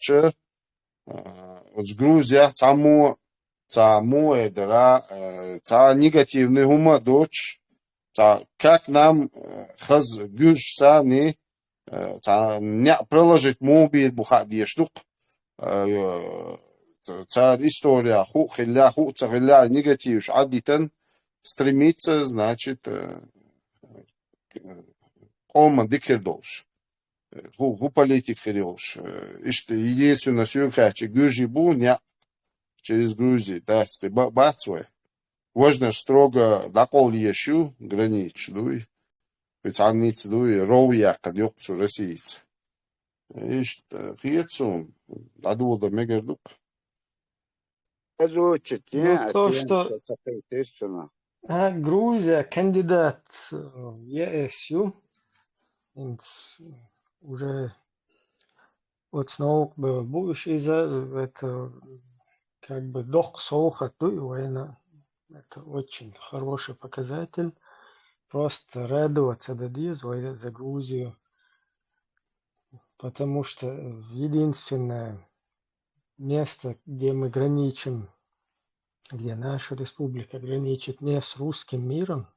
че с Грузия цаму эдера ца негативный хума доч ца как нам хаз гюж сани ца не приложить мобиль бухадиштук ца история ху цахилля негатив адитен стремится, значит, кома дикердолш. Ху политик херилш. Единственное, что я Гюжи бу не через Грузию, да, бацве. Важно строго докол ещё гранич, дуй. Специальниц дуй, ровья, как ёкцу россиец. Хиецум, адулда мегердук. Ну, то, что Грузия кандидат в ЕСЮ, уже от наук будущий это как бы дох соуха война. Это очень хороший показатель. Просто радоваться за Грузию, потому что единственное место, где мы граничим, где наша республика граничит не с русским миром,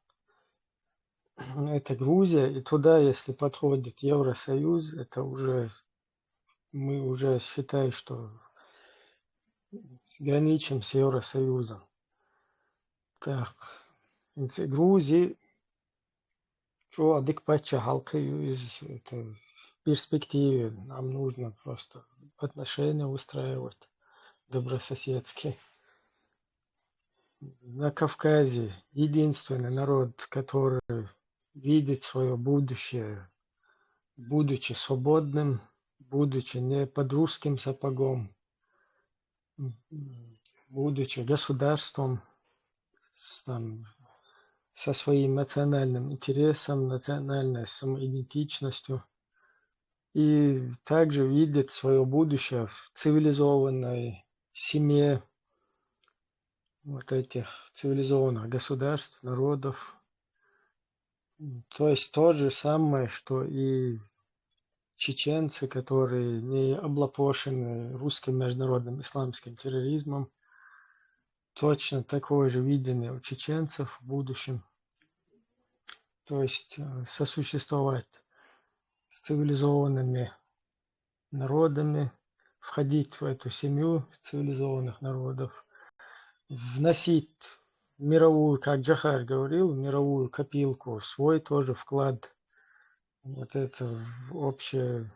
это Грузия, и туда, если подходит Евросоюз, это уже, мы уже считаем, что граничим с Евросоюзом. Так, Грузии, что адекватно халкаю это в перспективе нам нужно просто отношения устраивать добрососедские. На Кавказе единственный народ, который видит свое будущее, будучи свободным, будучи не под русским сапогом, будучи государством со своим национальным интересом, национальной самоидентичностью, и также видит свое будущее в цивилизованной семье вот этих цивилизованных государств, народов. То есть то же самое, что и чеченцы, которые не облапошены русским международным исламским терроризмом, точно такое же видение у чеченцев в будущем. То есть сосуществовать с цивилизованными народами, входить в эту семью цивилизованных народов, вносить мировую, как Джахар говорил, мировую копилку, свой тоже вклад вот это общее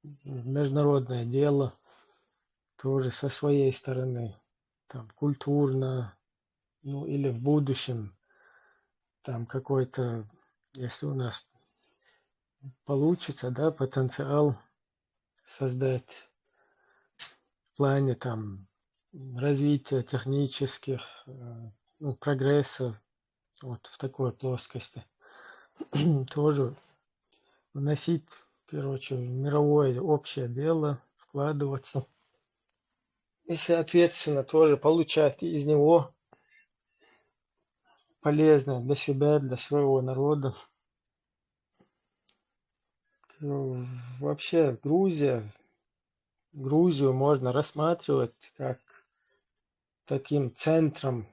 международное дело, тоже со своей стороны, там, культурно, ну или в будущем, там какой-то, если у нас получится, да, потенциал создать в плане там развития технических, ну, прогресса вот в такой плоскости, тоже вносить, короче, в мировое общее дело, вкладываться и, соответственно, тоже получать из него полезное для себя, для своего народа. Вообще Грузию можно рассматривать как таким центром,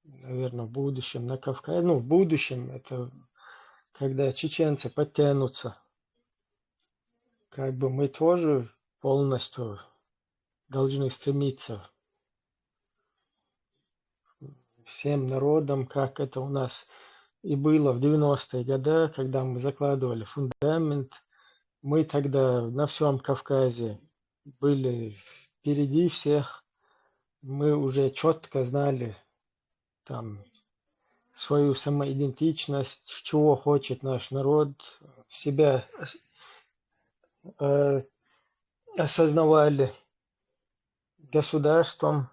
наверное, в будущем на Кавказе. Ну, в будущем это когда чеченцы подтянутся, как бы мы тоже полностью должны стремиться всем народам, как это у нас и было в 90-е годы, когда мы закладывали фундамент. Мы тогда на всем Кавказе были впереди всех. Мы уже четко знали там свою самоидентичность, чего хочет наш народ, себя осознавали государством,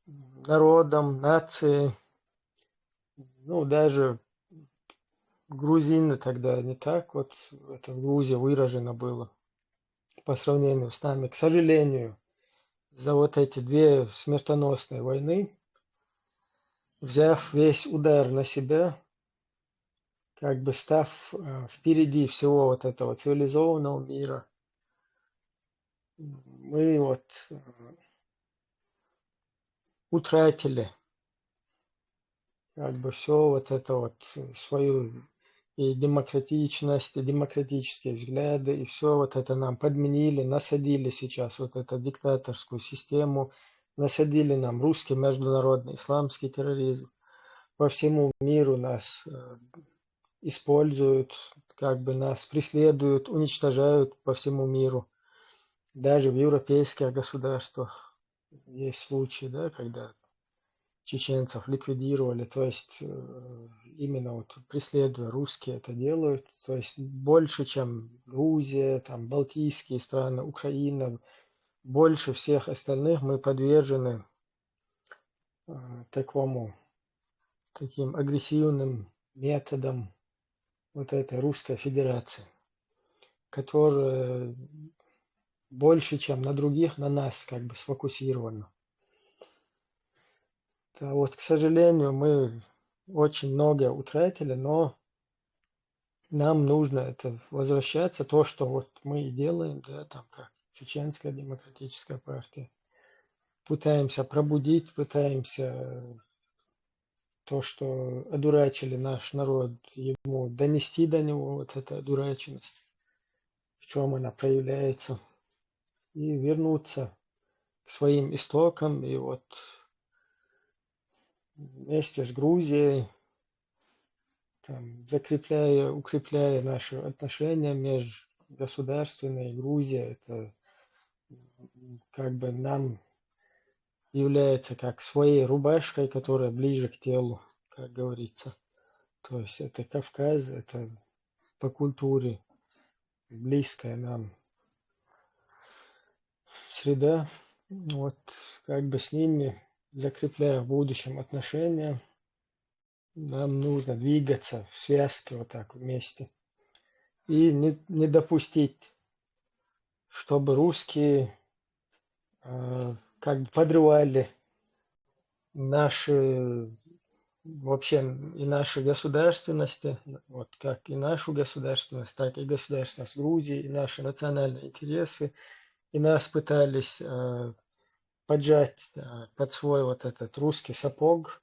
народом, нацией. Ну, даже грузины тогда не так вот это в Грузии выражено было по сравнению с нами. К сожалению, за вот эти две смертоносные войны, взяв весь удар на себя, как бы став впереди всего вот этого цивилизованного мира, мы вот утратили как бы все вот это вот свою и демократичность, и демократические взгляды, и все вот это нам подменили, насадили сейчас вот эту диктаторскую систему, насадили нам русский международный исламский терроризм. По всему миру нас используют, как бы нас преследуют, уничтожают по всему миру. Даже в европейских государствах есть случаи, да, когда чеченцев ликвидировали, то есть именно вот преследуя русские это делают, то есть больше, чем Грузия, там Балтийские страны, Украина, больше всех остальных мы подвержены таким агрессивным методам вот этой Русской Федерации, которая больше, чем на других, на нас как бы сфокусирована. Да, вот, к сожалению, мы очень многое утратили, но нам нужно это возвращаться, то, что вот мы и делаем, да, там как Чеченская демократическая партия. Пытаемся пробудить, пытаемся то, что одурачили наш народ, ему донести до него вот эта одураченность, в чем она проявляется, и вернуться к своим истокам, и вот вместе с Грузией, там, закрепляя, укрепляя наши отношения межгосударственные, Грузия, это как бы нам является как своей рубашкой, которая ближе к телу, как говорится. То есть это Кавказ, это по культуре близкая нам среда. Вот как бы с ними, закрепляя в будущем отношения, нам нужно двигаться в связке вот так вместе. И не допустить, чтобы русские как бы подрывали наши вообще и нашей государственности, вот как и нашу государственность, так и государственность Грузии, и наши национальные интересы, и нас пытались поджать под свой вот этот русский сапог.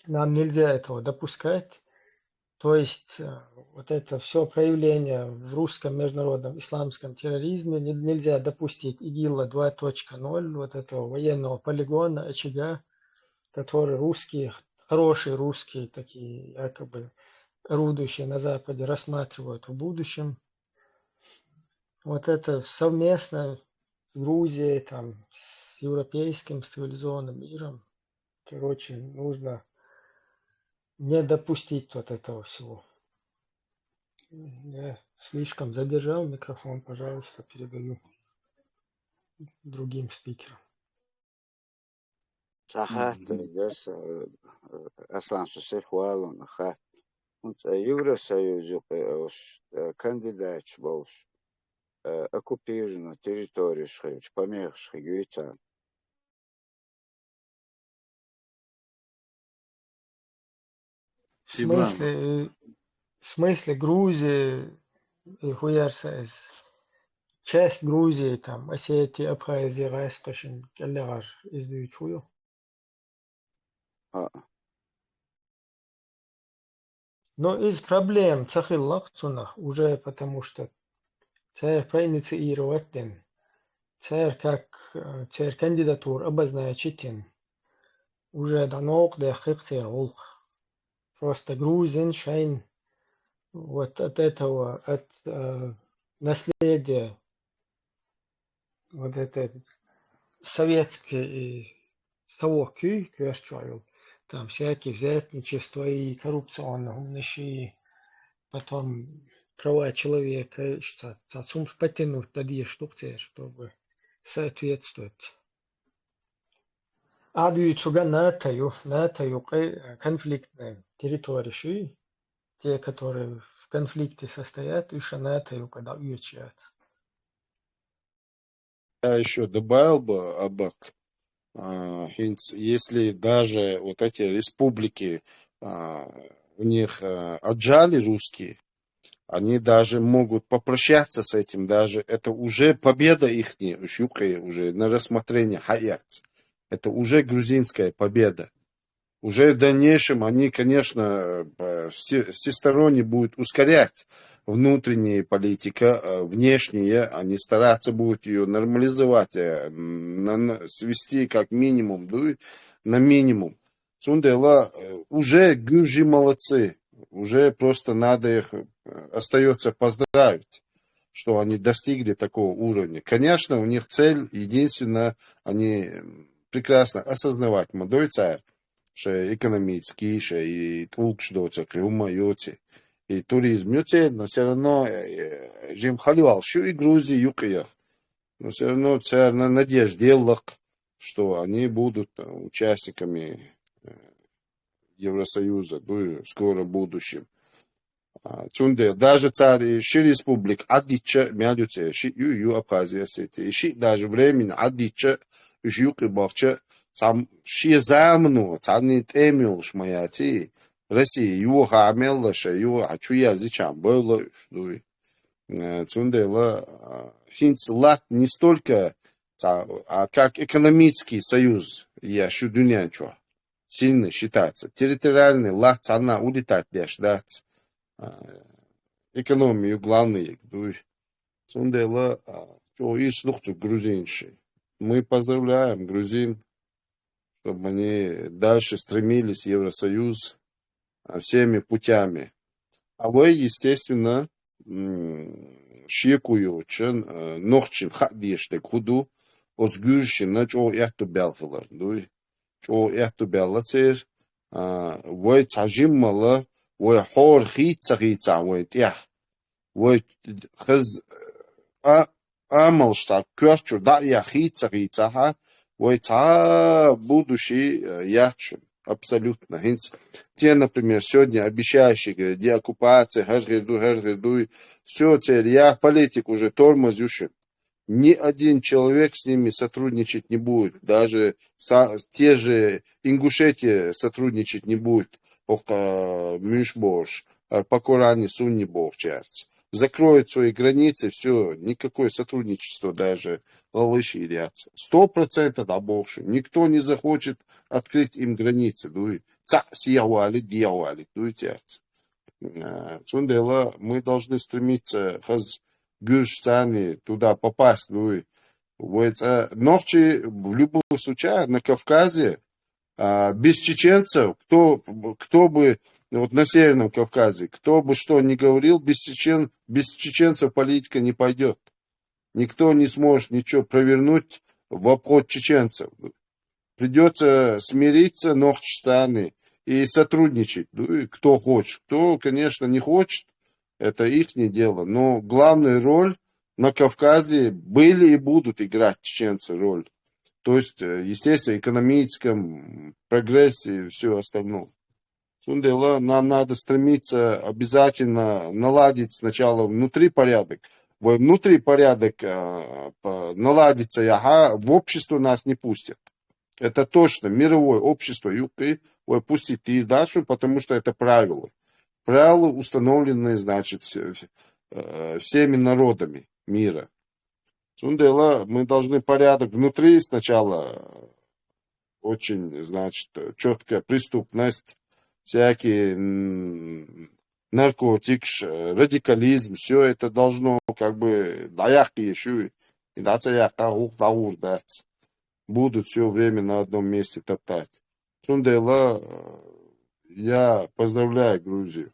Нам нельзя этого допускать. То есть вот это все проявление в русском международном исламском терроризме нельзя допустить ИГИЛа 2.0, вот этого военного полигона, очага, который русские, хорошие русские, такие якобы орудующие на Западе, рассматривают в будущем. Вот это совместно с Грузией, там, с европейским, с цивилизованным миром, короче, нужно не допустить вот этого всего. Я слишком задержал микрофон, пожалуйста, передаю другим спикерам. صحت بس أصلا سيخوالون خات Евросоюз кандидат болш оккупированную территорию шхевич помех шхегюица. В смысле Грузии и хуярса часть Грузии, там, Осетия, Абхазия, Райспашин, Каллераж, издуючую. Но из проблем цахиллах цунах уже потому что царь проинициировать царь как царь кандидатур обозначить уже дано да хипцерул. Просто Грузин шайн вот от этого, от наследия вот этой советской совоки, там всякие взятничества и коррупционные умнощи, потом права человека, что отцом потянуть под штукцы, чтобы соответствовать. Адуючуга на таю конфликтной территории, те, которые в конфликте состоят, и на таю, когда уезжаются. Я еще добавил бы, Абак, если даже вот эти республики, у них отжали русские, Они даже могут попрощаться с этим, даже это уже победа их, уже на рассмотрение хаят. Это уже грузинская победа. Уже в дальнейшем они, конечно, всесторонне будут ускорять внутренняя политика, внешние, они стараться будут ее нормализовать, свести как минимум, на минимум. Сундела уже гюжи молодцы, уже просто надо их, остается поздравить, что они достигли такого уровня. Конечно, у них цель, единственное, они прекрасно осознавать, молодой царь, что экономический, что и толк, что цакриума, йоти, и туризм, йоти, но все равно, жим халивал, что и Грузии, юкаях, но все равно царь на надежде делал, что они будут участниками Евросоюза, в скором будущем. Цунде, даже царь Ши республик, Адича, Мядюце, Ши Ю Абхазия, Сети, Ши даже временно Адича, Жюк и Бахча, сам Ши замну, царный темил шмаяти, Россия, Ю Хамеллаша, Ю Ачуя Зичам, было, что Цунде, Хинц Лат не столько, а как экономический союз, я шудунянчо, сильно считается. Территориальный Лат, она улетать лишь, да, экономию главные. Сундела, что и слухцу грузинши. Мы поздравляем грузин, чтобы они дальше стремились в Евросоюз всеми путями. А вы, естественно, шикую, нохчин хадиште худу, озгюрши на чо эхту белхилар. Чо эхту беллацер, вы цажиммала, вы хор хица, вы тях. Вы хыз амалшта кёрчу да я хица, вы ца будущий ячин. Абсолютно. Те, например, сегодня обещающие, говорят, деоккупация, гергерду, все, я политик уже тормозюши. Ни один человек с ними сотрудничать не будет. Даже те же Ингушетии сотрудничать не будет. Пока Мюшбош, покурани Сунни Бог чарц. Закроют свои границы, все, никакое сотрудничество даже лалыши ирятся. 100% да больше. Никто не захочет открыть им границы. Ца сиявали, дьявали, дуйте. Цундела, мы должны стремиться Гюржстане туда попасть. Ночи в любом случае на Кавказе без чеченцев, кто бы вот на Северном Кавказе, кто бы что ни говорил, без чеченцев политика не пойдет. Никто не сможет ничего провернуть в обход чеченцев. Придется смириться, нохчстаны, и сотрудничать. И кто хочет. Кто, конечно, не хочет, это их дело. Но главную роль на Кавказе были и будут играть чеченцы роль. То есть, естественно, экономическом прогрессе и все остальное. Сундела, нам надо стремиться обязательно наладить сначала внутри порядок. Внутри порядок наладится, в общество нас не пустят. Это точно, мировое общество юки пустит и дальше, потому что это правила. Правила, установленные, значит, всеми народами мира. Сундела, мы должны порядок внутри сначала очень, значит, четкая преступность, всякие наркотик, радикализм, все это должно как бы даяхки еще и дать, будут все время на одном месте топтать. Сундела, я поздравляю Грузию.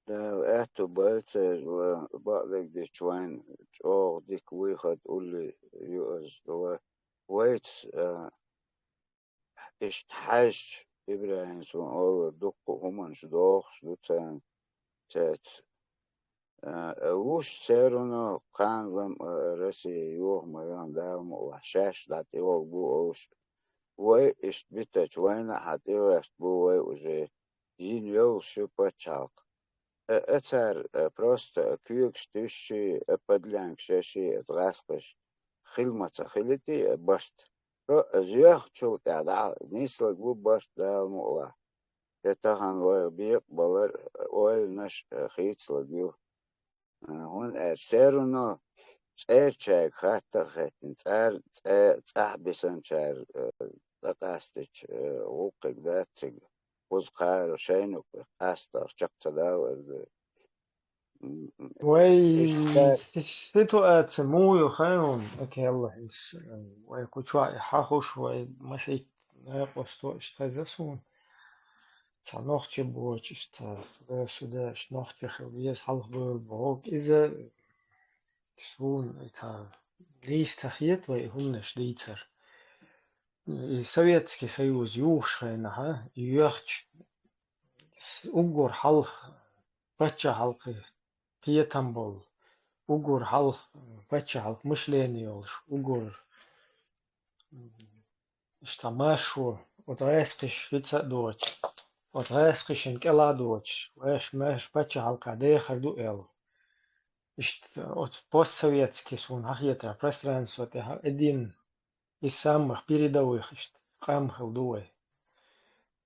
Да, это больше بعد دشوان أو ديك ويخد أولي يؤز ويتس إشتحاج إبراهيم سون أو دق همان شدوخ شدوتان تات وش سيرونا كان لم رسي يوه مريان دالم وحشاش دات يوه بو أوش وي إشتبتش وين حتى يوه بو وي وجي جين يول شو بتشاق أثر просто күйекштіші, подлянкшеші, дғасқыш, хилмаца хилити башт. Зүйақ чулт ада, нислаг бу башт далмула. تتهان وبيق بلر أول نش خيط لجيو هون سيرنا شاك حتى خاتن بسن شار تقاستش وقق داتش وزقار شينك قاستر شقت وي سيتوات مويو خيون أكيلا إس وي كوتشوا إحاحوش وي مسيت ناقوستو إشتغزسون تا نوختي بوش إشتا سودا إش نوختي خلبيز حلق بول بوغ إذا سون تا ليس تخيط وي همنش ليتر Советский Союз юушхайнаха юахч угур халх пача халқы пиетамбол угур халх пача халх мышление олш угур штамашу отрескиш вица доч отрескишен кела доч вэш мэш пача халка дехар эл от постсоветский сун хахьетра пространство те один из самых передовых хамхал дуэ.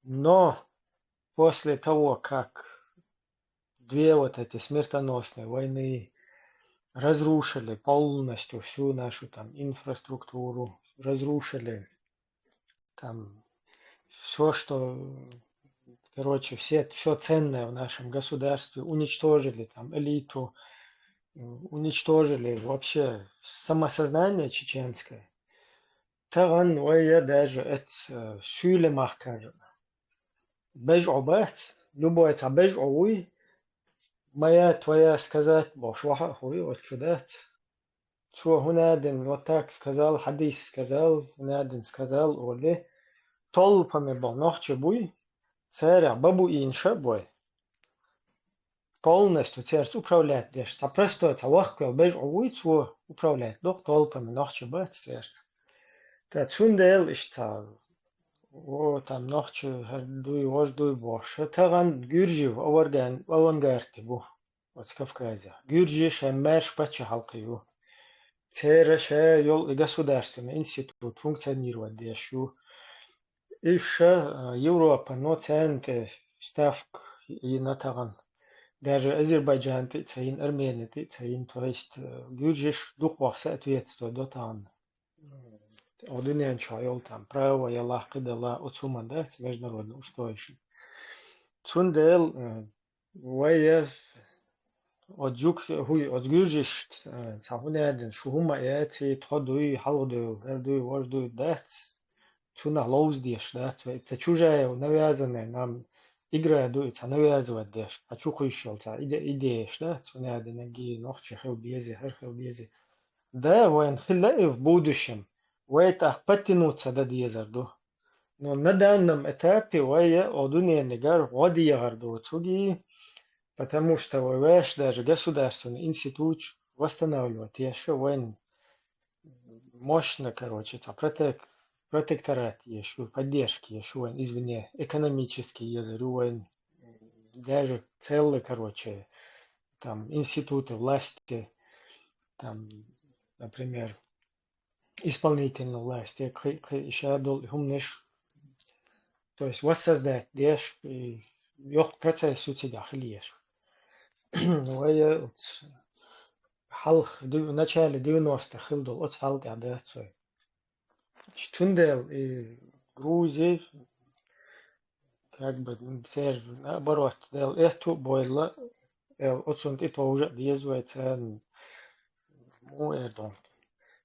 Но после того, как две вот эти смертоносные войны разрушили полностью всю нашу там инфраструктуру, разрушили там все, что, короче, все ценное в нашем государстве, уничтожили там элиту, уничтожили вообще самосознание чеченское. Таган ويا даже سюле махкар беж'обат любой та беж'овый моя твоя сказать бош ваха хуй вот чудат что гунадин вот так сказал хадис сказал гунадин сказал оле толпами был нохче буй царя бабу инша бой полностью царь управляет деш та просто та вахка беж'овый что управляет дох толпами нохче бат царь та цундел ишта о там нохче дуй вож дуй бош таган гюржив авангарти бу от Кавказа гюржи шемеш пача халкыю цера ше йол государственный институт функционировать дешу иша Европа но центы ставк и на таган даже Азербайджан ты цаин Армения ты цаин то есть гюржиш дух вахса ответствует до там Одинен чайол там право я лахкида ла отсуманда международно устойчив. Цундел вая отжук хуй отгюржиш сахуняден шухума яти тходуй халгдуй эрдуй вождуй дат цуна лоуздиш дат это чужая навязанная нам игра дует навязывать деш а чуху еще та идея да цуняден ги нохче хелбези хелбези да вайн хилла в будущем ويتأخ بتنوت سدد يزردو но на данном этапе вая одуне негар води ярду цуги потому что ваш даже государственный институт восстанавливать еще вайн мощно короче та протекторат еще поддержки еще вайн извини экономический язырю вайн даже целые короче там институты власти там например исполнительную власть, еще умнешь, то есть воссоздать, дешь, и ёх процесс у тебя хлеешь. Вая халх в начале 90-х хилдол от халт да цой. Штундел и Грузии, как бы серж наоборот, дел эту бойла, отсюда это уже действуется, Эрдон.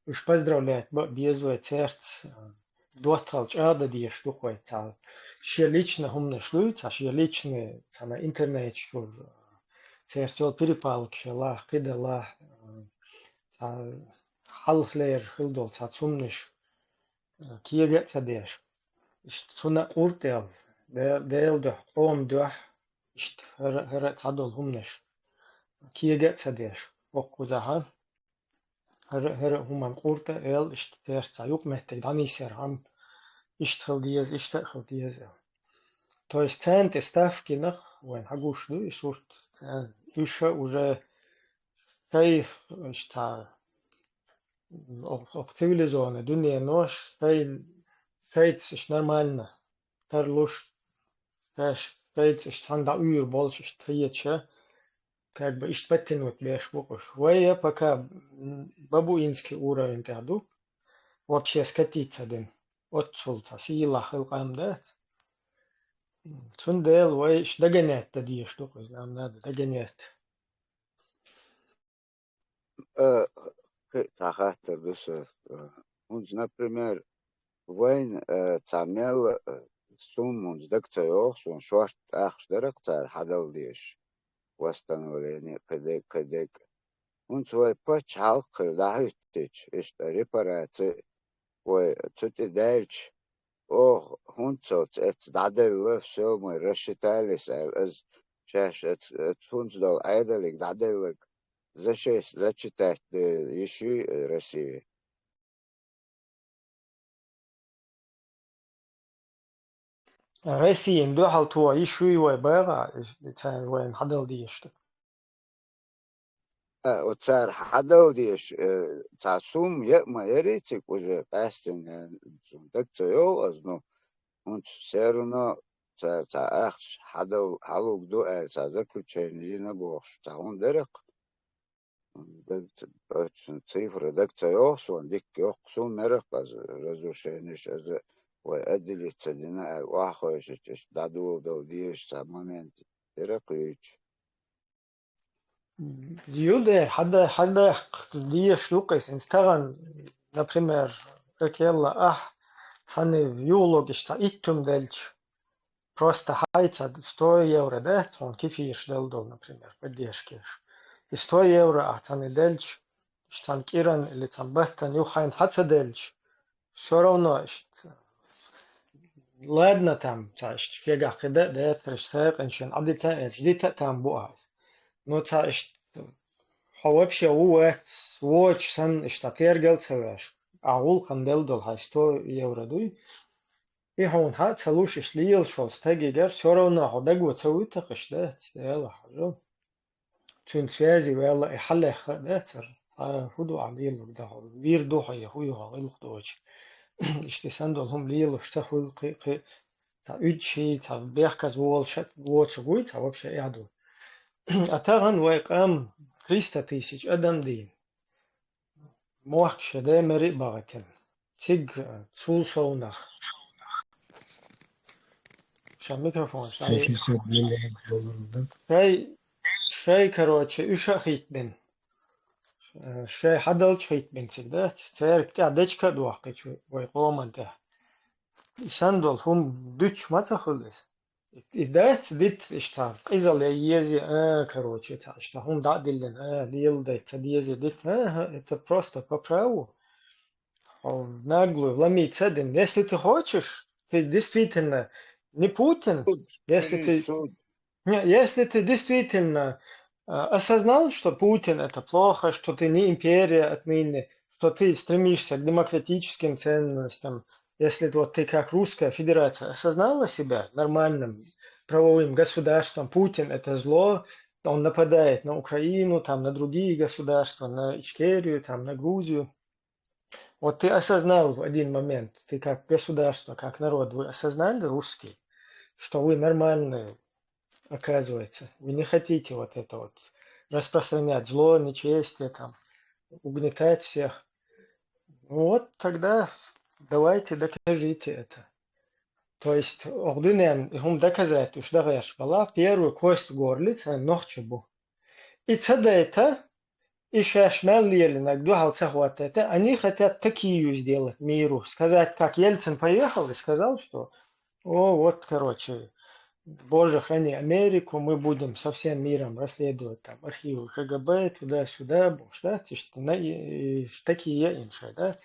Уж поздравляет, безует сердце, достал чада диеш тухой цал. Ще лично умно шлют, а ще лично на интернет что сердце перепалок шела, кидала, халхлер хилдол цумниш, киегет садеш. Суна уртел, дел до дух, хер цадол умниш, киегет садеш, окузахан. هر همان قرطة إل اشترت يوق مهتك داني سرهم اشتخل ديز то есть цент ставки нах вен хагуш ду и сушт еще уже кай что об цивилизованной дуне нож кай ist нормально тар луш каш Пейц, штан да уйр больше, штриеча, как бы иштпаттинут беш букуш. Вая пока бабуинский уровень таду, вообще скатиться ден. Отсулта, сила хылкам дат. Цундел, вай догонять тади штуку, нам надо догонять. Тахата душа. Например, وين تعمل سوم منزدك تيوخ سون شوش أخش درق تار حدل ديش وستن وليني قديك سوي باتش حلق لحيتش اشتري براتي وتوتي دايش او هونتوت ات دادل لف سو مي رشتاليس از شاش ات هونتدل ايدلك دادلك زشيش زشتات يشي رسي Россия индо халтуа ишуи вай бага, вайн хадал дишта. وتصار حدو ديش تعصوم ما يريتك وجه قاستن دك تيو أزنو أنت سيرنا تا أخش حدو حلوك دو تا ذكر تشينجينا بوخش تاون درق دك صفر دك تيو سون ديك يقصون مرق از رزو شينش از وأدلي تدينا واخوش دادو دو ديش تا مومنت درق يج Юде хада дия штука инстаграм, например, как елла цаны юлогишта иттум дельч. Просто хайца 100 евро, да, он кефиш делдо, например, поддержки. И 100 евро, цаны дельч, штан киран или там бахтан юхайн хаца дельч. Все равно, ладно там, фега хида, да, трещак, иншен, адита там буа. Но هو вообще watch сан штатер гелцеваш. Аул хандел дол хай 100 евро дуй. И он хат салуш шлил шол стегигер все равно ходаг вот цауита кышда. Яла хажу. Тун связи вела и халех да цер. Худу عميل ده وير دوحة يهوي هغيل دوش اشتسان دول هم ليل وشتخل قي تا اتشي تا بيحكز وول شت ووتش قوي تا вообще يعدو أتغن ويقام 300 тысяч أدم دين موحك شده مري باغتن تيج تول صونخ شا ميكروفون شاي 800 миллион долларов, شاي короче إشا خيتبن شاي حدل خيتبن تيجده تيرك تعديشكا دوحكي ويقوم انته إساندول هم دوش ما تخلص إدات ديت إشتار إذا اللي يزي короче تا إشتار هم دا دلن ليل ديت تديزي ديت это просто по праву в наглую вломить один. Если ты хочешь, ты действительно не Путин, если ты действительно осознал, что Путин это плохо, что ты не империя отныне, что ты стремишься к демократическим ценностям, если вот ты как Русская Федерация осознала себя нормальным правовым государством, Путин это зло, он нападает на Украину, там, на другие государства, на Ичкерию, там, на Грузию. Вот ты осознал в один момент, ты как государство, как народ, вы осознали, русский, что вы нормальные, оказывается. Вы не хотите вот это вот распространять зло, нечестие, там, угнетать всех. Вот тогда давайте докажите это. То есть, Ордунен, им доказать, уж дагаш была, первую кость в горлице, ногчебу. И это и шашмелли иногда это, они хотят такие сделать миру. Сказать, как Ельцин поехал и сказал, что, вот, короче, Боже, храни Америку, мы будем со всем миром расследовать там архивы КГБ, туда-сюда, да, такие иншай, да.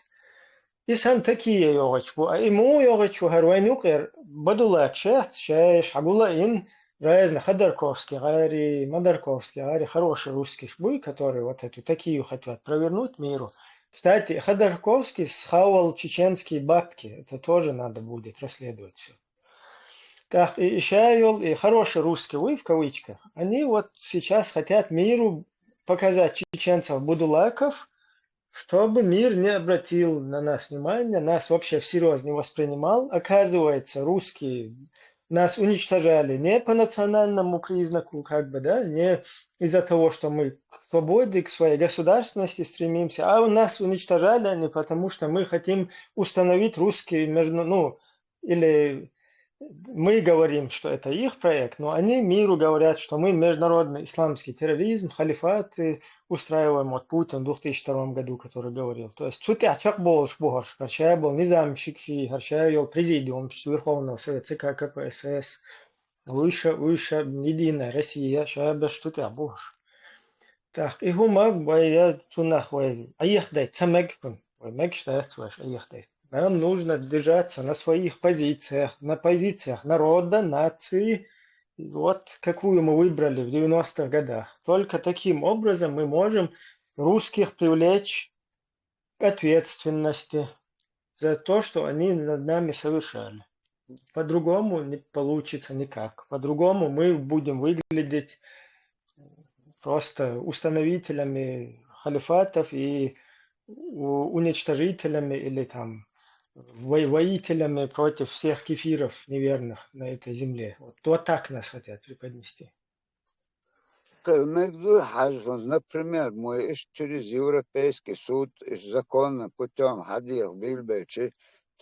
И сам такие йогачку, а ему йогачку гарвайнукер бадулак шехт, шеш, агула ин, Разно Ходорковский, Гарри Модарковский, Гарри хороший русский шбуй, который вот эту такие хотят провернуть миру. Кстати, Ходорковский схавал чеченские бабки, это тоже надо будет расследовать все. Так, и Шайол, и хороший русский уй в кавычках, они вот сейчас хотят миру показать чеченцев будулаков, чтобы мир не обратил на нас внимания, нас вообще всерьез не воспринимал. Оказывается, русские нас уничтожали не по национальному признаку, как бы, да, не из-за того, что мы к свободе, к своей государственности стремимся, а у нас уничтожали они, потому что мы хотим установить русский, ну, или мы говорим, что это их проект, но они миру говорят, что мы международный исламский терроризм, халифат устраиваем, вот Путин в 2002 году, который говорил. То есть тут я чак болш бухаш, харчая был низамщик фи, харчая йол президиум Верховного Совета ЦК КПСС, выше единая Россия, шабаш тут я бухаш. Так, и гумаг я цунах вайзи. А их дай, цамэгпын, мэг считается ваш, а их дай. Нам нужно держаться на своих позициях, на позициях народа, нации, вот какую мы выбрали в 90-х годах. Только таким образом мы можем русских привлечь к ответственности за то, что они над нами совершали. По-другому не получится никак. По-другому мы будем выглядеть просто установителями халифатов и уничтожителями или там воителями против всех кефиров неверных на этой земле. Вот так нас хотят преподнести. Мегдур Хаджон, например, мы через Европейский суд законно путем Хадих Бильбечи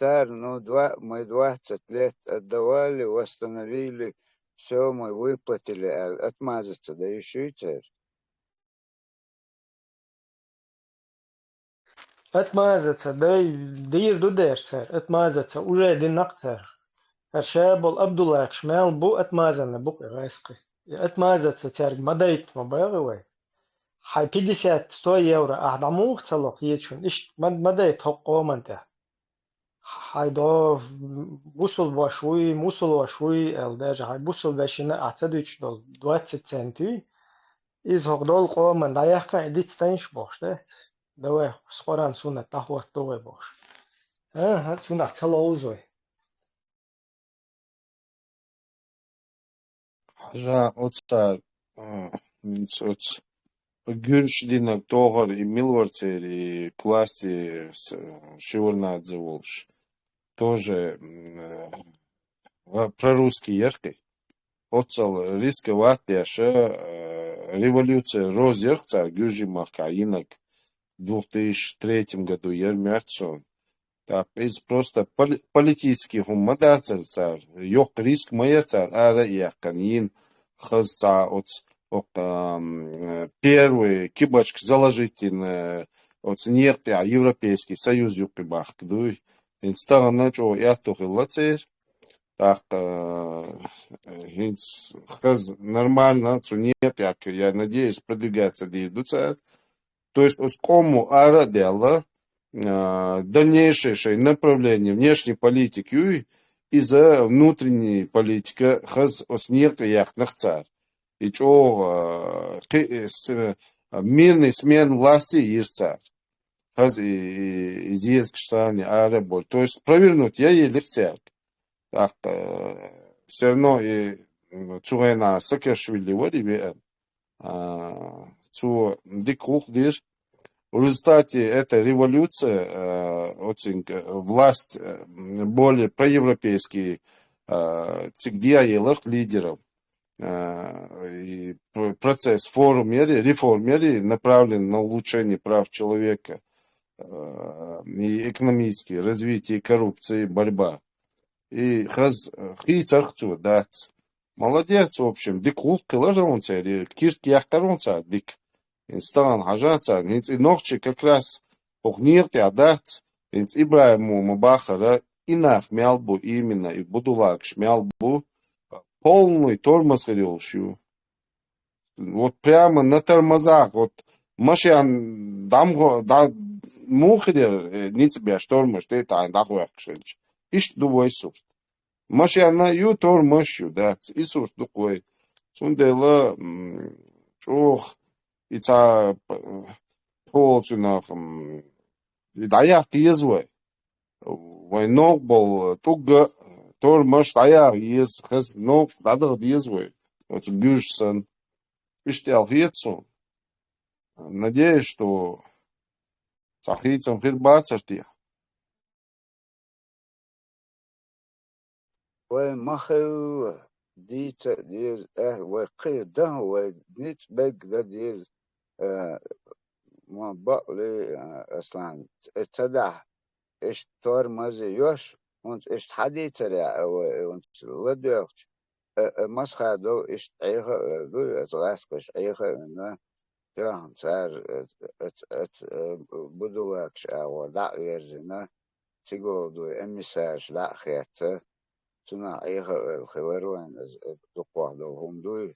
мы 20 лет отдавали, восстановили, все мы выплатили, отмазаться, да еще и теперь. Отмазаться, да ежду дерцер, отмазаться, уже один нактер. Хашабл Абдуллах Шмел бу отмазаны, бу кайски. Отмазаться тярг мадайт мабагывай. Хай 50-100 евро ахдаму цалок ечун. Иш мадайт хоккоманта. Хай до бусул вашуй, элдэж. Хай бусул башина атадыч дол 20 центи. Из хокдол коман даяхка эдит станиш бош, да? Давай, скоран суна тахват давай бош. Суна цалоузой. Жа отца оц Гюршдинок тогор и Милворцер и класти Шивурнадзе Волш. Тоже прорусский яркой. Отцал риска ватяша революция розерца Гюржи Махаинок в 2003 году Ермятсон. Так, из просто политических умадацар цар, ёк риск моя цар, ара яхканин, хазца от первый кибачк заложительный от нет, а Европейский Союз юкибах, дуй, инстаган начал я тухи лацер, так, хаз нормально, нет, я надеюсь, продвигаться двигаться, то есть от кому ара дела, дальнейшее направление внешней политики из-за внутренней политики хаз оснет яхнах царь. И что мирный смен власти есть царь. Хаз и здесь, кстати, араболь. То есть провернуть я еле царь. Так, все равно и Цуэна Саакашвили вариве, Цу дикух диш. В результате этой революции очень власть более проевропейские цигдиаелых лидеров. И процесс реформеры направлен на улучшение прав человека и экономическое развитие коррупции, борьба. И царцу дать. Молодец, в общем, дик улк килажаунца, кирт яхтаронца, дик. Инстан хажаца, и ногчи как раз огнирти адат, Ибраиму Мабахара, инах мялбу именно, и будулак шмялбу, полный тормоз ходил. Вот прямо на тормозах, вот машин дам да мухрер, не тебя штормыш, ты это дахуяк шельч. Ишь дубой сурт. Машина ю тормошу, да, и сурт духой. Сундела, чох, ица полцунах даяк езвой. Войнок был туга тормош даяк ез хз ног дадык езвой. Вот гюшсан. Иштял хецу. Надеюсь, что сахрицам хирбацартия. ومخو ديت ديز وقيده ونيت بقدر ديز ما بقلي أصلا اتدح اشتار مزي يوش und ist haditzer und ledurch مسخدو ist eigen du het raskus eigen na ja zar het budulaks or dat weer na sigo do emissage la khete tuna eigen gewerwen do kwado hundu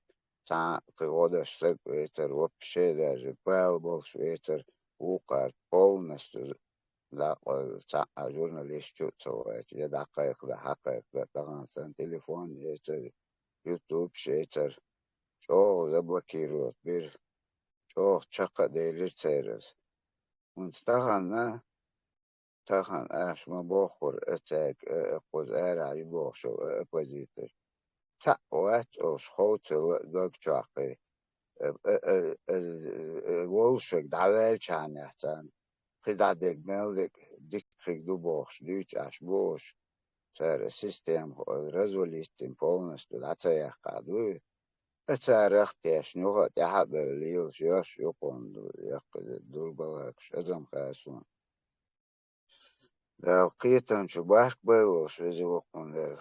ta gewoda stuk beter op shede pijlbox beter ukar полностью لا جورناليست يا دقائق دقائق طبعا تليفون يتر يوتيوب شيتر شو زبكيرو بير شو شقة دير تيرز ونستغنى تخن اش ما بخور اتاك قوز ارع يبوخشو اپوزيتر تقوات او شخوت دوك شاقي الولشك دعوال شان يحتان خدع ديك مالك ديك خيدو بوخش ديك اش بوش صار السيستم ريزوليستم полностью دعتا يقعدو اتار اختياش نوغا تحب ليل شياش يقون يقل دول بلاكش ازم خاسون لو قيتن شباك بيوش وزي وقون ليل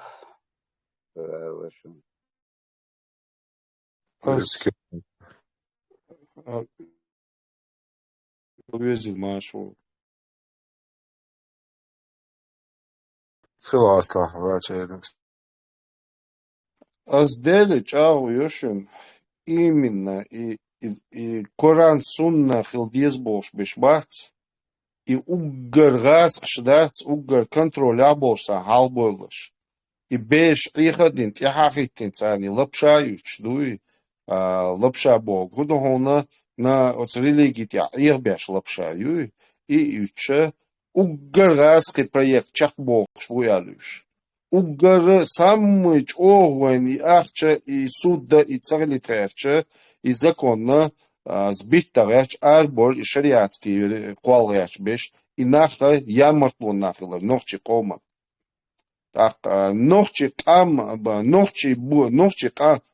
فلاوشون Az vezir maašu. Filosla večerniks. Az dēļ čau jošim именно и Коран сунна хилдиз болш бешбац и уггар газ шдац уггар контроль аболша халбойлаш и беш ихадин тяхахитин цани лапшаюч дуй лапша бог гудохона на от религии тя их беш лапшаю и юче уггар газ ки проект чах бог швуялуш уггар самый чогвен и ахча и судда и царилитревче и законно сбиттагач арбор и шариатский квалгач беш и наха ямартлу нахилар нохчи кома так нохчи кам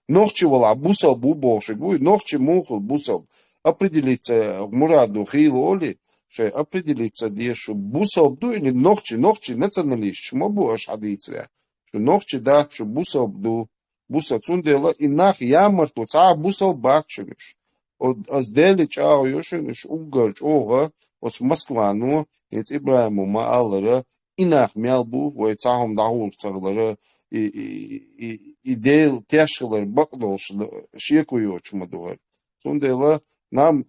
нохчи вала бусал бубоши гуй нохчи мухул бусал определиться мураду хилоли ше определиться дешу бусал ду или нохчи националист шмобу аш хадиця что нохчи да что бусал ду бусал цундела и нах ямарту ца бусал бачуш az dēļ čau jošaniš ugarč oga os Moskvanu ets Ibrahimu maallara inach melbu ve cahum dahul çarları i dēļ tiešalar bakdolš šiekujoč maduvar. Sundela нам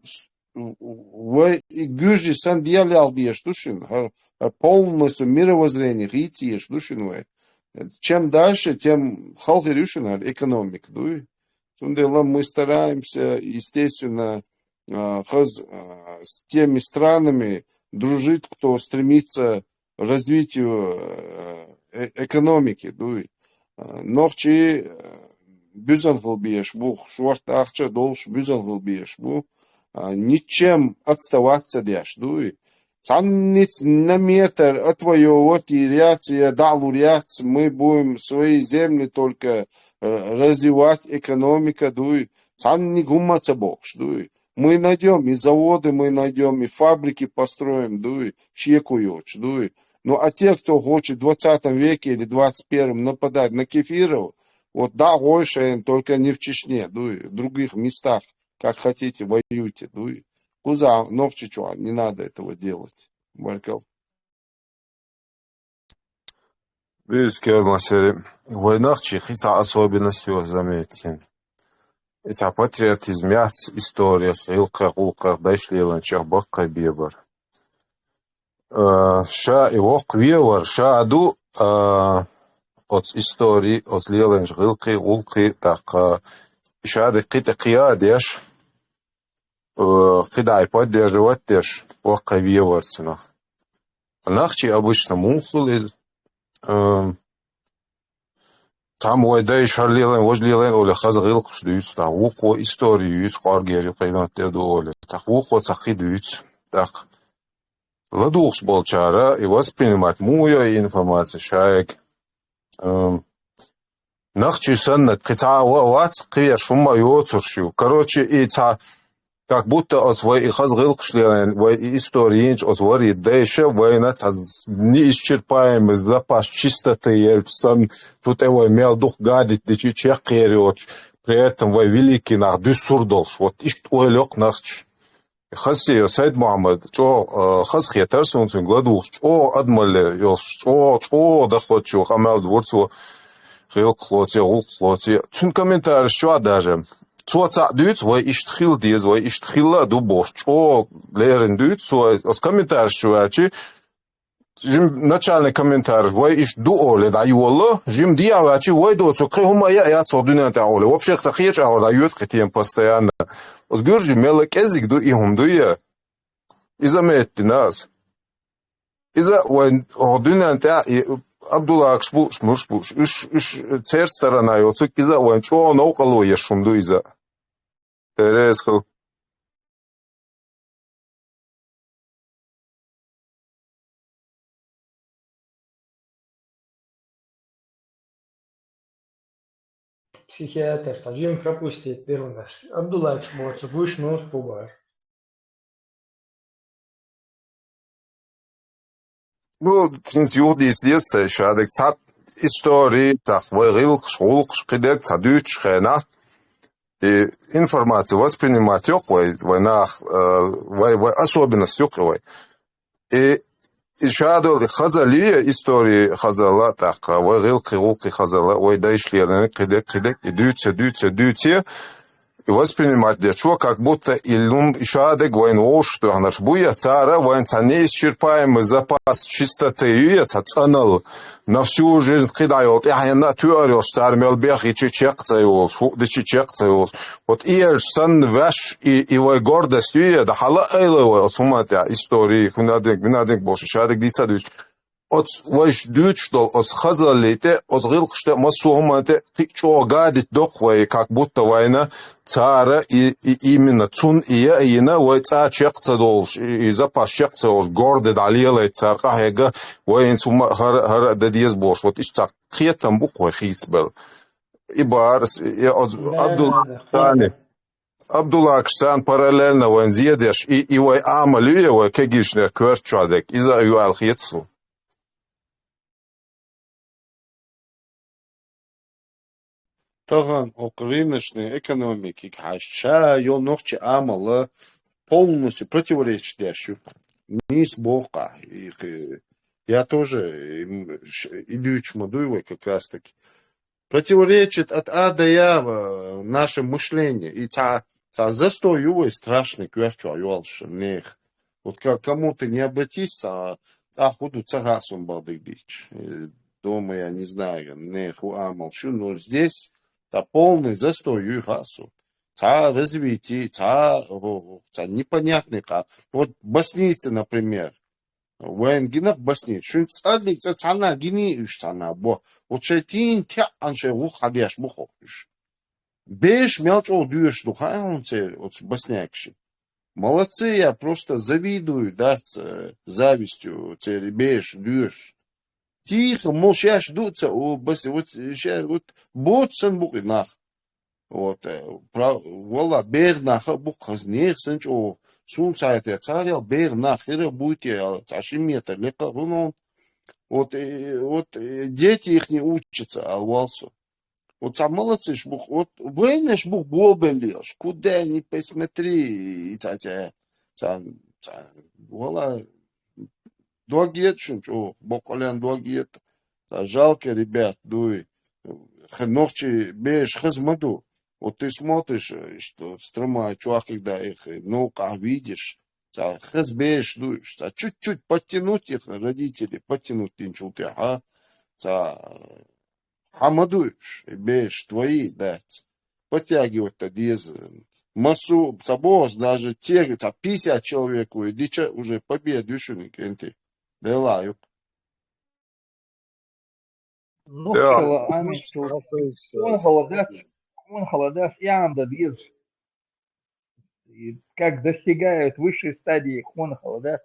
в гюжи сан диалял биеш душин полностью мировоззрение хитиеш душин. Чем дальше, тем халхерюшин экономик дуй. Сундела мы стараемся, естественно, с теми странами дружить, кто стремится к развитию экономики. Нохчи бюзангл биеш бух, швартахча долш бюзангл биеш бух, ничем отставаться дяш. Цанниц на метр отвоевать и ряция, далу ряц, мы будем свои земли только развивать экономика, цанни гумаца бокш, мы найдем и заводы, мы найдем и фабрики построим, щекуёч, ну а те, кто хочет в 20 веке или 21 нападать на кефиров, вот да, больше, только не в Чечне, в других местах, как хотите, воюйте, куза, новчичуа, не надо этого делать, Баркал. Видите, Масери, в войнах чихица особенностью заметен. Это патриотизм, история, хилка, гулка, дайшли ланчах, бакка, бебар. Ша и вок вевар, ша аду от истории, от леланч, гилки, гулки, так, ша ады кита киадеш, кидай поддерживать деш, бакка вевар ценах. Нахчи обычно мухул из там уйдей шарлилен, вожлилен, оля хазгил кшдуц, так уко историю, скаргери, кайнат дедоле, так уко цахидуц, так ладухс болчара и воспринимать муя информацию, шаек Нахчи саннат, кица вац, кия шума йоцуршю. Короче, и ца, как будто от свой и хазгылкшлен, вой историинч от вори дэйша, война ца неисчерпаемый запас чистоты, сан тут его имел дух гадить, дичи чех керёч. При этом вой великий нах дюссурдолш. Вот ишт ойлёк нахч. Хаси Сайд Мухаммад, чо хас хетер сунцун гладуш, чо адмале ёлш, чо да хочу хамал дворцу хил хлоти, ул хлоти. Тун комментарий что даже. Цо ца дюц, вой ишт хил диз, вой ишт хилла дубош, чо лерен дюц, ос комментарий что ачи. Жим начальный комментарий, вой ишт дуоле да юолла, жим диава ачи, вой доцу, крихума я цо дюнен та оле. Вообще хсахеч ау да ют хотим постоянно. От Георгий мелок язык ду и хумдуя. И заметьте нас. Из-за ординанта и Абдулла Акшбуш, Мушбуш, иш цер сторона, и отсюда из-за он чего наукало я шумду из-за. Тересхал. Психиатр, тажим пропустит первый. Абдулла Акшбоцу, будешь нос пубар. Ну, принц юрдис лесса, шадек цат истории, так, вайрил, шулк, шкидек, цадюч, хена. И информацию воспринимать война, особенность юковой. И шадо хазалия истории хазала, так, вайрил, кирулки хазала, вайда ишлерны, кидек, и дюйте, и воспринимать для чего, как будто иллюм шадек войну, что наш буя цара, воинца неисчерпаемый запас чистоты, и цанал на всю жизнь кидает, я на теорию, что армел бег и чечекцеюл, вот и сан ваш и вой гордость, и да хала эйловой, от суматя истории, винадек больше, шадек дисадвич, от ваш дюч, что от хазалите, от гилк, что масуумате, что гадить дохвой, как будто война цара и именно цун и я и на вой ца чекца долж и запас чекца долж гордый далилай цар кахега вой инсума хара дадиез бош вот иш цак хетам бухой хитсбел и барс и от Абдулла Акшсан параллельно вой зедеш и вой амалюя вой кегишнер кверчадек из-за юал хитсу. Таган рыночной экономики, хаша, ногче амала полностью противоречащую. Низ Бога. Я тоже идущий модуевой как раз таки. Противоречит от А до Я наше мышление. И застой его страшный квещу аюалши. Вот кому-то не обратиться, худу цагасун балдык бич. Дома я не знаю, неху молчу, но здесь полный застой юйхасу. Развитие, непонятный как. Вот боснийцы, например. Военгинах боснийцы. Шун цадник, цана гини цана. Вот шейтин тя анше ухадяш мухош. Беш мелчо дюеш духа, он цель, вот боснякши. Молодцы, я просто завидую, да, завистью, цель, беш, дюеш. Тихо, молчаш дуться, вот боцен бухи нах. Вот, вала, бер наха бухаз нех сенч, сун сайте царел, бер нах, будете, ашиметр, лека, вот дети их не учатся, алвалсу. Вот сам молодцы, шбух, вот войны шбух гобелешь, куда ни посмотри, вала, дуагет шунчо, боколян дуагет, жалко, ребят, дуй, ногчи беш хазмаду. Вот ты смотришь, что строма чувак, когда их наука видишь, хазбеш, дуешь, чуть-чуть подтянуть их, родители, подтянуть инчулты, хамадуешь, беш, твои, да, подтягивать-то диез, массу, босс, даже те, 50 человек, дича уже победу, шуники, да лаю. Ну, он холодас, и анда без. Как достигают высшей стадии хон холодас.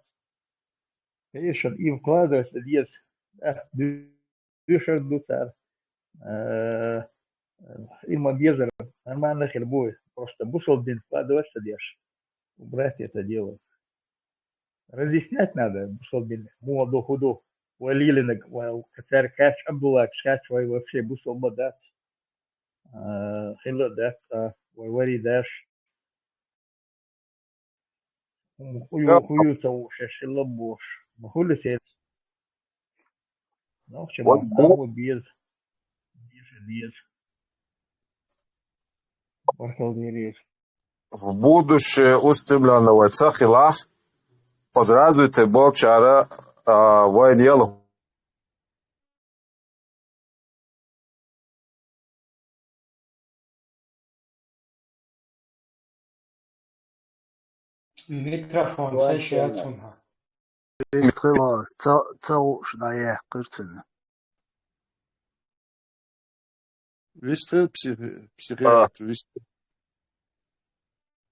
Конечно, и вкладывается без. Дышер дуцар. Има безер, нормально хербой. Просто бусол бин вкладывать садишь. Убрать это дело. Разъяснять надо, бусол бин. Молоду худу. Валилинок, кацар кач Абдулла, кач вообще бусол бадать. Хило дать, вари дашь. Хуюца уши, шило бош. Махули сец. Ну, Вот чему там без. Без. Бархалдерез. в будущее устремленного цахилах под развитый бобчара военел. Mikrofon sesi açılma. خلاص تاوش دايه قرتن Вистрел психиатр,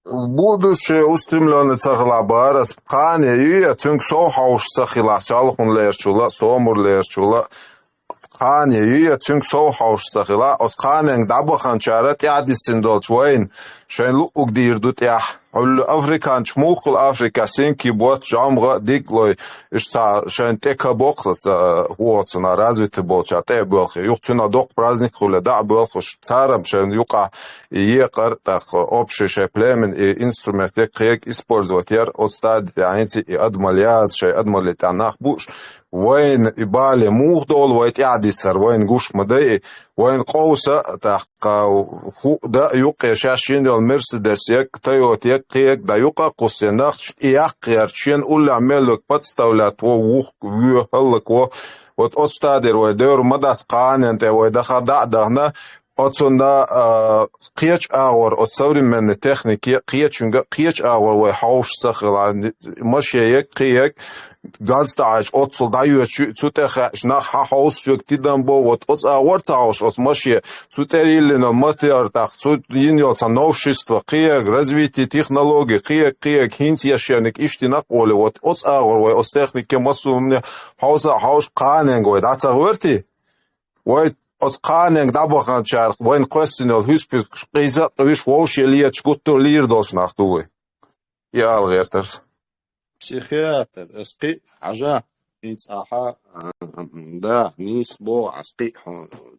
В будущее устремленный цахилабар спхане и тюнг соухауш цахила чалхун лерчула стомур лерчула خانه یه تونگ سو حوش سخیلا از خانه دابو خانچارت یا دیسندول چوین شین لو اگدیر دوت یا حل افریکان چموخل افریکا سینکی بوت جامغا دیگلوی اشتا شین تکا بوخلس هوتسنا развиты болчате болхи юхтуна док праздник хуля да болхуш царам шин юка ехар так общее племен и инструмент як использовать яр от стадии анти и адмаляз шей адмалитанах буш وين إبالة موغدول وين يعديسر وين قوش مدي وين قوسة تحقا دا يوقع شاشين دول مرسيدس يك تويوت يك دا يوقع قوسيناخ يقيرشين أولي عملوك باتستولات ووخ ويهلك وات أستادر ويدور مدات قانين تا ويدخل دعنا отсюда قيش أور от современной техники قيش أور ويحوش سخلا مش يك gaz taaj otsol dayu tsutega snach haus tydam bo вот от awrtausch от маши цутерилено матер так цут иньот новшество киек развитие технологий киек хинс яшеник иштина коле вот от awr от техники масумне haus канен го да цагверти вот от канен дабахан чар воин квестинол хуспис qizat виш воушелиет чгутто лир должнах дуй я алгертерс психиатр, اسقي حاجة انت احا да نيس بو اسقي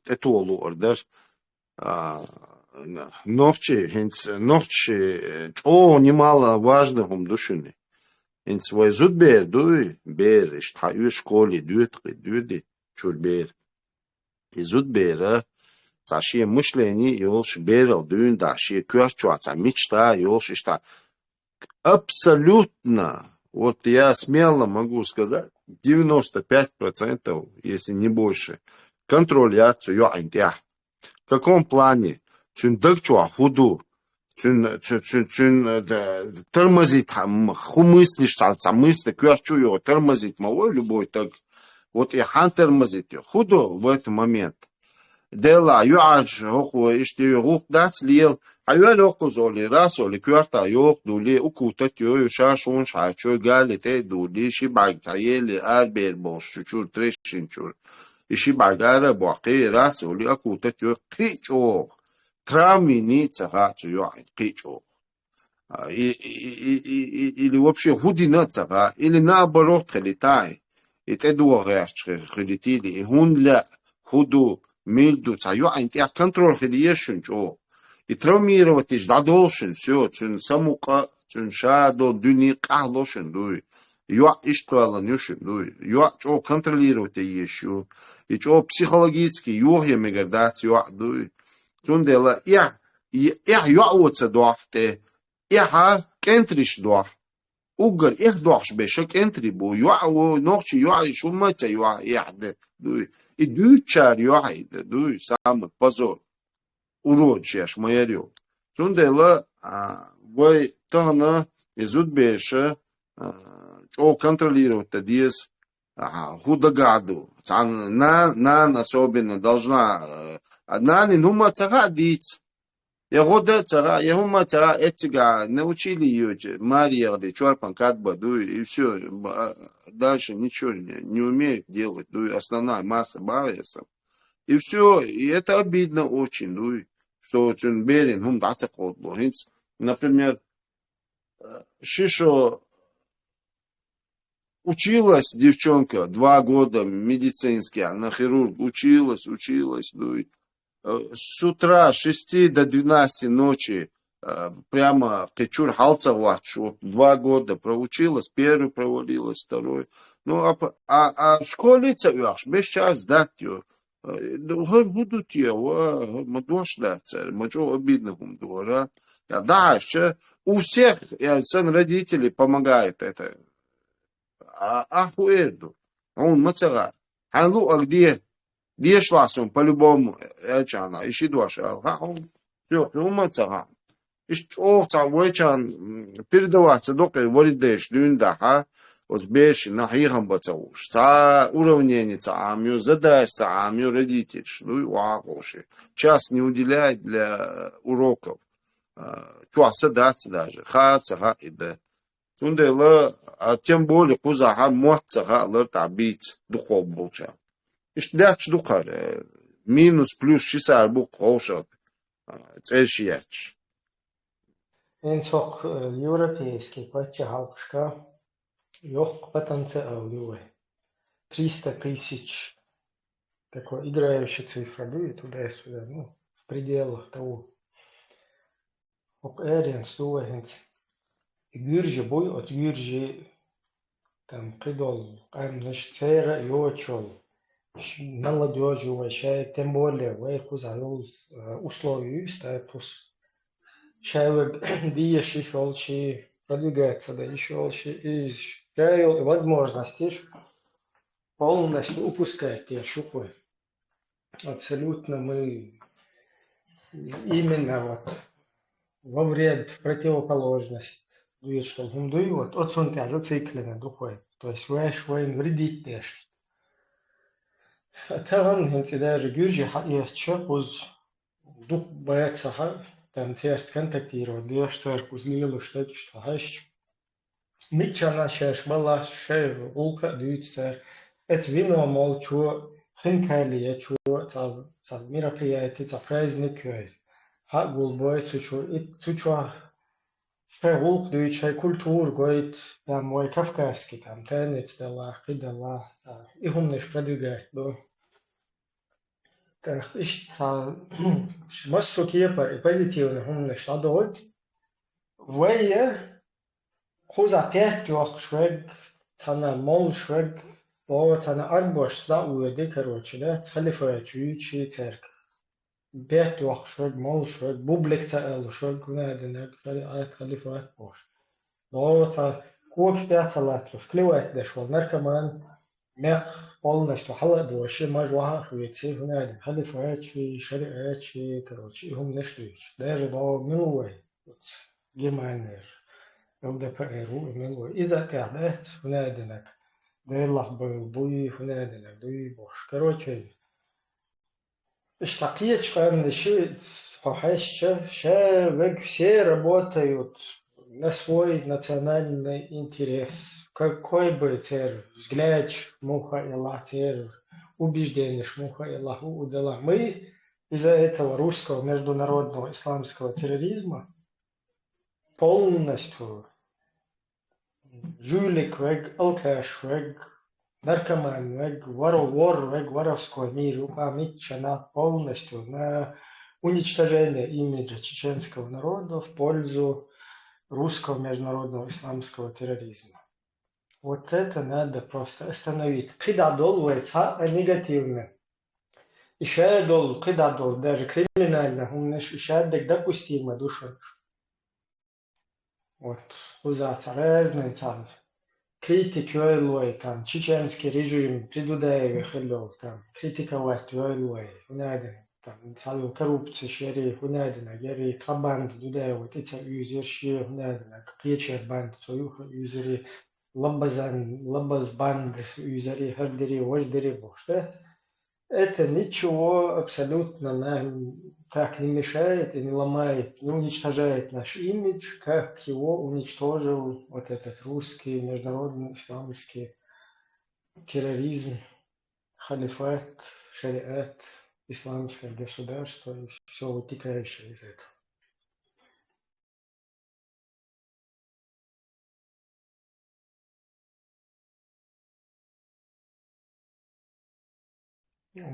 تتولو اردش ночи о немало важных душины инт свой зуд бер дуй бер ишта ю школе дуди чур бер изуд бера цаши мышление ёлш берал дун даши кёрчуаца мечта ёлш ишта абсолютно. Вот я смело могу сказать, 95%, если не больше, контролляцию я. В каком плане? Чун дакчуа худу, чун тормозит, хумыслишь, мысли, кверчу его, тормозит, малой любой так. Вот и хан тормозит его, худу в этот момент. Дела, юадж, оху, ишти, рух дац лил, حيوال وقزولي راسولي كوارتا يوق دولي وكوتت يو شاشون شاشو قالي تي دولي شي باق تايلي بير بوش شور تريشين شور إشي باقارة بوقي راسولي أكوتت يو قيچوغ تراميني تغاتو يو عين قيچوغ или вообще худина цага или наоборот خليتاي يتدو غيرش خليتيلي هون لا худу мильду ца يو عين تيا контроль خليشن جو и травмировать иш да должен все чун самука чун шадо дюни калошен дуй юа иштвала нюшен дуй юа чо контролировать еще и чо психологически юхе мегардат юа дуй чун дела я юа оца дуахте я кентриш дуах угар их дуахш беша кентри бу юа нохчи юа шумаца юа яхде дуй и дучар юа дуй сам позор урочеш маярю. Сундела вой тана изуд беша о контролировать тадис худагаду. На особенно должна нани нума цага диц. Ягода цага, ягума цага этига научили ее Мария де чорпан кадба и все. Дальше ничего не умеют делать. Основная масса бавится. И все, и это обидно очень, ну, что Цюнберин, например, Шишо училась девчонка 2 года медицинский, она хирург, училась, ну, и, с утра с 6 до 12 ночи прямо Кечур Халцавач, вот 2 года проучилась, первый провалилась, второй. Ну, а школица, без час сдать ее. Будут ее, мадош даться, маджо обидно гумдора. Да, еще у всех, сын родителей помогает это. Ахуэду. Он мацара. Ханлу агдие. Диешласом по-любому, элчана, ищи дуаша. Все, мацара. Ищ овца, войчан, передаваться, дока, валидеш, дюнда, Озбеш нахихам бацауш. Ца уравнение, ца амю задач, ца амю родитель. Ну и вагоши. Час не уделяет для уроков. Чуаса даться даже. Ха, цага и да. Тундела, а тем более кузаха мот цага лэр табить духов булча. Ишь ляч духар. Минус плюс шисар бук хошат. Цельшияч. Энцок европейский пачахалпшка. Йох потенциал его. 300 тысяч. Такой играющая цифра, ну и туда и сюда, ну, в пределах того. Ок эрен стуэхенц. И гюржи бой от гюржи там придол. Ам нешцера и очол. Молодежи уважает, тем более, вейку завел условия, статус. Человек диешь еще лучше продвигается, да еще лучше. И возможности полностью упускать те шупы. Абсолютно мы именно вот во вред, противоположность. Дует, что гумдуй, вот от сонтя зациклены духой. То есть вэш вэйн вредить теш. А там, если даже гюржи есть чепуз, дух боится, там церсть контактировать, да что я кузлил, что хащ. Митча наша шмала, ше улка дуется. Это вино молчу, хинкали я чу, за мероприятие, за праздник. Гул бой цучу, ше улк дуется, культур, гоит, там мой кавказский, там танец, дала, хидала, и умнешь продвигать, да. Так, ich массу кепа и позитивно умнешь, а дот, вея, хуза пять трех швег, тана мол швег, бо тана арбош за уеды, короче, да, халифа чуючи церковь. Пять трех швег, мол швег, бублик цаэл швег, гунаденек, халифа арбош. Бо та кук пять латлов, клевать дешвал, наркоман, مخ полностью холодоще, мажуаха хвечи, гунаден, халифа шариачи, короче, им нештуич. Даже до минулой, Германия, ЛДПР, минулой. Из-за кадет, гунаденек. Делах был, буй, гунаденек, дуй бош. Короче, такие члены, все работают на свой национальный интерес. Какой бы церковь, взгляд муха и церковь, убеждение шмуха и Аллаху удала. Мы из-за этого русского международного исламского терроризма полностью жулик вег, алкаш вег, наркоман вег, вор вег, воровской мир, упомечена полностью на уничтожение имиджа чеченского народа в пользу русского международного исламского терроризма. Вот это надо просто остановить. Кидадолуется негативно. Еще дол, кидадол, даже криминально, он еще допустимо душой. Вот, узаться разные там, критики ойлой, там, чеченский режим, предудаевый хилол, там, критиковать ойлой, надо, там, салу коррупции, шери, надо, гери, кабанд, дудаевый, тица юзерши, надо, кечер банд, союха юзери, лабаз банд, юзери, хардери, вождери, бог, да? Это ничего абсолютно нам так не мешает и не ломает, не уничтожает наш имидж, как его уничтожил вот этот русский международный исламский терроризм, халифат, шариат. исламское государство и все вытекающее из этого.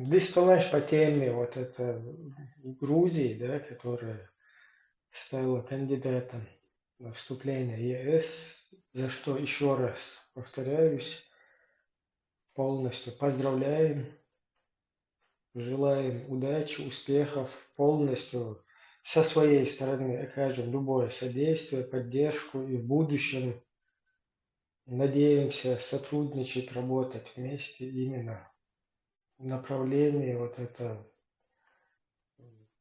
Здесь по теме вот это Грузии, да, которая стала кандидатом на вступление в ЕС, за что еще раз повторяюсь, полностью поздравляем, желаем удачи, успехов, полностью со своей стороны окажем любое содействие, поддержку и в будущем надеемся сотрудничать, работать вместе именно в направлении вот это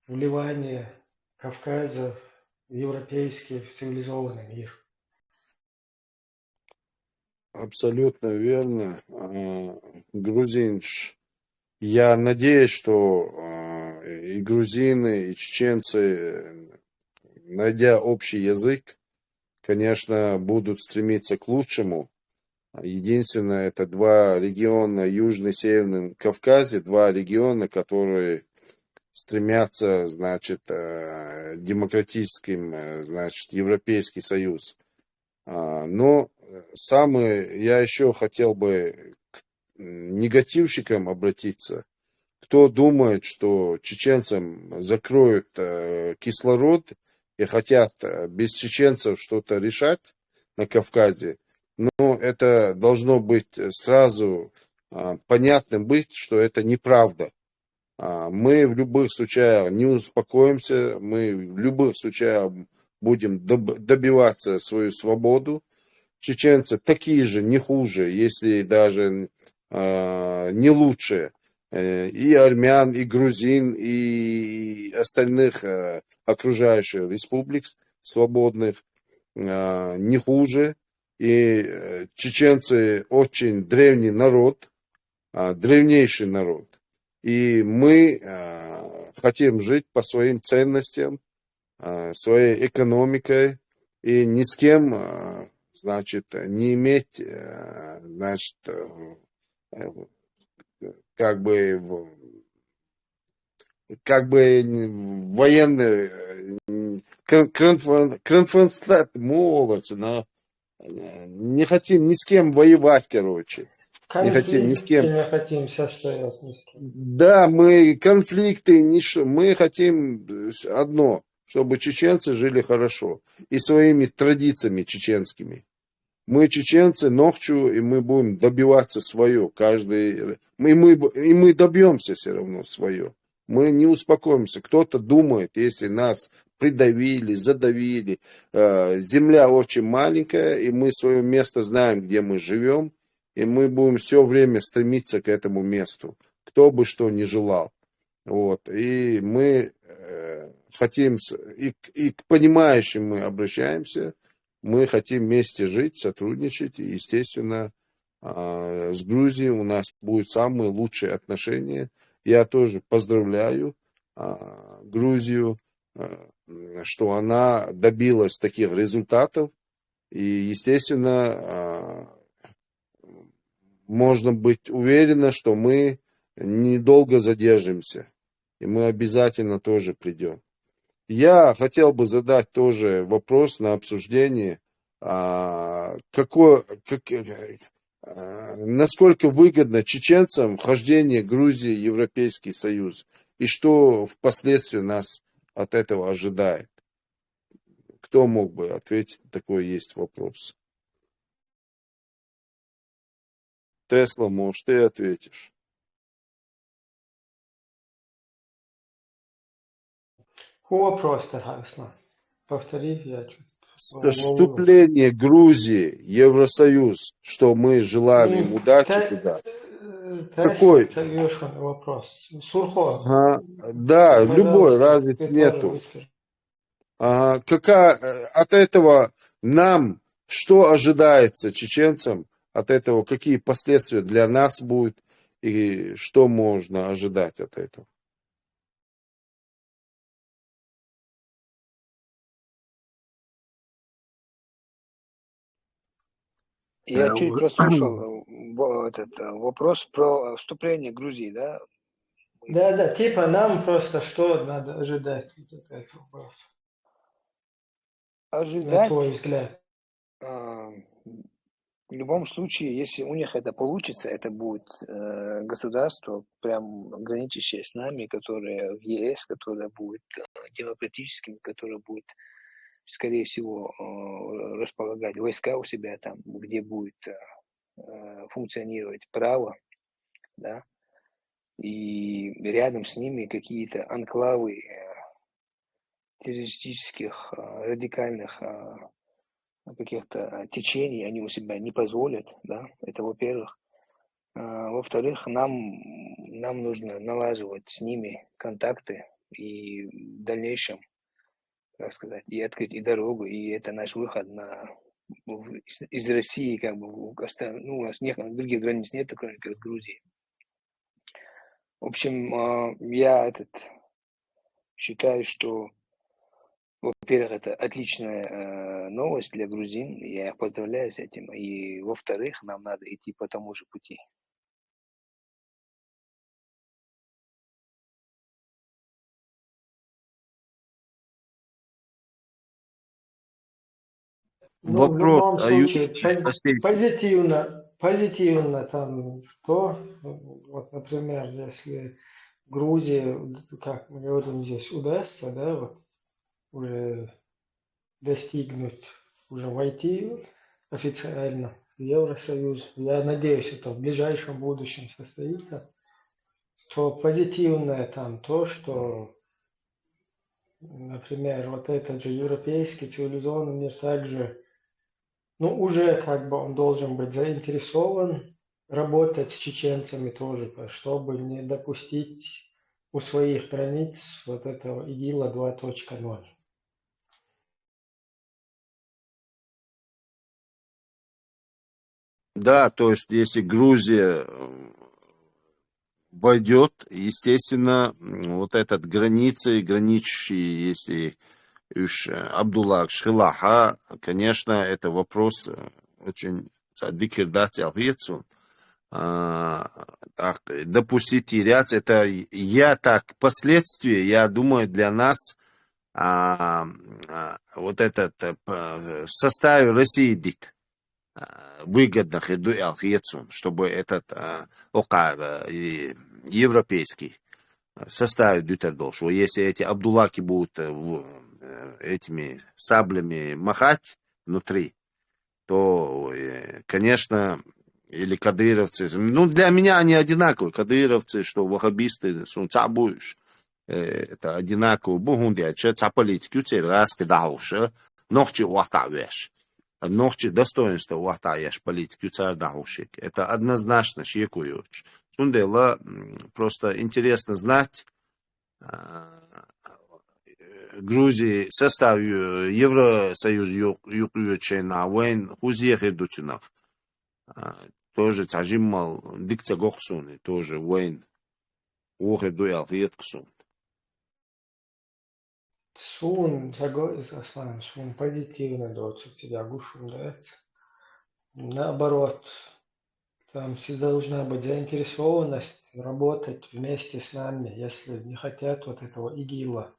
вливания Кавказа в европейский в цивилизованный мир. Абсолютно верно. Грузинш. Я надеюсь, что и грузины, и чеченцы, найдя общий язык, конечно, будут стремиться к лучшему. Единственное, это два региона, Южный и Северный Кавказе, два региона, которые стремятся, значит, демократическим, значит, Европейский Союз. Но я еще хотел бы к негативщикам обратиться. Кто думает, что чеченцам закроют кислород и хотят без чеченцев что-то решать на Кавказе, но это должно быть сразу понятным быть, что это неправда. Мы в любых случаях не успокоимся, мы в любых случаях будем добиваться свою свободу. Чеченцы такие же, не хуже, если даже не лучше и армян, и грузин, и остальных окружающих республик свободных, не хуже. И чеченцы очень древний народ, древнейший народ. И мы хотим жить по своим ценностям, своей экономикой, и ни с кем, значит, не иметь, значит, как бы военный конфронтат, молодцы, но не хотим ни с кем воевать, короче. Не хотим ни с кем. Не хотим состоять ни с кем. Да, мы конфликты, мы хотим одно, чтобы чеченцы жили хорошо и своими традициями чеченскими. Мы чеченцы, нохчу, и мы будем добиваться свое. Мы добьемся все равно свое. Мы не успокоимся. Кто-то думает, если нас придавили, задавили, земля очень маленькая, и мы свое место знаем, где мы живем, и мы будем все время стремиться к этому месту, кто бы что ни желал. Вот. И мы хотим, и к понимающим мы обращаемся, мы хотим вместе жить, сотрудничать, и, естественно, с Грузией у нас будут самые лучшие отношения. Я тоже поздравляю Грузию, что она добилась таких результатов, и, естественно, можно быть уверенным, что мы недолго задержимся, и мы обязательно тоже придем. Я хотел бы задать тоже вопрос на обсуждение, насколько выгодно чеченцам вхождение Грузии в Европейский Союз, и что впоследствии нас от этого ожидает. Кто мог бы ответить? Такой есть вопрос. Тесла, может, ты ответишь? Вопрос, Аслан. Повтори, я чуть. Вступление Грузии в Евросоюз, что мы желаем им удачи туда. Какой? Вопрос. Сурхо. Да, любой, разве нету. От этого нам, что ожидается чеченцам, от этого какие последствия для нас будут, и что можно ожидать от этого? Я чуть прослушал этот вопрос про вступление Грузии, да? Да, типа нам просто что надо ожидать вот от этого было, на твой Ожидать, взгляд. а, в любом случае, если у них это получится, это будет государство, прям граничащее с нами, которое в ЕС, которое будет демократическим, которое будет, скорее всего, располагать войска у себя там, где будет функционировать право, да, и рядом с ними какие-то анклавы террористических, радикальных каких-то течений они у себя не позволят, да, это во-первых. Во-вторых, нам нужно налаживать с ними контакты и в дальнейшем, как сказать, и открыть и дорогу, и это наш выход из России, как бы, ну, у нас нет других границ нет, кроме как с Грузией. В общем, я считаю, что, во-первых, это отличная новость для грузин, я их поздравляю с этим, и, во-вторых, нам надо идти по тому же пути. Ну, в Вопрос, любом Аюб, случае, позитивно там то, вот, например, если Грузии, как мы говорим здесь, удастся, да, вот, уже достигнуть, уже войти официально в Евросоюз, я надеюсь, это в ближайшем будущем состоится, то позитивное там то, что, например, вот этот же европейский цивилизованный мир также, ну, уже как бы он должен быть заинтересован работать с чеченцами тоже, чтобы не допустить у своих границ вот этого ИГИЛа 2.0. да, то есть если Грузия войдет, естественно, вот этот границы, граничащие, если уж Абдулла Шхилаха, конечно, это вопрос очень дикирдать Алгецу. Так, допустить терять, это я так, последствия, я думаю, для нас вот этот в составе России дик выгодно хеду Алгецу, чтобы этот европейский составит Дютердолш. Если эти Абдуллаки будут этими саблями махать внутри, то, конечно, или кадыровцы, ну, для меня они одинаковые, кадыровцы, что ваххабисты, сунцабуешь, это одинаково, бугундия, че цаполитики, раз кидауша, нохчи уахтавеш, нохчи достоинства уахтаеш политики, цардаушик, это однозначно шекуюч. Сундела, просто интересно знать, Грузии состав Евросоюз юкуючена войн хузехи дучинах. Тоже цажиммал дикца гохсуны, тоже войн охе дуял редксун. Сун позитивно дочь тебя гушун дается. Наоборот, там должна быть заинтересованность работать вместе с нами, если не хотят вот этого ИГИЛа.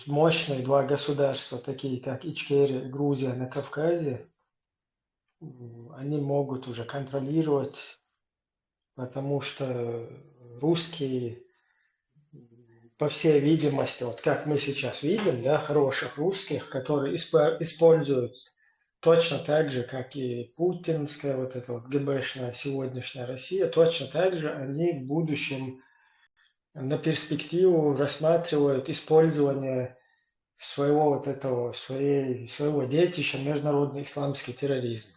Мощные два государства, такие как Ичкерия и Грузия на Кавказе, они могут уже контролировать, потому что русские, по всей видимости, вот как мы сейчас видим, да, хороших русских, которые используют точно так же, как и путинская, вот эта вот ГБшная сегодняшняя Россия, точно так же они в будущем на перспективу рассматривают использование своего детища международный исламский терроризм.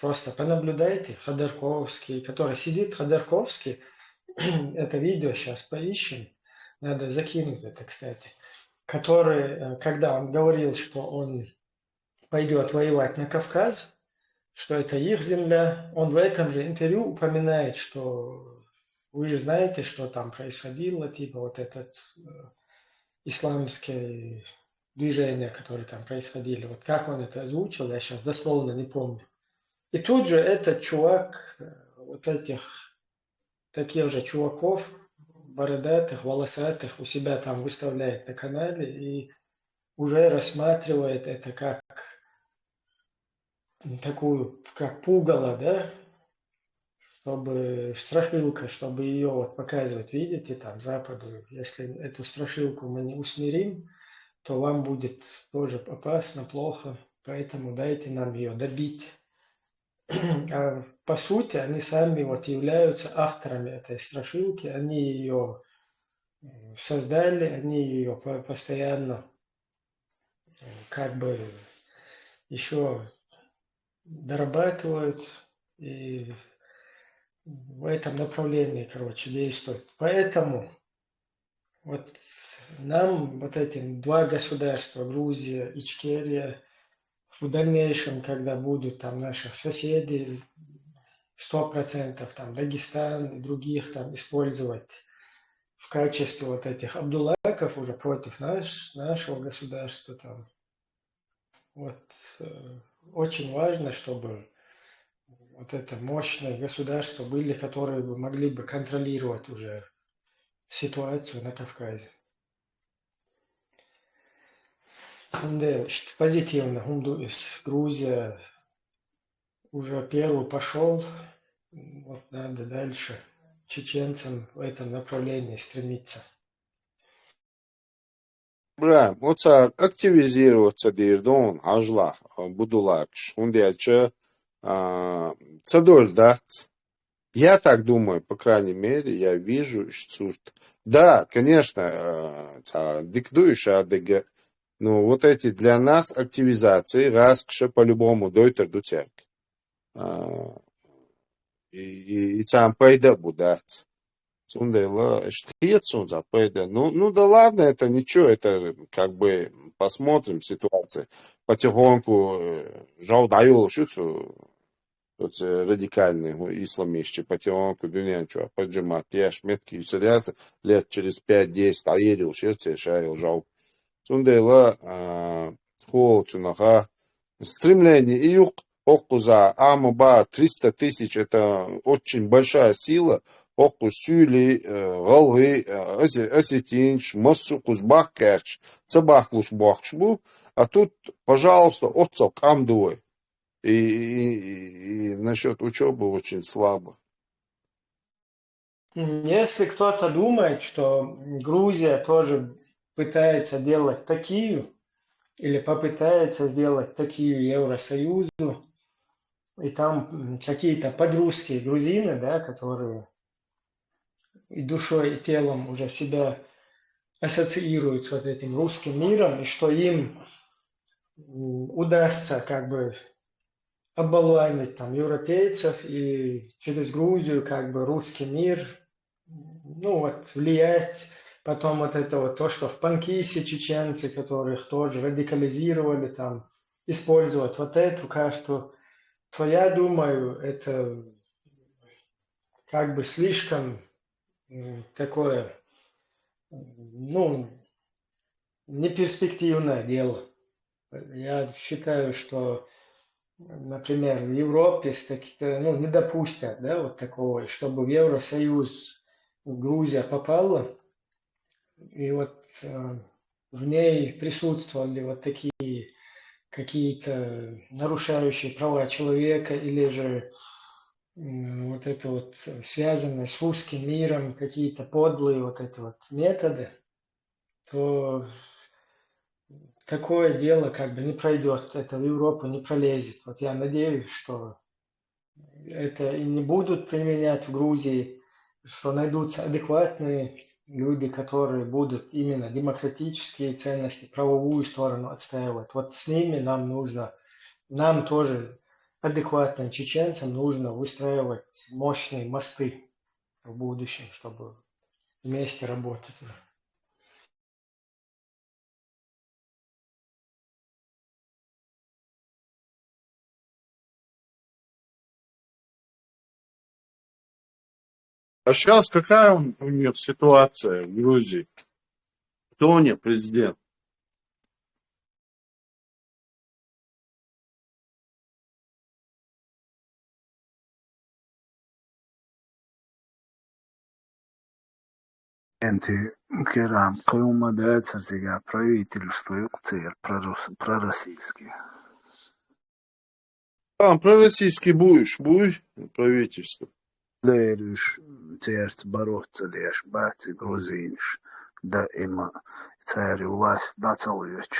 Просто понаблюдайте, Ходорковский, который сидит, Ходорковский, это видео сейчас поищем, надо закинуть это, кстати, который, когда он говорил, что он пойдет воевать на Кавказ, что это их земля, он в этом же интервью упоминает, что вы же знаете, что там происходило, типа вот этот исламское движение, которые там происходили. Вот как он это озвучил, я сейчас дословно не помню. И тут же этот чувак вот этих таких же чуваков, бородатых, волосатых, у себя там выставляет на канале и уже рассматривает это как такую, как пугало, да, чтобы страшилка, чтобы ее вот показывать, видите, там, Западу, если эту страшилку мы не усмирим, то вам будет тоже опасно, плохо, поэтому дайте нам ее добить. А по сути, они сами вот являются авторами этой страшилки, они ее создали, они ее постоянно как бы еще дорабатывают и в этом направлении, короче, действуют. Поэтому вот нам вот эти два государства, Грузия, Ичкерия, в дальнейшем, когда будут там наши соседи, 100% там Дагестан и других там использовать в качестве вот этих Абдуллаков уже против нашего государства там. Вот очень важно, чтобы вот это мощное государство были, которые бы могли бы контролировать уже ситуацию на Кавказе. Позитивно. Грузия уже первый пошел. Вот надо дальше чеченцам в этом направлении стремиться. Брам, оцар активизироваться дирдон, ажла, будулакш, ундиача, цадоль дац. Я так думаю, по крайней мере, я вижу, что... Да, конечно, диктуешь, ну, вот эти для нас активизации, раскша по-любому дойтер до церкви. И сам пайда будать. Цундела, штец запайда. Ну да ладно, это ничего, это как бы посмотрим ситуацию. Потихоньку жал даю шицу, вот радикальные исламисты, потихоньку дюнянчу, поджимать, я шметки усиляться, лет через 5-10, а елил шерце, шарил жал. Цундела, холцунаха, стремление и юг, окуза, амуба, 300 тысяч, это очень большая сила, Оку сюли, галгы, осетинч, массу кузбах керч, цабахлуш бахшбу, а тут, пожалуйста, отцок амдуй. И насчет учебы очень слабо. Если кто-то думает, что Грузия тоже пытается делать такие, или попытается сделать такие Евросоюзу, и там какие-то подрусские грузины, да, которые и душой, и телом уже себя ассоциируют с вот этим русским миром, и что им удастся как бы оболванить там европейцев и через Грузию как бы русский мир, ну вот, влиять. Потом вот это вот то, что в Панкисе чеченцы, которых тоже радикализировали, там, использовать вот эту карту, то я думаю, это как бы слишком такое, ну, неперспективное дело. Я считаю, что, например, в Европе ну, не допустят, да, вот такого, чтобы в Евросоюз Грузия попала, и вот в ней присутствовали вот такие какие-то нарушающие права человека или же вот это вот связанные с русским миром какие-то подлые вот эти вот методы, то такое дело как бы не пройдет, это в Европу не пролезет. Вот я надеюсь, что это и не будут применять в Грузии, что найдутся адекватные люди, которые будут именно демократические ценности, правовую сторону отстаивать. Вот с ними нам нужно, нам тоже, адекватным чеченцам, нужно выстраивать мощные мосты в будущем, чтобы вместе работать. А сейчас какая у них ситуация в Грузии? Кто у них президент? Керам Крыма царзига правительство ЮКЦР пророссийские. Там пророссийский будешь, правительство. Дэриш церц бороться деш бати грузиниш да има царь власть нацалович.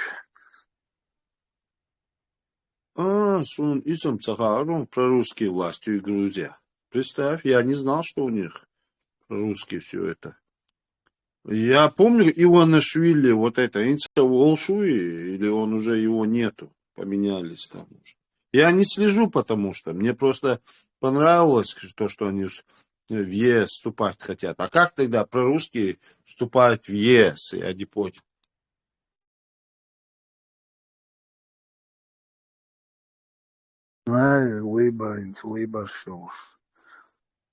Сон Исам Цахару, прорусские власти и Грузия. Представь, я не знал, что у них русские все это. Я помню Иванашвили, вот это, Инцеволшуи, или он уже его нету, поменялись там уже. Я не слежу, потому что мне просто понравилось то, что они в ЕС вступать хотят. А как тогда прорусские вступают в ЕС, я не понял. Выбор шоуш.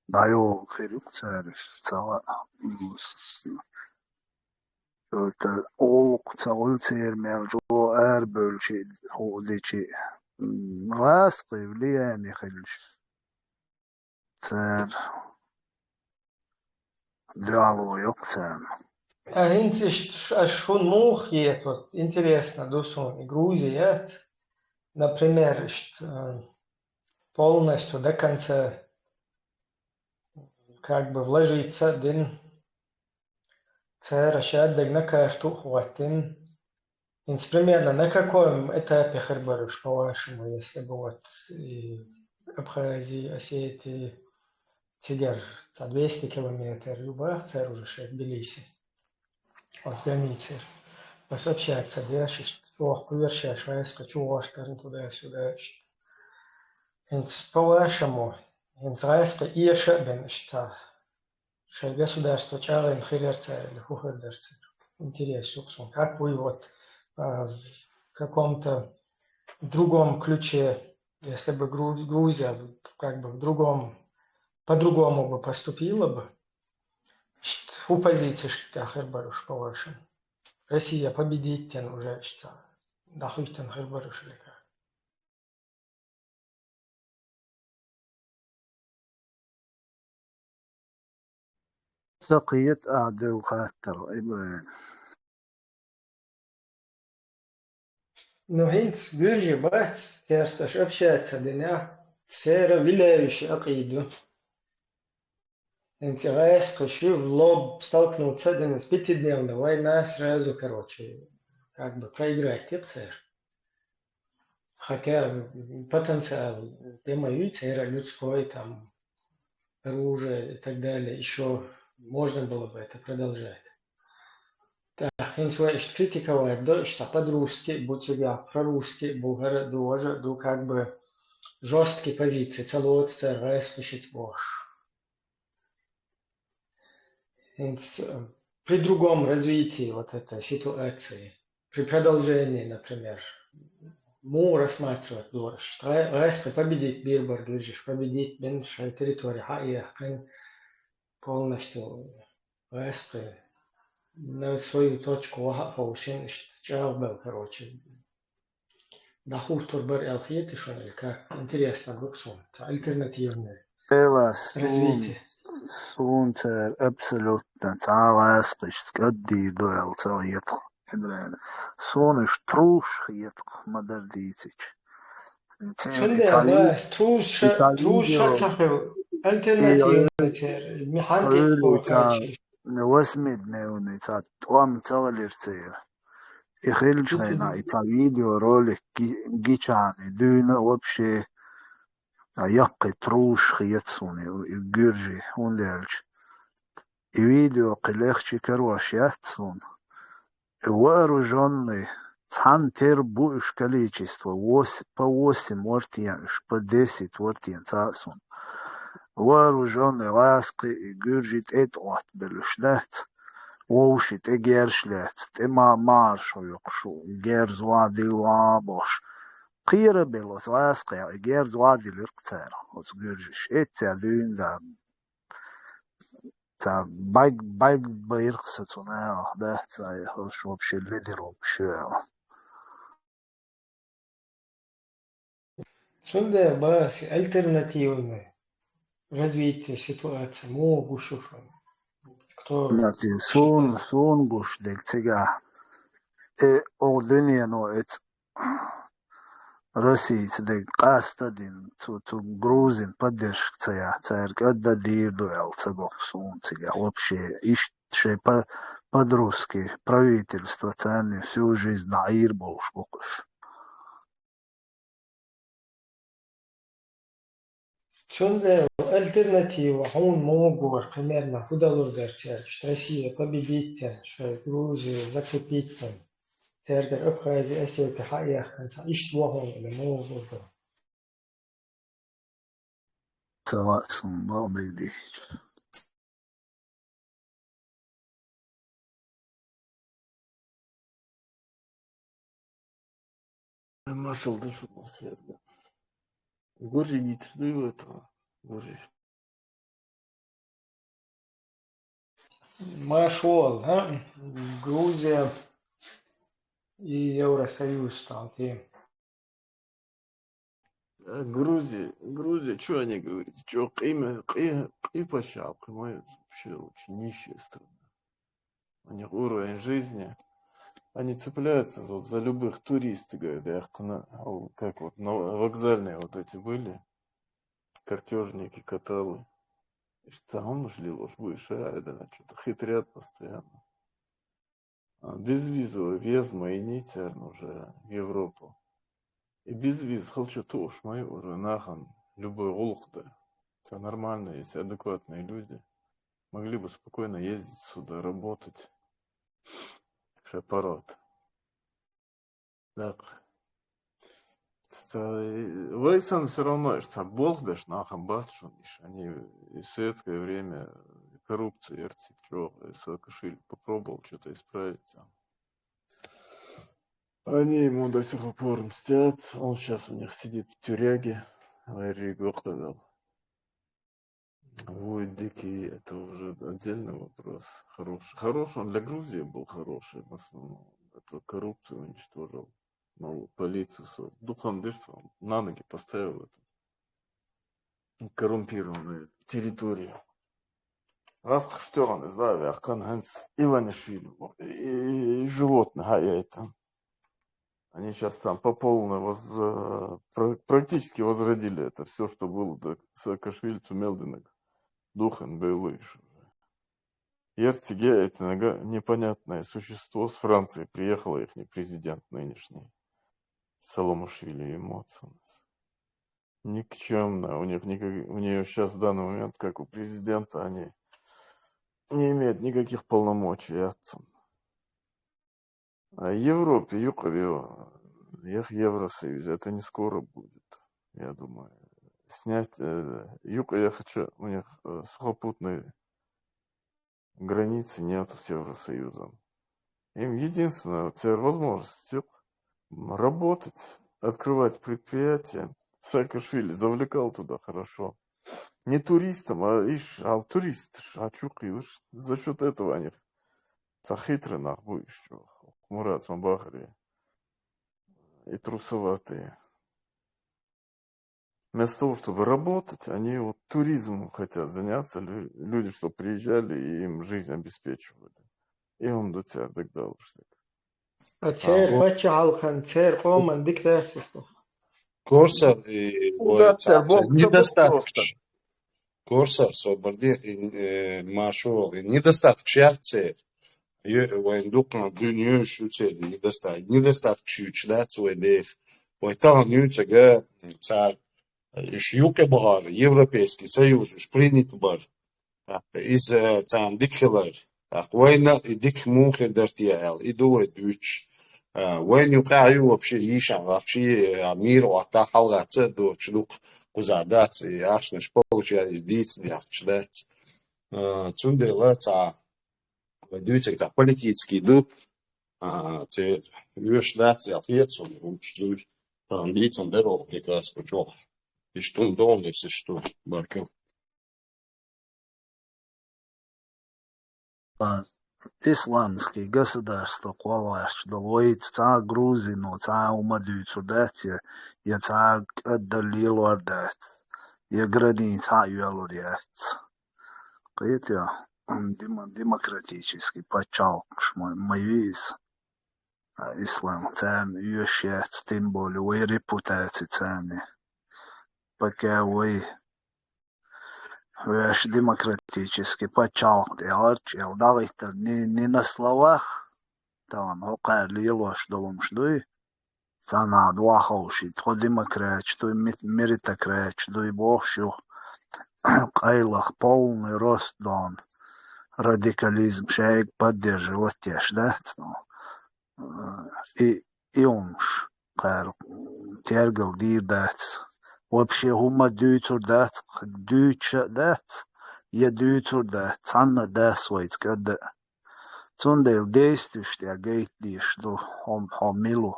Даю херюк цариш цала. Это олук цалын цермел жо эр бөлши холдичи. Ласты влияние хельш. Цер диалог yok цен. А шун мух вот интересно, дусон, Грузия, например, полностью до конца как бы вложиться дин цера шаддаг на карту хватин. Примерно на каком этапе Харбаруш, по-вашему, если бы вот и Абхазии, Осетии, Тигер за 200 километров, любая царь уже шесть Тбилиси, от границы. Вас общаться, держишь, ох, вершаешь, вайска, чуваш, туда-сюда. По-вашему, райска иеша бен что государство чарен хирерца или хухердерца. Интересно, как вы вот в каком-то другом ключе, если бы Грузия как бы по-другому бы поступила бы, у позиции что Хербаруш, по-вашему? Россия победит уже что? Дахуйтен Хербаруш или как? Сақиет аду хаттар ибрен. Ну, хинц, гыржи, бац, терсташ общаться, дня, сера виляющий акиду. Интерес, хочу в лоб столкнуться, да с пятидневной война сразу, короче, как бы проиграть ТЦР. Хотя потенциал тема ЦР, людской, там, оружие и так далее, еще можно было бы это продолжать. Так, хинцва, что критиковать, да, что под-русски, будь себя прорусский, булгар, тоже, ну, как бы, жесткие позиции, целует ЦР, слышать вож. При другом развитии вот этой ситуации, при продолжении, например, му рассматривать дорож. Резко победить Бирбор, лежишь, победить меньшая территория, полностью резко на свою точку получен, что был, короче. Даху турбар алхиет еще или как? Интересно, Бруксон. Альтернативное Пела развитие. сун цер абсолютно цавас скадди дуэл цалиет ибрен. Сон штруш хиет мадардицич. Шунде, бас, труша Италидио цахел. Альтернативное цер. Механтик Öyleyse повакальщик. невозможно это том цавалерцер. Ихельчена это видео ролик гичаны дюна вообще яқы труш хиетсуни гюржи ундельч. И видео қилехчи карваш яхтсун. Вооруженный цантер буш количество по 8 вортьян, по 10 вортьян цасун. Вооруженный ласки и гюржит от белюшлет. Воушит и гершлет. Тема маршо йокшу. Герз вади лабош. Qiyra belos ласки и герз вади лиркцер. Os гюржиш. Это дюн да. Та байк баиркса цунео. Да, та хош вообще лидером шуэл. Шунде, бас, альтернативное развитие ситуации. Могу шушон. Кто? Nati Считай. sun gush deg tega. O dünya no et Россиец deg qastadin tu Грузин поддержка царь когда дир дуэл цагох сун тига вообще иш по-русски правительство цены всю жизнь наир болш бокуш. Сонда альтернатива, он могут примерно куда лурдерчать, что Россия победит, что Грузия закрепит, ترجع أبخذ أسير كحقيقة خمسة إيش وهم اللي مو موجود. سواء sun bağlıydı. Нашел душу на сердце. Горжи не требую этого. Горжи. ما شغل ها Грузия и Евросоюз там те. Грузия, что они говорят? Что и пощал, понимаешь, вообще очень нищая страна. У них уровень жизни. Они цепляются вот за любых туристов, говорят, как вот вокзальные вот эти были, картежники, каталы. Что он ушли, ложь будешь, да, что-то хитрят постоянно. Безвизовый въезд мои нитярно уже в Европу. И без виз, хочу тоже, мои уже нахан, любой улхда. Это нормально, если адекватные люди могли бы спокойно ездить сюда, работать. Аппарат. Так. Вайсан все равно, что Бог беш нахам батшуниш. Они и в советское время коррупцию, Ерцичев, Саакашвили попробовал что-то исправить там. Они ему до сих пор мстят. Он сейчас у них сидит в тюряге. Ой, дикий, это уже отдельный вопрос. Хороший, он для Грузии был хороший, в основном. Эту коррупцию уничтожил. Ну, полицию, духом дышал, на ноги поставил эту коррумпированную территорию. Раз что он издал, Ахкан Ханс Иванишвили и животных, это. Они сейчас там по полной практически возродили это все, что было до Саакашвили, Мелдинг, Духан, Бейлыш. Ерцеге это непонятное существо с Франции приехало, их президент нынешний, Саломашвили, эмоции. Никчемно, у нее сейчас в данный момент, как у президента, они не имеют никаких полномочий отцом. А Европе, Евросоюз, это не скоро будет, я думаю. Снять, я хочу, у них сухопутной границы нет с Евросоюзом. Им единственная возможность работать, открывать предприятия. Саакашвили завлекал туда хорошо. Не туристам, а турист, за счет этого они захитры будешь, Мурат Мабахари и трусоватые. Вместо того, чтобы работать, они вот туризмом хотят заняться, люди, что приезжали и им жизнь обеспечивали. И он до тебя дал, что أتسير باتش عالخن تسير قوما بك تاسستو. Korsar недостаточно. Korsar sobardi mašo недостаток шахце вайндукна дунью шуце недостаток шучдац вайдев вайтан нюцага цар иш юке бар Европейский Союз уж принят бар из цан дикхелар вайна дик мухер дартиал иду дуч وين يقعوا вообще يشع вообще мир وقتا حلقة تصدق شلوك قزعدات عشان شبولش يعني ديتس نيختشدات تونده لا تاع ودوتك تاع политический ду те юшдат я ответствую учту амбициям дорог прекрасно чё и что должен если что баркал Исламские государства, квалаш, долоит ца Грузину, ца умадуцу дать, я ца отдалил ордать, я граница юалурять. Каитя, демократический подчалкш моюис ислам цен юшет тем более вы репутации цены пока вы демократический подчалк арч давайте не на словах там هقال ليلوش долом шдуй цана два хауши то демократ что меритократ что и бовшу قايلах полный рост дан радикализм шейк поддерживать теш да и умш قال ترجل دير دات вообще هما دوتر دات دوتش دات يا دوتر دات عنا دا سويت كده Цундейл действуешь, я гейт диш, до хомилу,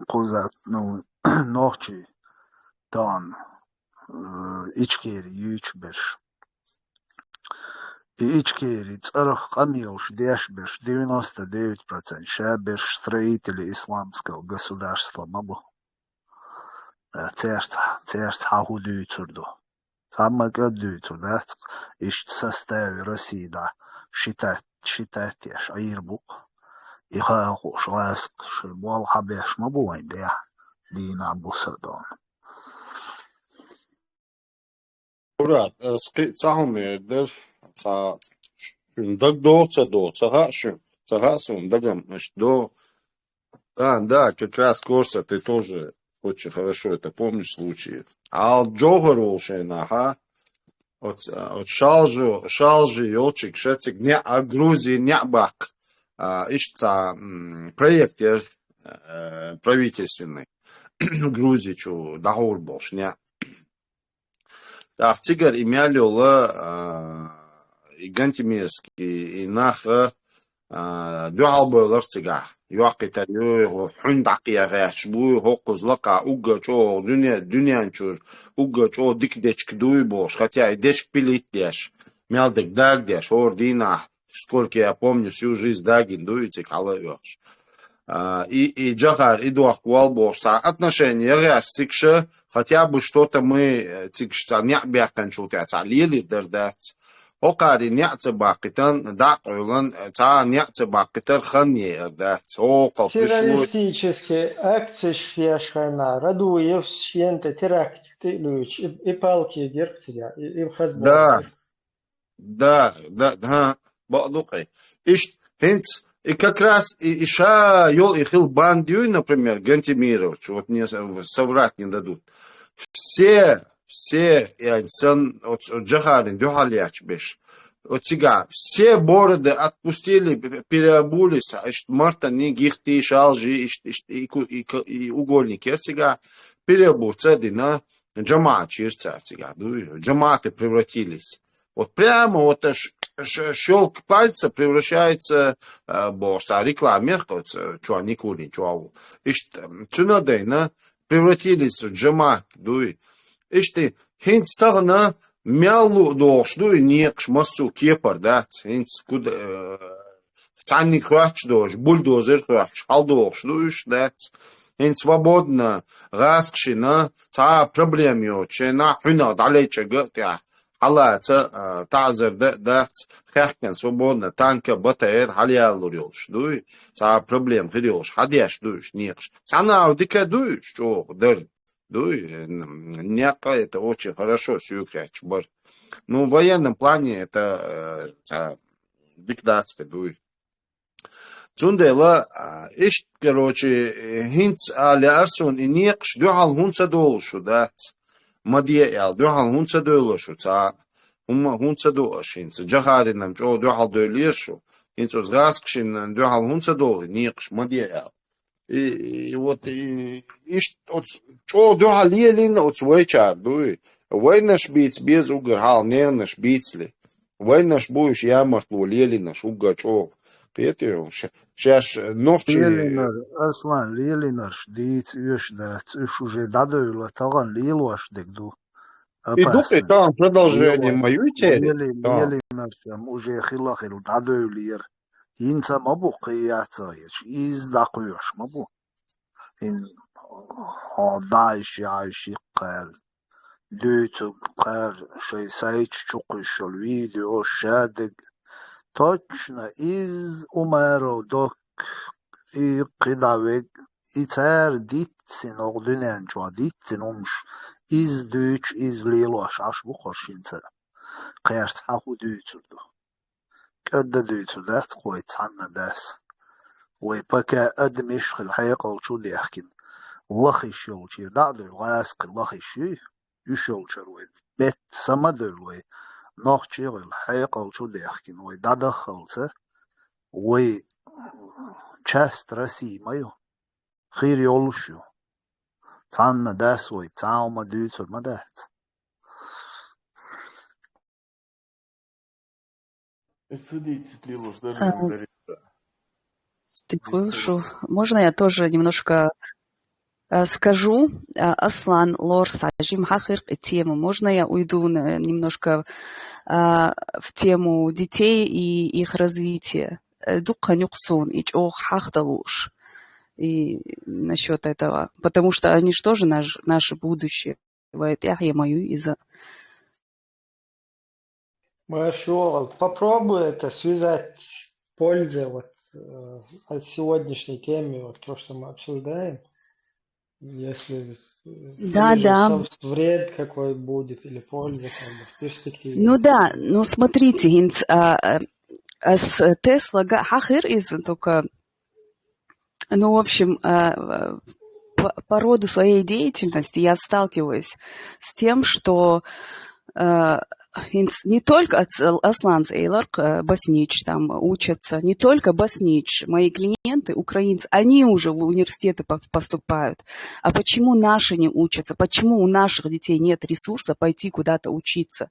кузат, ну, ночи, тан, ичкери, ючбеш. И ичкери, царах камилш, дешбеш, 99% шабеш строители исламского государства, мабу. Церц хахуду цурду. Самое гадуется, да, ищет в составе России, да, считать ешь, аирбук, и хахуш, ласк, шельбуал хабеш, мабуай, да, дина бусадон. Murat, sağmıyordur. Şundak сагасун, дагам, значит, да, как раз Корса, ты тоже очень хорошо это помнишь случаи. А Джогар Волшейна, от шалжи, елчик, шецик, не, а Грузии не бак. Ищется проект правительственный. Грузии, что договор больше не. Так, тигр имяли и гантимирский, и наха дюалболар тига. Юакиталю, хундакия гашбу, хокузлака, угачо, дунянчур, угачо, дикдечк дуйбош, хотя и дечк пилитдеш, мялдек дагдеш, ордина, сколько я помню, всю жизнь дагин дуете, халавеш. И Джахар, и дуахкуалбош, отношения гаш цикша, хотя бы что-то мы цикша не бяхтанчутяца, лили дердац. Окари няца бакитан, да, ойлан, ца няца бакитар ханьер, да, окал пришло. Террористические акции швешхана, Радуев, Шьента, теракт, Люч, и палки, Герктия, и Хазбол. Да, бадлукай. Хенц, и как раз Иша, Йол и Хил Бандюй, например, Гантимирович, вот мне соврать не дадут. Все, и сан от Джахарин, Дюхалияч беш. От сега, все бороды отпустили, переобулись, марта не гихти, шалжи, и угольники, сега переобуться, на джамат, чирца, сега, джаматы превратились. Вот прямо вот щелк пальца превращается в рекламерка, что они курили, что цунадейна превратились в джамат, дуй. Ишти, хинц тагна мялу дош, дуй, некш массу кепар, да, хинц куда цанник хвач дош, бульдозер хвач, халдош, дуйш, да, хинц свободно, раскшина, ца проблем ё, чена хуна, далече гатя. Халаца, тазер, да, хахкен, свободно, танка, БТР, халиалур ёлш, дуй, ца проблем хирёлш, хадяш, дуйш, некш. Цана, дика дуйш, что, дыр. Няка это очень хорошо, сюкач, бар. Ну, в военном плане это диктатская, дуй. Цундела, короче, хинц алярсун и некш, дюхал хунца долшу, да. Мадьял, дюхал хунца долшу, ца, хунца долшу, хинц, джахаринам, чо дюхал долшу, хинц узгаскшин, дюхал хунца долшу, некш, мадьял. И вот, что духа лелин от свой чар, дуй. Войнаш биц без угар, хал нернаш бицли. Войнаш будешь ямартлу лелинаш угар, чо. Петер, сейчас ночи... Аслан, лелинаш, диц, уже дадула, таган лилуаш дегду. И духи там продолжение мою теперь. Лелинаш, уже хилахил, дадулир. Инца мабу кияцаеш, издакуеш мабу. Ин даиш яиши кал. دوتو قار شي سايت شوقش الفيديو شادق точно из умаро док и قداوك إتار ديتسين أغدنان جوا ديتسين أمش إز دوتش إز ليلوش عش بخورشين تا قيرت حاقو دوتو دو كده دوتو دات قوي تعنا داس ويبكا أدمش في الحقيقة وشو دي أحكين لخي شو شير دعدو غاسق لخي شو يشو شروي بيت سمدر وي نوخشير الحقيقة وشو دي أحكين وي دادخلت وي часть России мою خير يولشو تعنا داس وي تعاو ما دوتو ما دات Судите, Лилуш, даже А, благодарю. Хорошо. Можно я тоже немножко скажу? Аслан, Лор, Сажим, Хахир, тему. Можно я уйду немножко в тему детей и их развития? Дука нюксун, ич-ох, хахдалуш. И насчет этого. Потому что они же тоже наше будущее. Я мою из-за... Хорошо, попробуй это связать с пользой вот от сегодняшней темы, вот то, что мы обсуждаем. Если Да, или да. же вред какой будет или польза как бы в перспективе. Ну да, ну смотрите, с Тесла Хахир из только, ну в общем, по роду своей деятельности я сталкиваюсь с тем, что не только Аслан Эйлар Баснич там учатся, не только Баснич, мои клиенты, украинцы, они уже в университеты поступают. А почему наши не учатся? Почему у наших детей нет ресурса пойти куда-то учиться?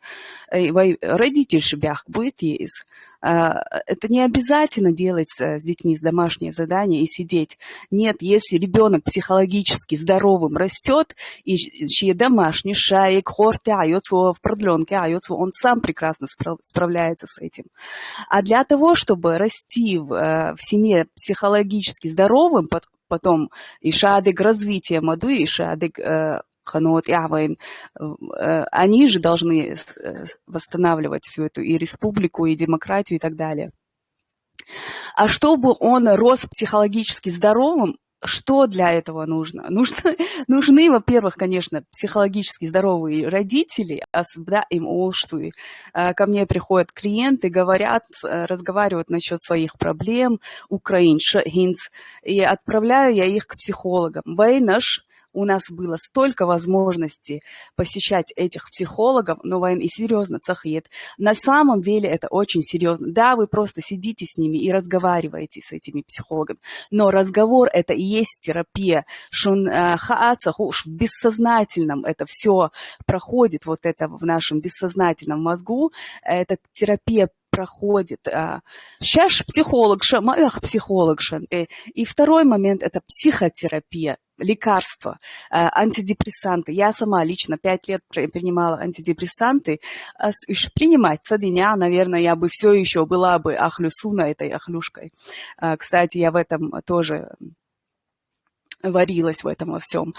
Родитель бях будет есть. Это не обязательно делать с детьми домашнее задание и сидеть. Нет, если ребенок психологически здоровым растет, и домашний шаек, хорте, в продленке, он сам прекрасно справляется с этим. А для того, чтобы расти в семье психологически здоровым, потом и шадык развития маду, и шадык ханот, они же должны восстанавливать всю эту и республику, и демократию, и так далее. А чтобы он рос психологически здоровым, что для этого нужно? Нужны, во-первых, конечно, психологически здоровые родители, да, им олштуи. Ко мне приходят клиенты, говорят, разговаривают насчет своих проблем, украинша, хинц, и отправляю я их к психологам. Войнаш, у нас было столько возможностей посещать этих психологов, но и серьезно цахет. На самом деле это очень серьезно. Да, вы просто сидите с ними и разговариваете с этими психологами, но разговор это и есть терапия. Шун хаацах уж в бессознательном это все проходит, вот это в нашем бессознательном мозгу, это терапия проходит. Сейчас психолог, психолог. И второй момент это психотерапия. Лекарства, антидепрессанты. Я сама лично 5 лет принимала антидепрессанты. Принимать цадыня, наверное, я бы все еще была бы ахлюсуна этой ахлюшкой. Кстати, я в этом тоже варилась в этом во всем.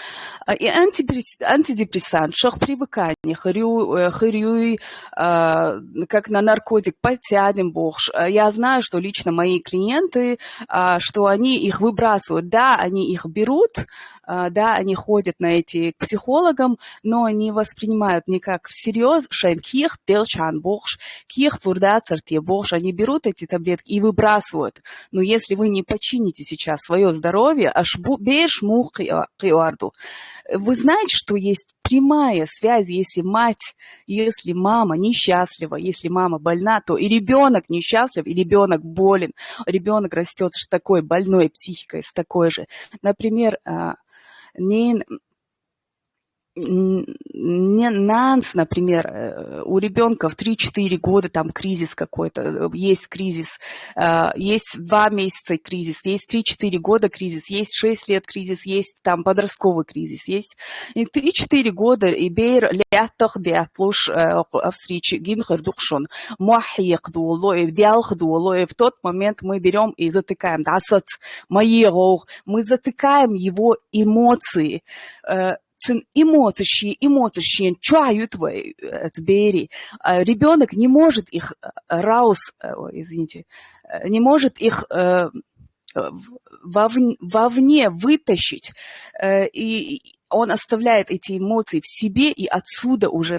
И антидепрессант, шок привыкания, хырюй, как на наркотик, подтянем бог. Я знаю, что лично мои клиенты, что они их выбрасывают. Да, они их берут, да, они ходят на эти к психологам, но они воспринимают не как всерьез. Шенких, телчан бог, ких, турда, царте бог. Они берут эти таблетки и выбрасывают. Но если вы не почините сейчас свое здоровье, аж беж мух киорду. Вы знаете, что есть прямая связь, если мама несчастлива, если мама больна, то и ребенок несчастлив, и ребенок болен. Ребенок растет с такой больной психикой, с такой же. Например, например, у ребенка в 3-4 года там кризис какой-то, есть кризис, есть 2 месяца кризис, есть 3-4 года кризис, есть 6 лет кризис, есть там подростковый кризис, есть 3-4 года, и бейр лятах диатлуш встречи гинхардукшон, махихдуло, диалхдуло, в тот момент мы берем и затыкаем, мы затыкаем его эмоции, эмоции, чуают вы, бери. Ребенок не может их не может их вовне вытащить, и он оставляет эти эмоции в себе, и отсюда уже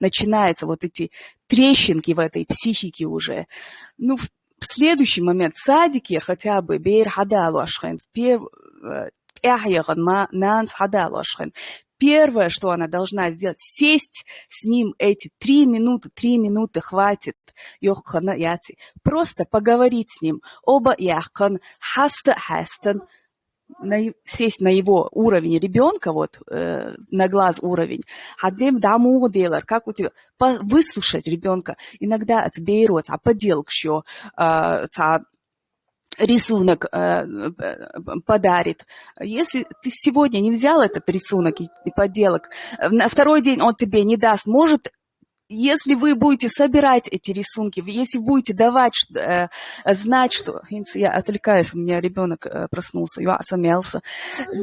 начинаются вот эти трещинки в этой психике уже. Ну, в следующий момент садики хотя бы первое, что она должна сделать, сесть с ним эти 3 минуты хватит. Просто поговорить с ним. Оба сесть на его уровень ребенка, вот, на глаз уровень. Как у тебя? Выслушать ребенка. Иногда это берет, поделок еще, рисунок подарит. Если ты сегодня не взял этот рисунок и поделок, на второй день он тебе не даст. Может, если вы будете собирать эти рисунки, если будете давать, знать, что... Я отвлекаюсь, у меня ребенок проснулся, я осомелся.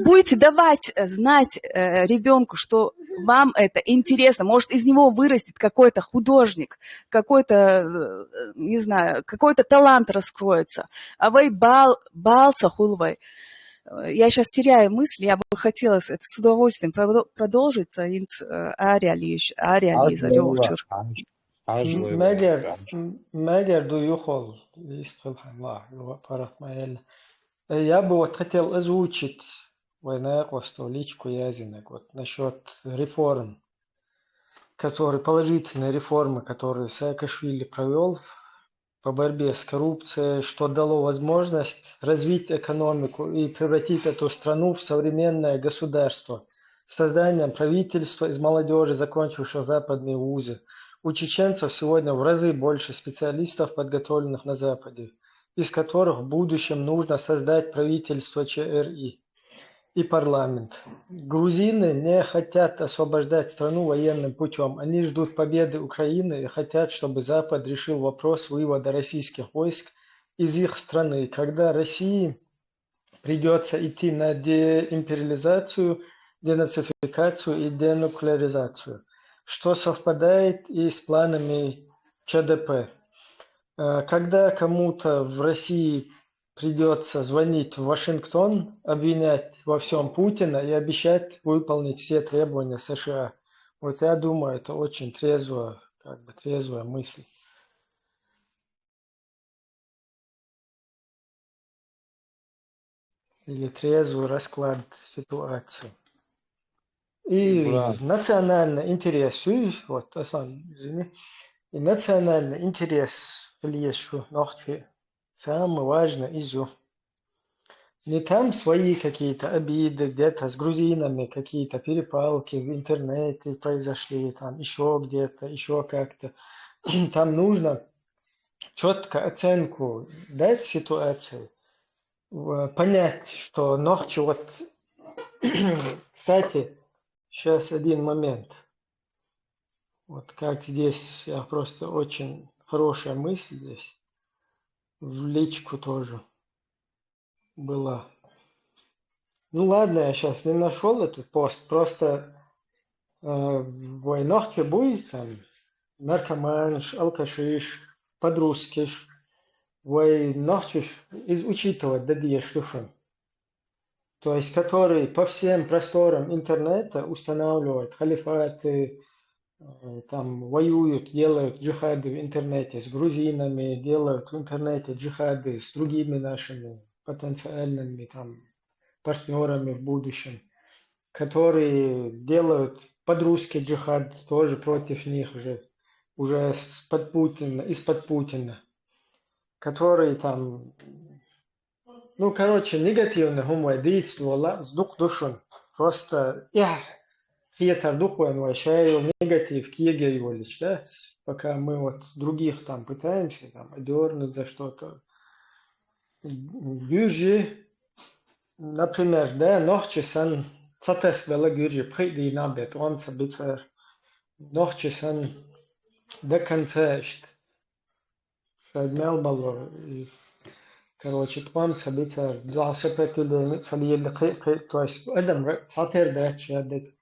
Будете давать знать ребенку, что вам это интересно. Может, из него вырастет какой-то художник, какой-то, не знаю, какой-то талант раскроется. А вы балца хулвай. Я сейчас теряю мысли, я бы хотела это с удовольствием продолжить. Мегер дуюхол, я бы вот хотел озвучить личку Язинек вот насчет реформ, положительные реформы, которые Саакашвили провел по борьбе с коррупцией, что дало возможность развить экономику и превратить эту страну в современное государство. Созданием правительства из молодежи, закончивших западные вузы. У чеченцев сегодня в разы больше специалистов, подготовленных на Западе, из которых в будущем нужно создать правительство ЧРИ и парламент. Грузины не хотят освобождать страну военным путем. Они ждут победы Украины и хотят, чтобы Запад решил вопрос вывода российских войск из их страны. Когда России придется идти на деимпериализацию, денацификацию и денуклеаризацию, что совпадает и с планами ЧДП. Когда кому-то в России придется звонить в Вашингтон, обвинять во всем Путина и обещать выполнить все требования США. Вот я думаю, это очень трезвая мысль. Или трезвый расклад ситуации. И национальный интерес, и национальный интерес, самое важное из не там свои какие-то обиды, где-то с грузинами какие-то перепалки в интернете произошли, там еще где-то, еще как-то. Там нужно четко оценку дать ситуации, понять, что ночью вот... Кстати, сейчас один момент. Вот как здесь, я просто очень хорошая мысль здесь. В личку тоже была. Ну ладно, я сейчас не нашел этот пост. Просто в войнахе будет там наркоманш, алкашиш, подрусскиш. Войнахчиш учитывать дадие шлюшем. То есть, который по всем просторам интернета устанавливает халифаты, там воюют, делают джихады в интернете с грузинами, делают в интернете джихады с другими нашими потенциальными там партнерами в будущем, которые делают подрусский джихад тоже против них же, уже из-под Путина, которые там, ну, короче, негативно действовало с дух душой. Просто Петр Духовен вообще негатив, кеге его лечить, пока мы вот других там пытаемся там одернуть за что-то. Гюжи, например, да, нохчесан цатес вела гюжи, приди на бед, он собится нохчесан до конца, что мел было. короче, тмам события, для сепетуды, фалиель, то есть, адам сатер дачадек.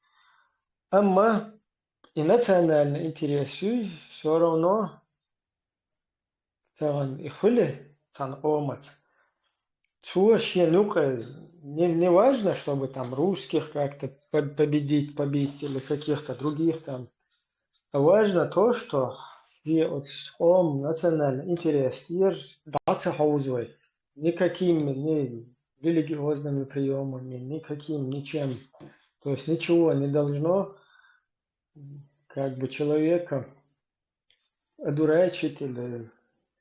Amma и национальный интерес все равно тан и хули тан омац. Чуще, ну-ка, не важно, чтобы там русских как-то побить или каких-то других там. А важно то, что и от национальный интерес даться хаузой. Никакими ни религиозными приемами, никаким, ничем. То есть ничего не должно как бы человека одурачить или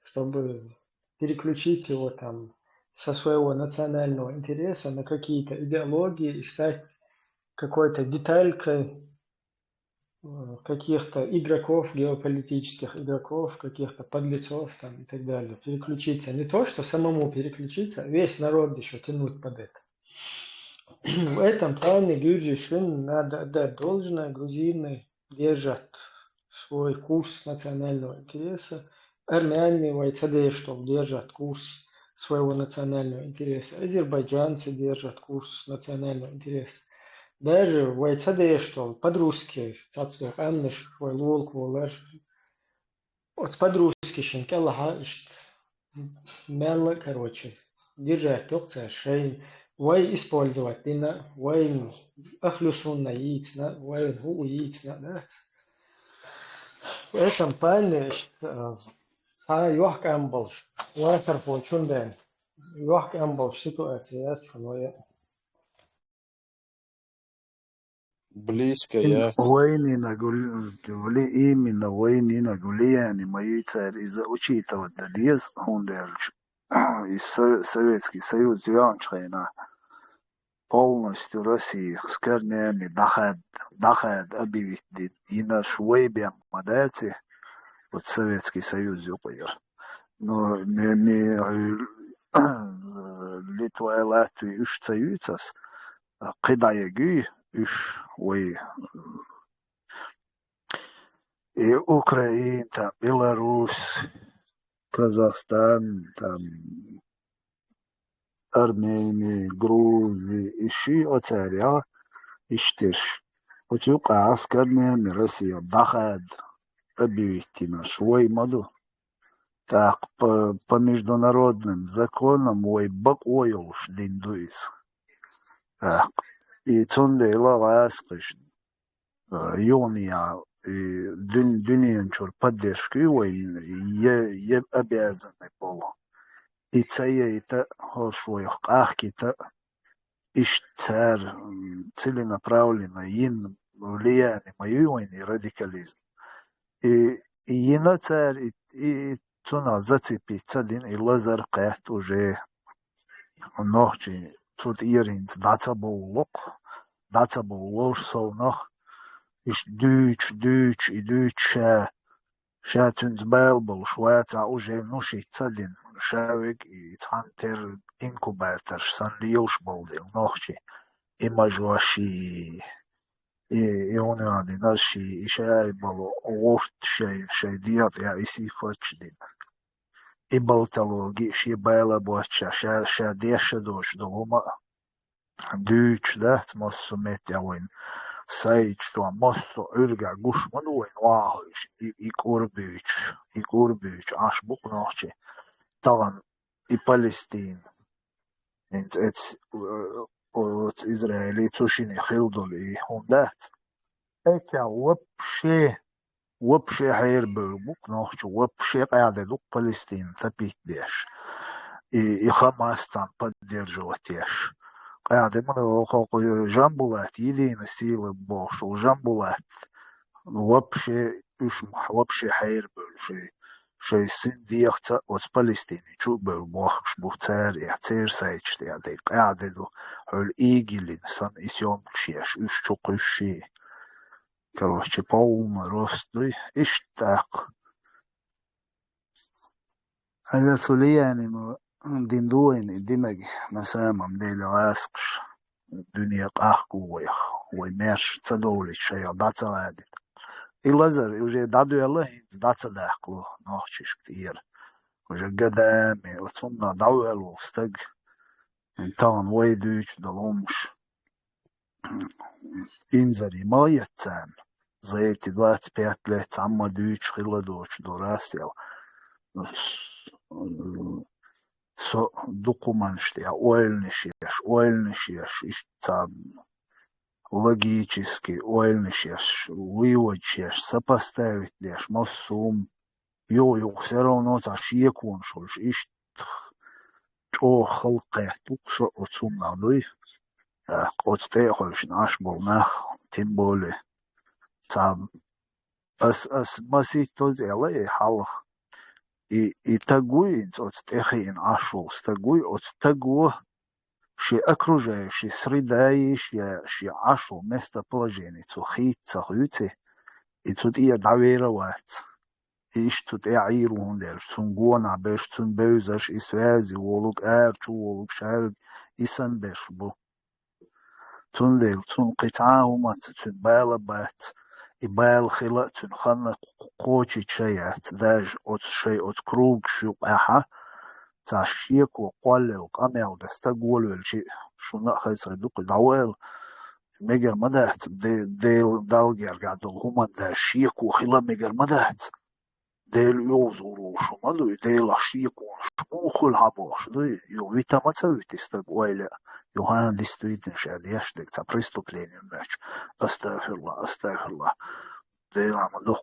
чтобы переключить его там со своего национального интереса на какие-то идеологии и стать какой-то деталькой каких-то игроков, геополитических игроков, каких-то подлецов там и так далее. Переключиться. Не то, что самому переключиться, весь народ еще тянуть под это. В этом плане Гюрджишин надо отдать должное, грузины держат свой курс национального интереса, армяне, вайцадеи, что держат курс своего национального интереса, азербайджанцы держат курс национального интереса. Даже вайцадеи, что под-русски, цацлох амныш, вайлолк, волаш, от под-русски шинкалаха, мело, короче, держать токца шей, вай использовать, дина, вай ахлюсунна яйцна, вай гу яйцна, да. В этом плане, Йох Гамболш, Уайтер Фочунден, Йох Гамболш ситуация, что Близко я. войны именно войны на влияние моей царь из-за учитывать дадез хундерч и Советский Союз вянчхайна полностью России с корнями дахад объявить и наш вейбем мадати вот Советский Союз юпайр. Но не Литва и Латвия уж союзас кидаягü уж вей и Украина, там, Беларусь, Казахстан, там, Армения, Грузия, ищи оцаря, ищешь. Хочу каскарными Россия дахад объявить на свой моду. Так, по международным законам ой бакойл шлиндуис. Так, и цундейла васкишн. Юния и дюнинчур поддержки ой е обязаны был. И это хошвоих ахкита ищ царь целенаправленно ин влияние мою войны радикализм. И ина царь и цуна зацепить один и лазар кайт уже ночи тут иринц даца боулок совнах иш дюч شاتونز بالبل شوية уже نوشي تسدين شاوك يتحنتر إنكوباتر سان ليلش بالدي نوشي إما جواشي يوني عادي نرشي إشاي بالو أورت شي ديات يا إسي فاتشدين إبالتالو جيش يبالا بواتشا شا ديشا دوش دوما دوش دات مصو ميت يوين سايج تو مصو ارجع قوش منوين واهش يكوربيش عاش بوك نوشي طبعا إبالستين انت إسرائيلي توشيني خيلدولي هوندات اكا وبشي حير بوك نوشي وبشي قاعدة دوك فلسطين تبيت ديش إخماستان поддерживать قاعدة من جنبولات يدين سيلة بوش وجنبولات وبشي حير بول شي سنديختا от Палестины чубер бохш бухтер яцер сайчти яды قاعدة دو هول إيجيلين сан إسيوم كشيش إش чукыши короче полный рост иштак هذا سولياني دين دوين ديمج مسامة مديل غاسقش الدنيا قاحكو ويماش تدولي شيء داتا غادي إلازر يوجي دادو يالله داتا داخلو نوحشيش كتير уже قدامي وصلنا دول وستق انتان ويدوش دلومش إنزلي ما يتسان زيتي 25 ليت عما دوش خلا دوش دوراسيل سو документштия ойлнишеш ишта логически ойлнишеш выводишь сопоставить лишь массум ё все равно ташьекун шольш иш чо халқе туксо отсум надой قطته خلش ناش بولناخ تیم بوله تا اس مسیح توز اله حالخ и тагуй от техин ашул стагуй от тагу ши окружающей средой ши ашул местоположение цухит цахюти и тут ihr доверовать ich тут аирун дел сунгона беш цун бözаш и связи волук чулук шаг исан бешбу تون ديل تون قطعة وما تون بالا بات إبال خلا تون خلنا قوتي شيات داج أوت شيء أوت كروج شو قاحة تعشيك وقال وقامل دستقول والشيء شو نأخذ ردوق دعوال ميجر مدهت ديل دالجر قاعدوا هما داشيك وخلا ميجر مدهت ديل يوزورو شو مدو ديل عشيكون شو خل عباش دي يو вита мацавити стагуайля Йоганн действительно шадяштек за преступление мяч астагфирулlah ديلا مدوخ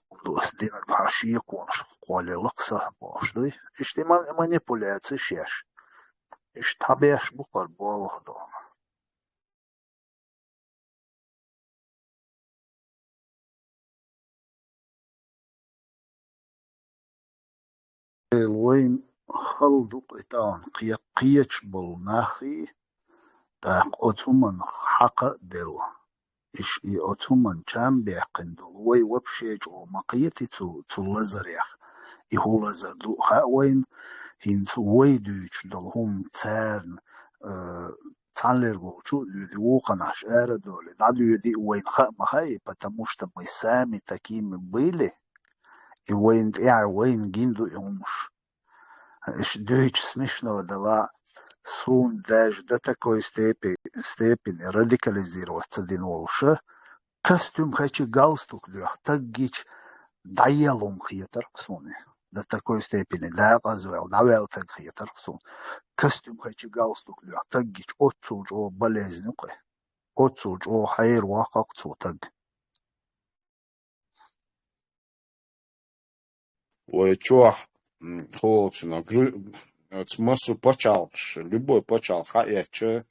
دين الحاشيكون قولي لقصة باش دي اشتي манипуляции شيش اش табеш بقر بالغ دون وين خلدق اتان قيتش بالناخي تاق أتومن حق دل إش أتومن جام بيقندل وي وبشيج ومقيتي تو لزريخ إهو لزر دو وين هين وي دوش دل هم تارن تعلرغو شو لدي وقناش دولي دادو يدي وين مخاي потому что мы сами такими были и وين гинду يومش إش دوش смешного дала сун даже до такой степени радикализироваться динолша, костюм хочу галстук лех, так гич даялом хитер суне. До такой степени да газвел, навел так хитер сун. Костюм хочу галстук лех, так гич отцуж о болезнюке, отцуж о хайр вакак цутаг. Ой, чё, холодно, от смысл почалш, любой почал, хаяче,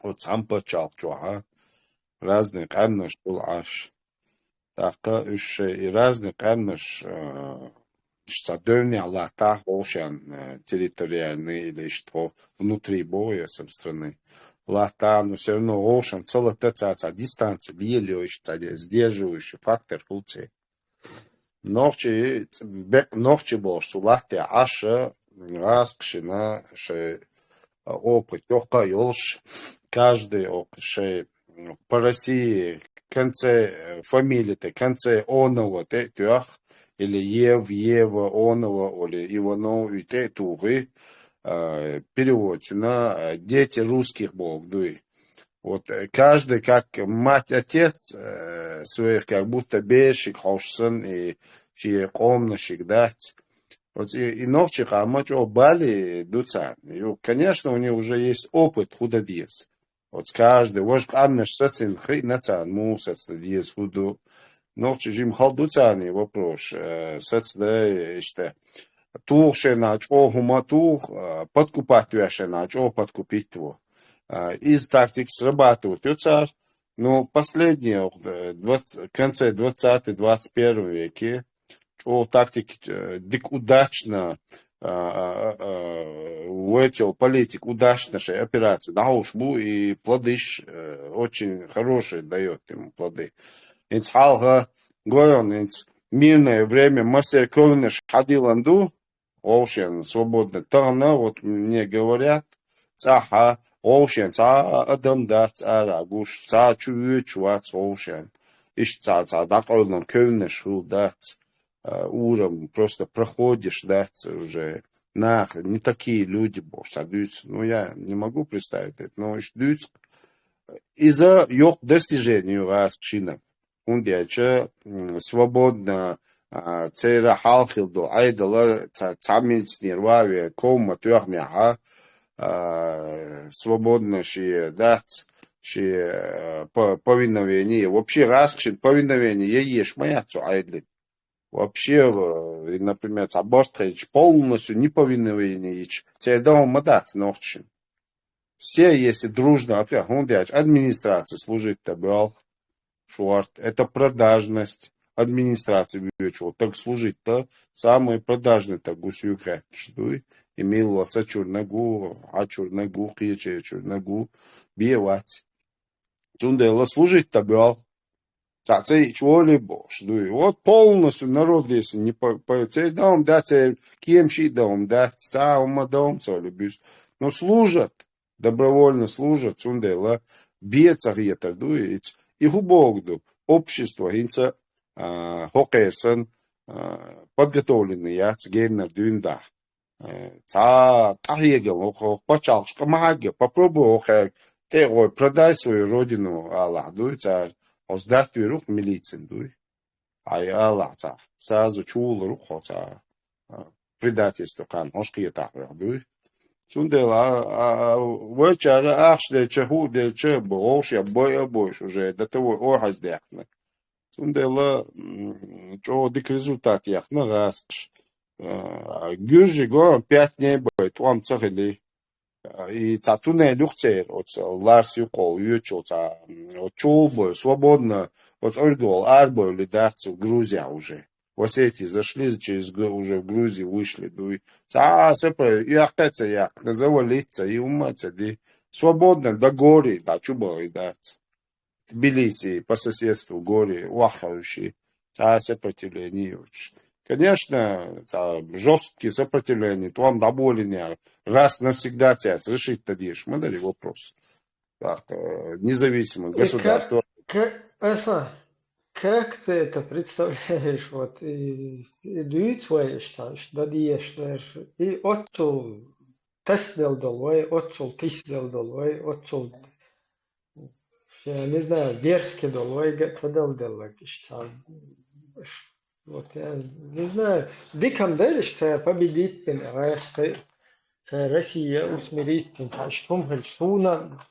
от сам почал, чуха, разный каннаш был аш, така еще и разный каннаш, что дерня лата, ошан территориальный или что внутри боя со стороны лата, но все равно ошан целая дистанция, биелющий, сдерживающий фактор пути. Ночи был, что лата аша, Раскшина, что опыт ёлш, каждый опыт, по России конце фамилии, конце онова, или Ева, онова, или Иванов, и тугы, перевод на дети русских бог, дуй. Вот каждый, как мать, отец своих, как будто бешик, хошсон, и чьи комнашик дать. Вот и новчик, а мать обали дуца. И, конечно, у них уже есть опыт худодиес. Вот каждый, вот амнеш сацин хри нацан мусац диес худу. Новчик жим хал дуцани вопрос. Сац да что тух шенач о хуматух подкупать шенач о подкупить его. Из тактик срабатывают дуцар. Но последние в конце 20-21 веке о тактике дик удачно вытел политик удачнейшей операции на ушбу и плоды очень хорошие дает ему плоды. Инц халга гоен инц мирное время мастер ковнеш хадиланду оушен свободно тана вот мне говорят цаха оушен ца адам да цара гуш ца чуац оушен иш ца да ковнеш ковнеш удат уровень просто проходишь, да, уже не такие люди, ну я не могу представить это, но из-за их достижений раз чином. Он дяча свободно цера халхилдо айдала цамильснер ваве кома тюрняга свободно ши дац ши повиновение. Вообще раз повиновение я ешь моя айдли. Вообще, например, аборт полностью не повиновение. Цер дома дац ночью. Все, если дружно, администрация служит табел, шуарт, это продажность администрации, так служить-то, самые продажные-то гусюка, что имел лоса чурнагу, киче чурнагу, биевать. Цундела служить табел, цей чего-либо, что вот полностью народ, если не цей дом, да, цей кемший дом, да, цаума дом, цолюбюс, но служат. Добровольно служат, цундела, бьется где-то, дует, и губогду, общество, гинца, хокерсон, подготовленный яц, гейнер, дюнда. Тахегел, почалшка, маге, попробуй, охер, ты продай свою родину, Аллах, дует, оздать твой рук милицин, дует, Аллах, сразу чул рук, предательство, кан, ошки так, дует. Цундела, вычара ахшде чеху де че бош я боя бош уже до того орхас дяхна. Цундела, что дик результат яхна раскш. Гюржи го 5 дней бой, туам цахили. И цатуне люхцер, от ларс юкол, ючо, от чулбой, свободно, от оргол, арбой лидаться в Грузия уже. В Осетии зашли, через уже в Грузии вышли, и ахтеца я, назоволиться, и уматься, свободно до гори, до чуба, и дать. Тбилиси, по соседству гори, уахающие, сопротивление. Конечно, жесткие сопротивления, там довольно, раз навсегда тебя решить тадишь, мы дали вопрос. Так, независимое государство. Как ты это представляешь, вот, и дают свои, что даешь, и отцу тест долой, отцу тис долой, отцу, я не знаю, верски долой, гадал долой, что, вот, я не знаю, дикам дали, что победить, Россия усмирить, что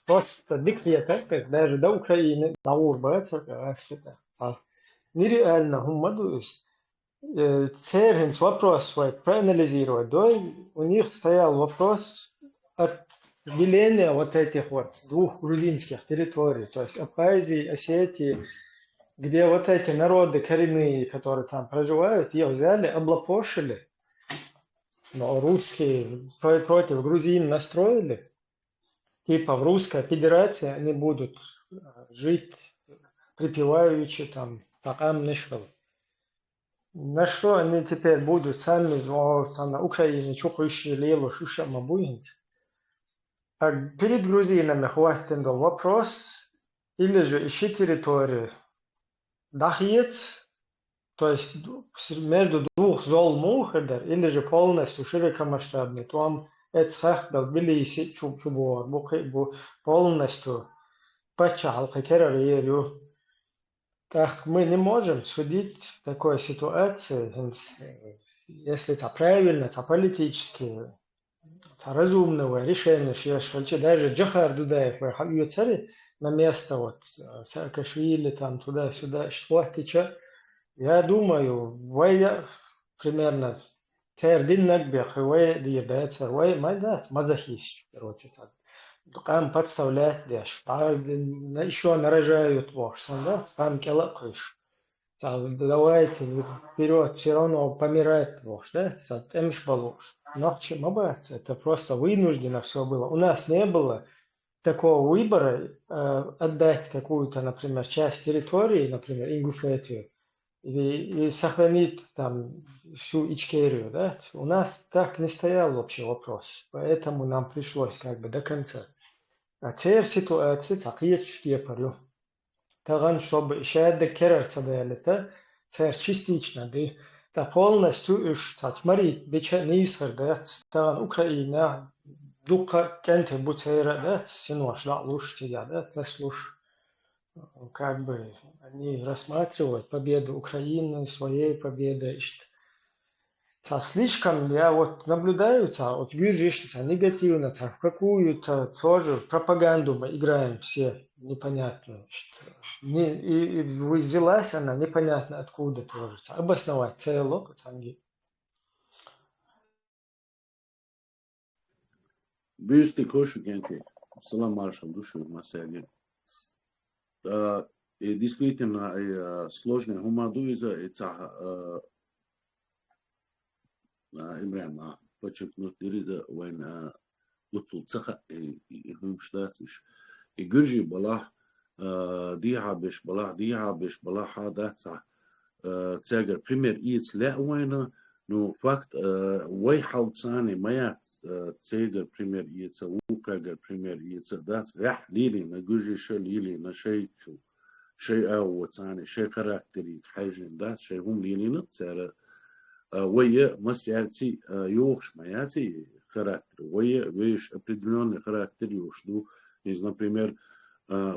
просто дикая так, даже до Украины, на Урбаце, нереально, гумадуюсь. Церхинс вопрос свой проанализировать. У них стоял вопрос отделения вот этих вот двух грузинских территорий, то есть Абхазии, Осетии, где вот эти народы коренные, которые там проживают, их взяли, облапошили. Но русские против грузин настроили, типа в Русской Федерации они будут жить припеваючи там, такам нишвал. На что они теперь будут сами на Украине чукающие леву шушама будет? А перед грузинами хватит вопрос, или же ищи территорию. Дахьец, то есть между двух зол мухадер, или же полностью широкомасштабный. Там это сахдал Тбилиси, Чубор, полностью почал, террорию. Так мы не можем судить в такой ситуации, если это правильно, это политически, это разумное решение, что даже Джохар Дудаев выходит на место вот Саакашвили, там туда-сюда, что течет. Я думаю, вы примерно тердин нагбех, вы диабетер, вы мазохист, короче так. Там подставлять дешь, еще нарожают вошь, да, там келакыш. Давайте вперед, все равно помирает вошь, да, эмш балуш. Но чем обаться, это просто вынуждено все было. У нас не было такого выбора отдать какую-то, например, часть территории, например, Ингушетию, и сохранить там всю Ичкерию, да. У нас так не стоял вообще вопрос, поэтому нам пришлось как бы до конца. А теперь ситуация такая, что я говорю. Таган, чтобы шаядда керер цадалета, теперь частично, да, полностью смотри, Ниср, да, стран Украина, дука кенты бутера, да, синош, да, луж тебя, да, заслуж, как бы они рассматривают победу Украины, своей победы, слишком я вот наблюдаю, вот вижу, что негативно, в какую-то тоже пропаганду мы играем все непонятную, и взялась она непонятно откуда тоже, обосновать целок, Бюсты кошу кенте, салам маршал душу масяги. И действительно сложная гумаду из-за Имрян подчеркнуть ирида война утфул цаха и штатиш. И гуржи балах дихабиш балах хада تاجر بريمير إيس لا وينا نو فاكت وي حوتساني مايات تاجر بريمير إيس وكاجر بريمير إيس داس غح ليلي نجوجي شو ليلي نشيء شو شيء أو تاني شيء كاركتري حاجين داس شيء هم ليلي نتسارة ويا مسيرتي يوش ماياتي كاركتر ويا ويش определенный характер يوش دو из например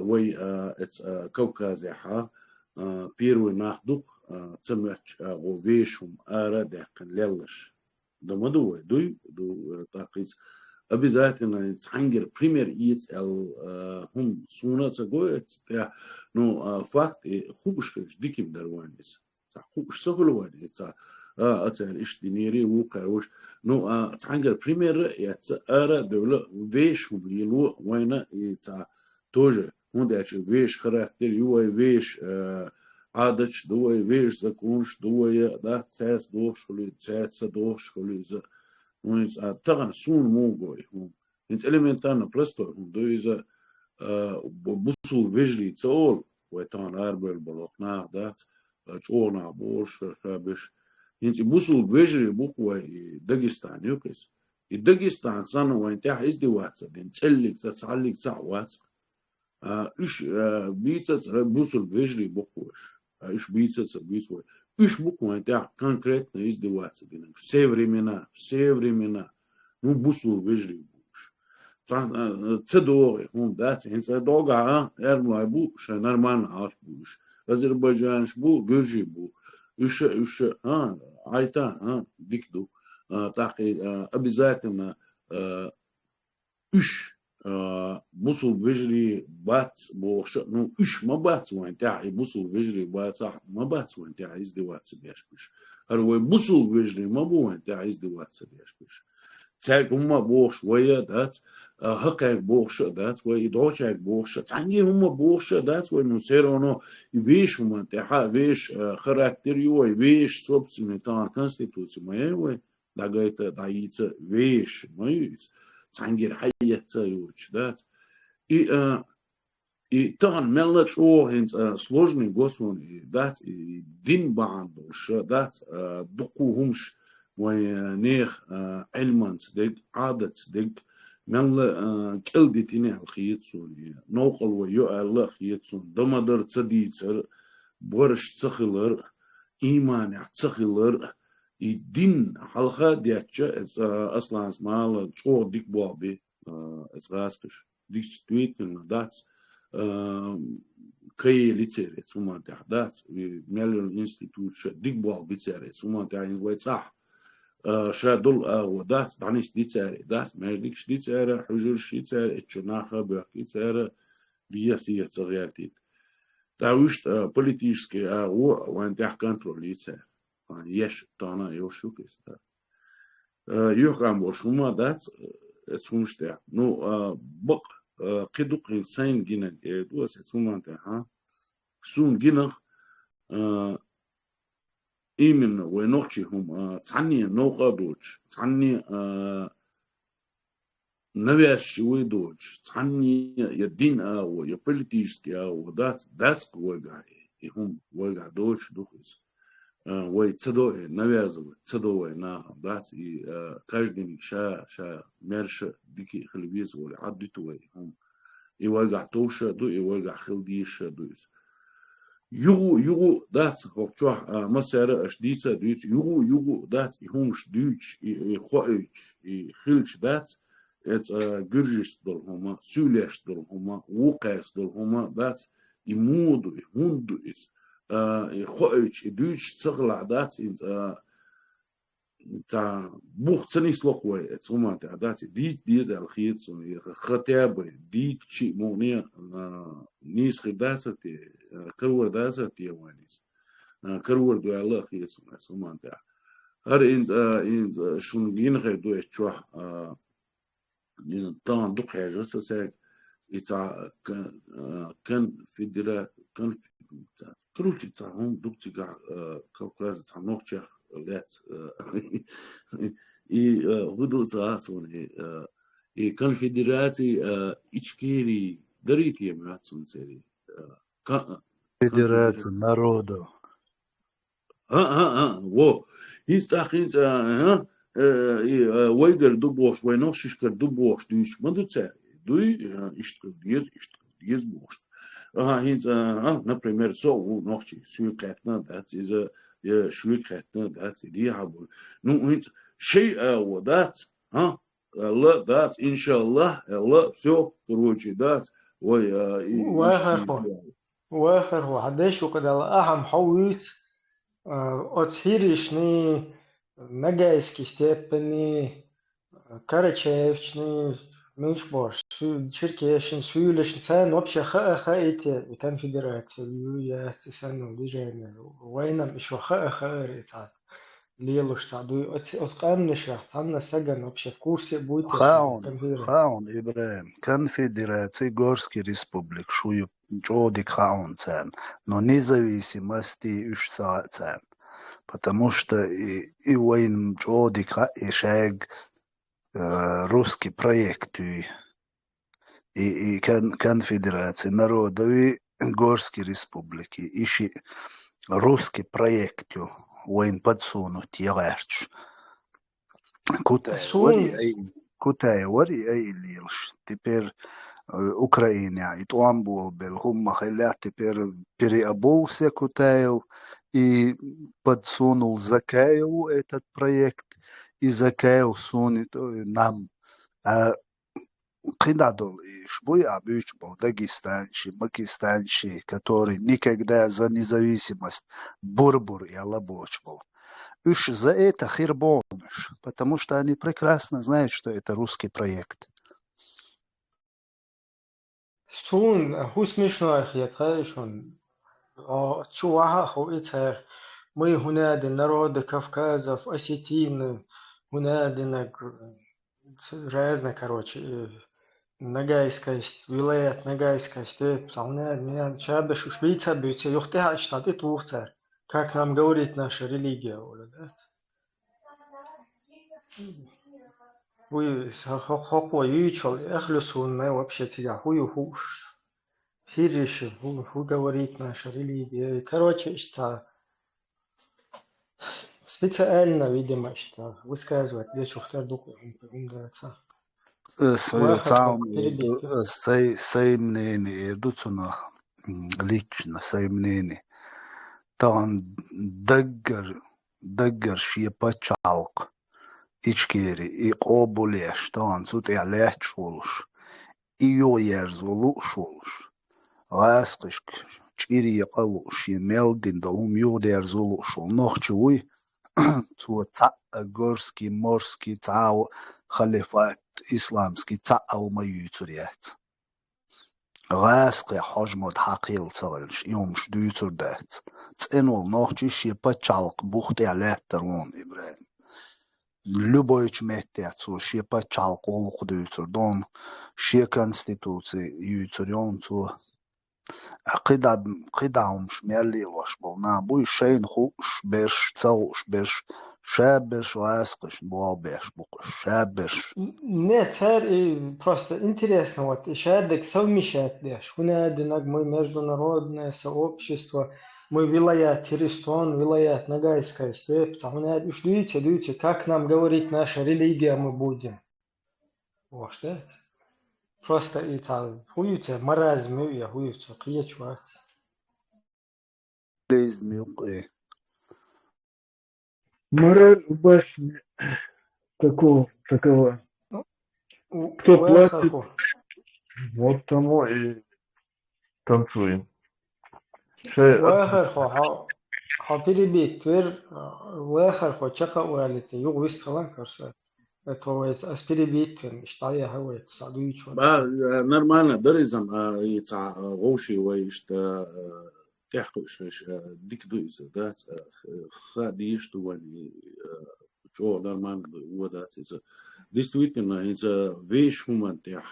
وي كوكازي ها первый нахдук цемяч овешум ара декн лелш домадуй ду такис обязательно цангер пример иц хум суна цагоет я ну факт хубушкаш диким дарванис хубуш сохлованис ацер иштинери вукаруш ну цангер пример я ара довла вешум лилу война и тоже Мудач веш характер, юай веш адач, дуай веш законш, дуай да цес дошколи, цеца дошколи за, ну из таган сун могой, из элементарно просто, до из бусул вежли цол, вайтан арбел балокна, да, чона борш, шабиш, из бусул вежли буквой Дагестан, юкис, и Дагестан сану вайтя издеваться, дин целлик, цаллик, цавац. إيش بيتس بوصل بيجري بقوش إيش بيتس بيسوي إيش بقوة تاع конкретно издеваться دينا все времена ну بوصل بيجري بوش تدوري هم دات إنسان دوغا إرماي بو شنرمان عارف بوش أذربيجان شبو جورجي بو إيش عيتا ديكدو تاقي обязательно إيش بوصل بيجري بات بوش نو إيش ما بات وين تاعي بوصل بيجري بات صح ما بات وين تاعي إزدواج سبيش بيش هو بوصل بيجري ما بو وين تاعي إزدواج سبيش بيش تاعك هما بوش ويا دات هقاك بوش دات ويدوشك بوش تاني هما بوش دات ونسيرونو يفيش هما تاعها فيش خراكتريو يفيش صوبس ميتان كونستيتوسي ما يوي داغايت دايتس فيش ما يوز تانجر حية تايوش دات и таган меллач хинц сложный госвон дат дин баандош дат дуку хумш мой нех эльманс дек адат дек мелла келдитине алхиетсун ноқол ва ё алла хиетсун домадар цадицер борш цахилар иман цахилар и дин халха диача аслан смал чо дик бобби эсгаскаш действительно дат كي ليتسيري ثم تحدث مليون انستيتوت ديك بوال بيتسيري ثم تعين ويت صح شادول ودات دانيس ديتسيري دات ماجديك ديتسيري حجر شيتسيري اتشناخه بيحكي تسيري بيسيه صغيرتي تاوشت политически وين تاع كنترول يتسيري يش تانا يوشو كيستا يوكام وشوما دات اتسومشتا نو بق قدوق إنسان جينا دوس سومان تها سون جينا إيمن ونوخشي هم ثانية نوقا دوش ثانية نبيش شوي دوش ثانية يدين أو يبوليتيسكي أو داتس وجع هم وجع دوش دوخيس ويتصدق نبيز تصدق ويناه داتس каждый شا مرش ديكي خلبيز ولا عدته هم يوجع توشة دو يوجع خلديش دويس يو دات خوتشوح مسيرة اش ديسا ديت يو دات يهمش ديتش يخوئش يخلش دات ات جرجس دول هما سوليش دول هما وقاس دول هما دات يمودو يهندو اس يخوئش ديتش تغلع دات تا بوخ تنيس لوكوي اتسوما تا دات ديز الخيط خطاب ديت شي مغنية نيس خداسة كرور داسة وانيس كرور دو الله خيس اتسوما تا هر إنز شون خير دو اتشوح طان دوق حاجة ساك إتا كان فيدرا كان كروتي تاعهم دوق تيقع كوكاز تاع نوخشة لات هدو تاعسون كونفدراتي إشكيري دريتي معاتسون سيري Федерация народов. wo هيستاخينز ويجر دوبوش وينوشيشكر دوبوش دوش ما دوتسا دوي اشتقديز بوش هينز например so نوشي سويقاتنا دات إذا شويقاتنا دات دي حبول نو هينز شيء ودات الله دات إن شاء الله الله все короче دات وي واخر هو عداش وكذا أهم حويت отсиришни нагайски степени карачаевчни меньшборш черкешин свюлешин сан вообще хаите конфедерация я сanu движение войнам еще это лелуш таду отқанныша танна саган вообще в курсе будет خاون إبراهيم конфедерация Горский республик шую джодик хаун цен, но независимости уж цен, потому что и войн джодик и шаг русский проект и конфедерация народов Горской республики ищи русский проект وين подсунут يغيرش كوتاي وري اي ليلش تبير Украина и Туамбул был хумма хиля теперь переобулся Кутаев и подсунул Закаеву этот проект и Закаев сунет нам قدادول шбуя бюч был дагестанщи, пакистанщи, который никогда за независимость бурбур и алабоч был. Уж за это хирбонуш, потому что они прекрасно знают, что это русский проект. Сун, هو смешно يتخيشون تشوها هو إتها мы هنادي народы Кавказа, осетины, هنادي разные, короче, Нагайская, вилаят Нагайская степь, меня чабеш у Швейца бьются, юхтеха штат и твухцар, как нам говорит наша религия, да? Вы хохо ючел, эхлюсун, мы вообще тебя хую хуш. Сириши, ху говорит наша религия. Короче, что специально, видимо, что высказывать лишь ухтар дуку, умдается. Сей мнение, идутся лично, сей мнение. Там даггар шьепа чалк. إشكيري إقابلش طان صوت إعلاه شولش إيو يرزولو شولش غاسقش تشيري يقلوش يميلدين دلوم يود يرزولو شول نوخشوي تو تاع غورسكي مورسكي تاع خليفات إسلامسكي تاع ما يوتريات غاسقي حجمد حقيل صغلش يومش دوتر دات تنول نوخشيش يبا تشالق بوخت إعلاه ترون إبراهيم Любой чметяцу, шie пачал колук дүйцür, дон шie конституции юйцүрёнцу. Қидаумш мерлилош бол, на буй шейн хуш беш, цауш беш, шабеш васқыш, буал беш, буқыш, шабеш. Нет, просто интересно, вот, и шадек совмещать лишь. Хунадинаг мы международное сообщество, мы вилаят Хиристон, вилаят Нагайская степь, уж дуйте, как нам говорит наша религия, мы будем. Вот, да? Просто и там, хуюте, маразм, я хуюте, киечвать. Лезмюк. Мораль у басни такова. Кто платит, Вехаху. вот тому и танцуем. Шай Вехаху. Хапирибит твер. Вехаху чака уалите. Юг вист халан карса. Это аспирибит твер. Штая хавает. Садуичон. Нормально, дырызам, яйца, غوشي ويشت تحقش ديك دويز ده خديش تواني شو нормально ودات إذا действительно إذا вещь humantech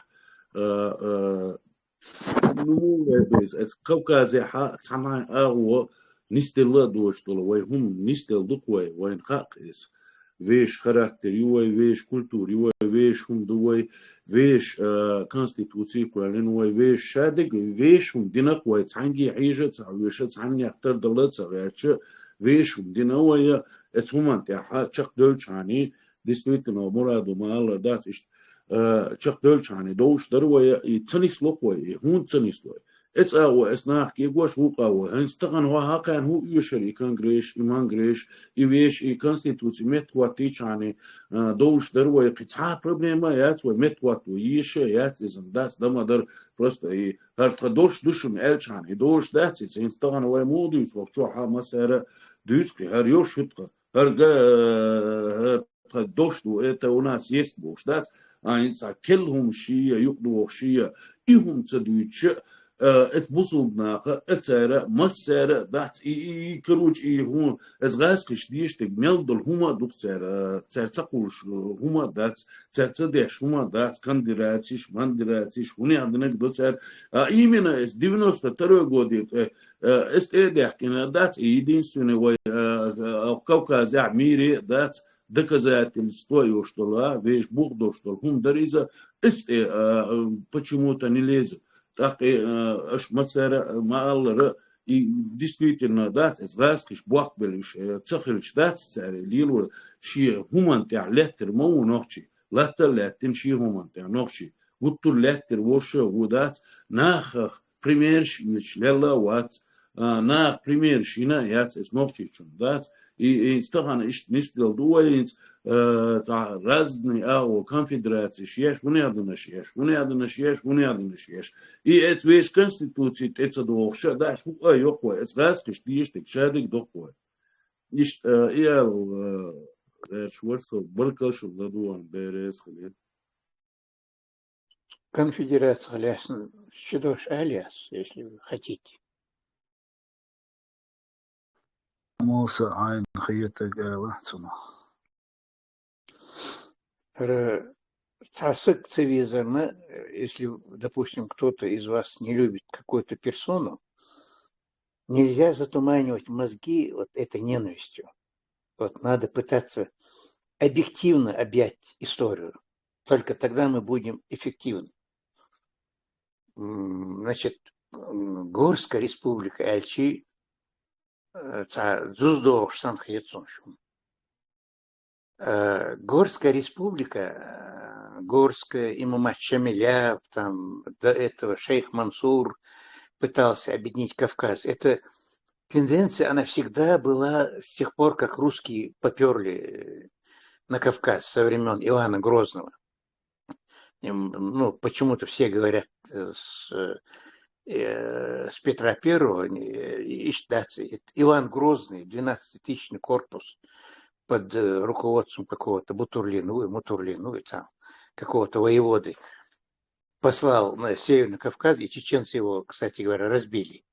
نمو بيز إذا كوكازي حا تسمع أو نستيل دوش طول وهم نستيل دقوي وين خاقيس вещь характер, вещь культур, вещь хумдуй, вещь конституции, куалинуй, вещь шадик, вещь хумдинакуй, цанги عيشة, عويشة цанги أكتر دلت, عيشة, вещь хумдинауя, это я чак дольчани, действительно, мураду мало дать, чак дольчани, доуш даруя, и цанислокуй, и хун цанислой. Это هو أثناء كي قوش هو قوي هنستغن هو هاكان هو يشري كان جريش إيمان جريش يويش كونستيتوسي متواتيش يعني دوش دروا يقطع проблема يات ومتواتو يش يات إذن داس دم در просто هرت دوش دوشم إلش يعني دوش داس إذن هنستغن هو موديس وشوحة مسألة دوسكي هر يوش هتق هر دوش دو إتا وناس يست بوش داس إنسا كلهم شيء يقدوا شيء إهم تدويتش بوصلنا اتسارة مسارة دات كروج هون غاسكش ديشتك ميلدل هما دكتور تسقوش هما دات تسديش هما دات كانديراتيش مانديراتيش هوني عندنا دوتسار إيمنا اس 93 годит استيدحكنا دات единственное وي كوكاز عميري دات доказательство, что ла вещь Бог что хум дариза почему-то не лезет. Так и аж масера маалра и действительно да згаскиш бахбелиш цахилиш да царе лилу ши хумантя леттер мау нохчи латтер леттен ши хумантя нохчи гутту леттер воше вудат нахах примерш лелла ват нах примершина яц эс нохчи чун да и стаган иш нистел дуаинс разные конфедерации шеш, унядно шеш. И это весь конституции, это доохша, да, шука йоква, это гаскиш, диштик, шадик доква. Иш иял шварцов баркашов ладуан берес хлеб. Конфедерация лясна, щедош алиас, если вы хотите. موسى عين خيتك لحظنا. Цивизарно, если, допустим, кто-то из вас не любит какую-то персону, нельзя затуманивать мозги вот этой ненавистью. Вот надо пытаться объективно объять историю. Только тогда мы будем эффективны. Значит, Горская республика Альчи Зуздош Санхьецоншун. Горская республика, Горская, имам Шамиля, там до этого шейх Мансур пытался объединить Кавказ. Эта тенденция, она всегда была с тех пор, как русские поперли на Кавказ со времен Ивана Грозного. Ну, почему-то все говорят с Петра Первого, Иван Грозный, 12-тысячный корпус, под руководством какого-то Мутурлину, там, какого-то воеводы, послал на Северный Кавказ, и чеченцы его, кстати говоря, разбили.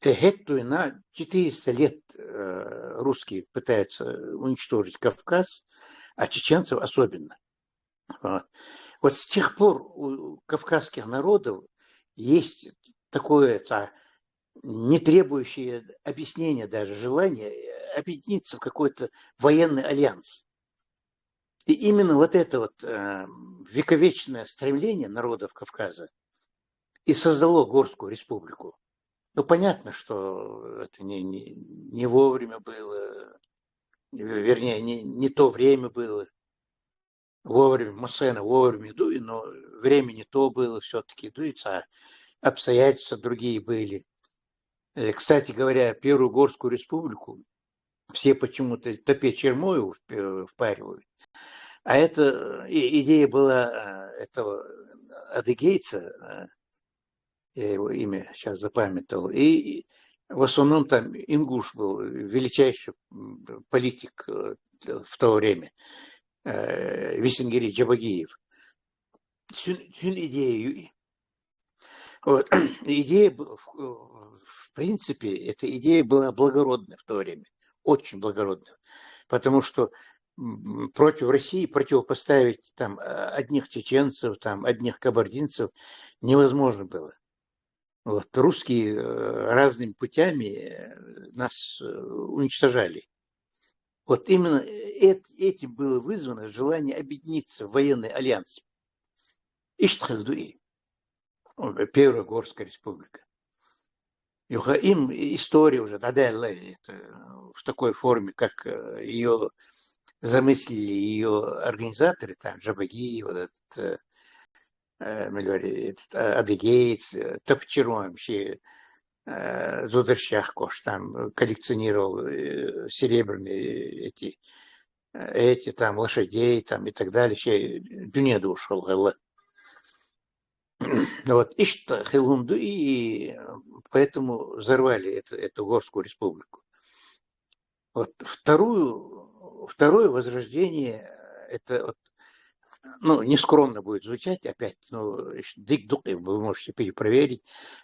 На 400 лет русские пытаются уничтожить Кавказ, а чеченцев особенно. Вот с тех пор у кавказских народов есть такое не требующее объяснения даже желание объединиться в какой-то военный альянс. И именно вот это вот вековечное стремление народов Кавказа и создало Горскую республику. Ну, понятно, что это не вовремя было, вернее, не то время было. Вовремя, Мосена вовремя дует, но время не то было все-таки дуется, а обстоятельства другие были. Кстати говоря, Первую Горскую республику все почему-то Топе Чермоеву впаривают. А это идея была этого адыгейца, я его имя сейчас запамятовал, и в основном там ингуш был, величайший политик в то время, Висенгири Джабагиев. Всю идею. Вот. Идея, в принципе, эта идея была благородная в то время, очень благородная, потому что против России противопоставить там одних чеченцев, там одних кабардинцев невозможно было. Вот. Русские разными путями нас уничтожали. Вот именно этим было вызвано желание объединиться в военный альянс. Иштхаздуи, Первая Горская республика. Им история уже в такой форме, как ее замыслили ее организаторы, там Джабаги, вот этот адыгеец, Топчерон вообще, Зудерщахкош там коллекционировал серебряные эти там лошадей там и так далее, еще Дюнеду ушел. Вот, и поэтому взорвали эту Горскую республику. Вот, второе возрождение, это вот, ну, нескромно будет звучать опять, но дик-дук, вы можете перепроверить.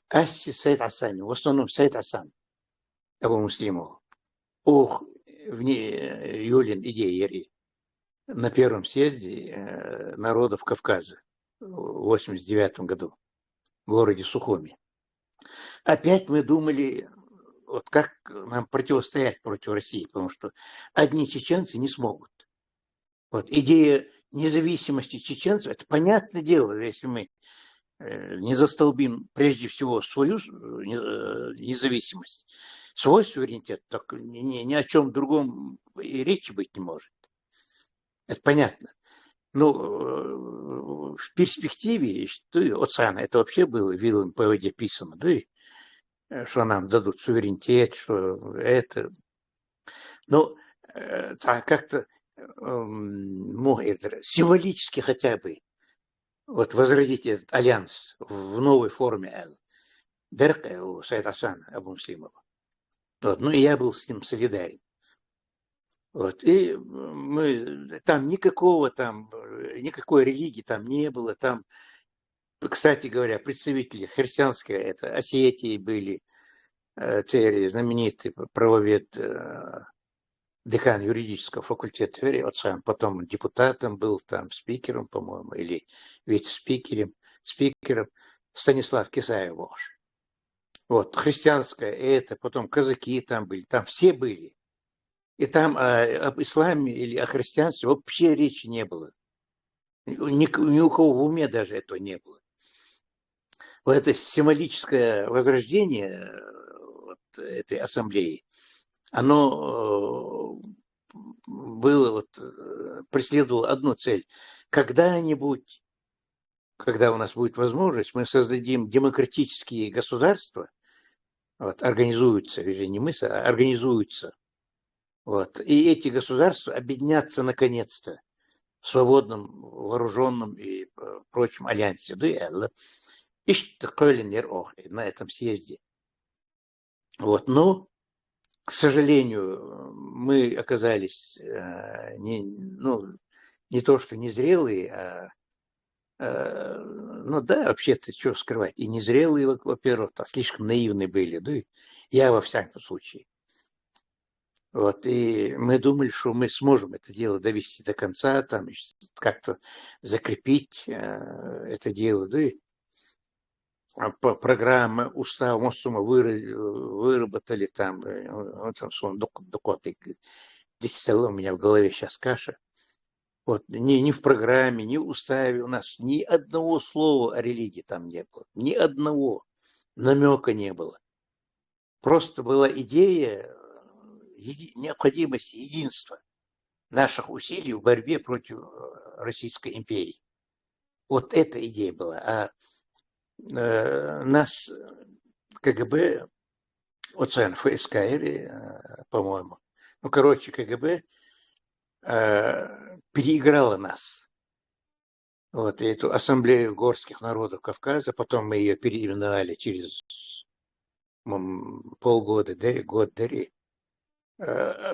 Асси Сайд Асан, в основном Сайд Асан, Абу Муслимов. Ох, вне Юлин идеи на первом съезде народов Кавказа в 1989 году в городе Сухуми. Опять мы думали, вот как нам противостоять против России, потому что одни чеченцы не смогут. Вот идея независимости чеченцев, это понятное дело, если мы не застолбим прежде всего свою независимость, свой суверенитет, так ни о чем другом и речи быть не может. Это понятно. Но в перспективе, что Оцана, это вообще было вилом по воде писано, да, и что нам дадут суверенитет, что это. Но как-то символически хотя бы вот возродить этот альянс в новой форме Дерка у Сайд Асана Абу Муслимова. Вот. Ну и я был с ним солидарен. Вот. И мы там никакой религии там не было. Там, кстати говоря, представители христианской это Осетии были, Цери, знаменитый правовед, декан юридического факультета Твери, Оцан, потом депутатом был, там спикером, по-моему, или вице-спикером, Станислав Кисаев. Вот, христианская это, потом казаки там были, там все были. И там об исламе или о христианстве вообще речи не было. Ни у кого в уме даже этого не было. Вот это символическое возрождение вот этой ассамблеи, оно было, преследовало одну цель. Когда-нибудь, когда у нас будет возможность, мы создадим демократические государства, вот, организуются, вернее, не мы, а организуются. Вот, и эти государства объединятся наконец-то в свободном, вооруженном и прочем альянсе. На этом съезде. Вот, но, к сожалению, мы оказались не то что незрелые, ну да, вообще-то, что скрывать, и незрелые, во-первых, слишком наивные были, да, я во всяком случае. Вот, и мы думали, что мы сможем это дело довести до конца, там, как-то закрепить это дело, да, и по программе устав Моссума выработали там, докоты, у меня в голове сейчас каша. Вот, ни в программе, ни в уставе у нас ни одного слова о религии там не было, ни одного намека не было. Просто была идея необходимости единства наших усилий в борьбе против Российской империи. Вот эта идея была. А нас КГБ ОЦН ФСК, или, по-моему. Ну, короче, КГБ переиграла нас. Вот, и эту ассамблею горских народов Кавказа, потом мы ее переименовали через полгода, да, год, да,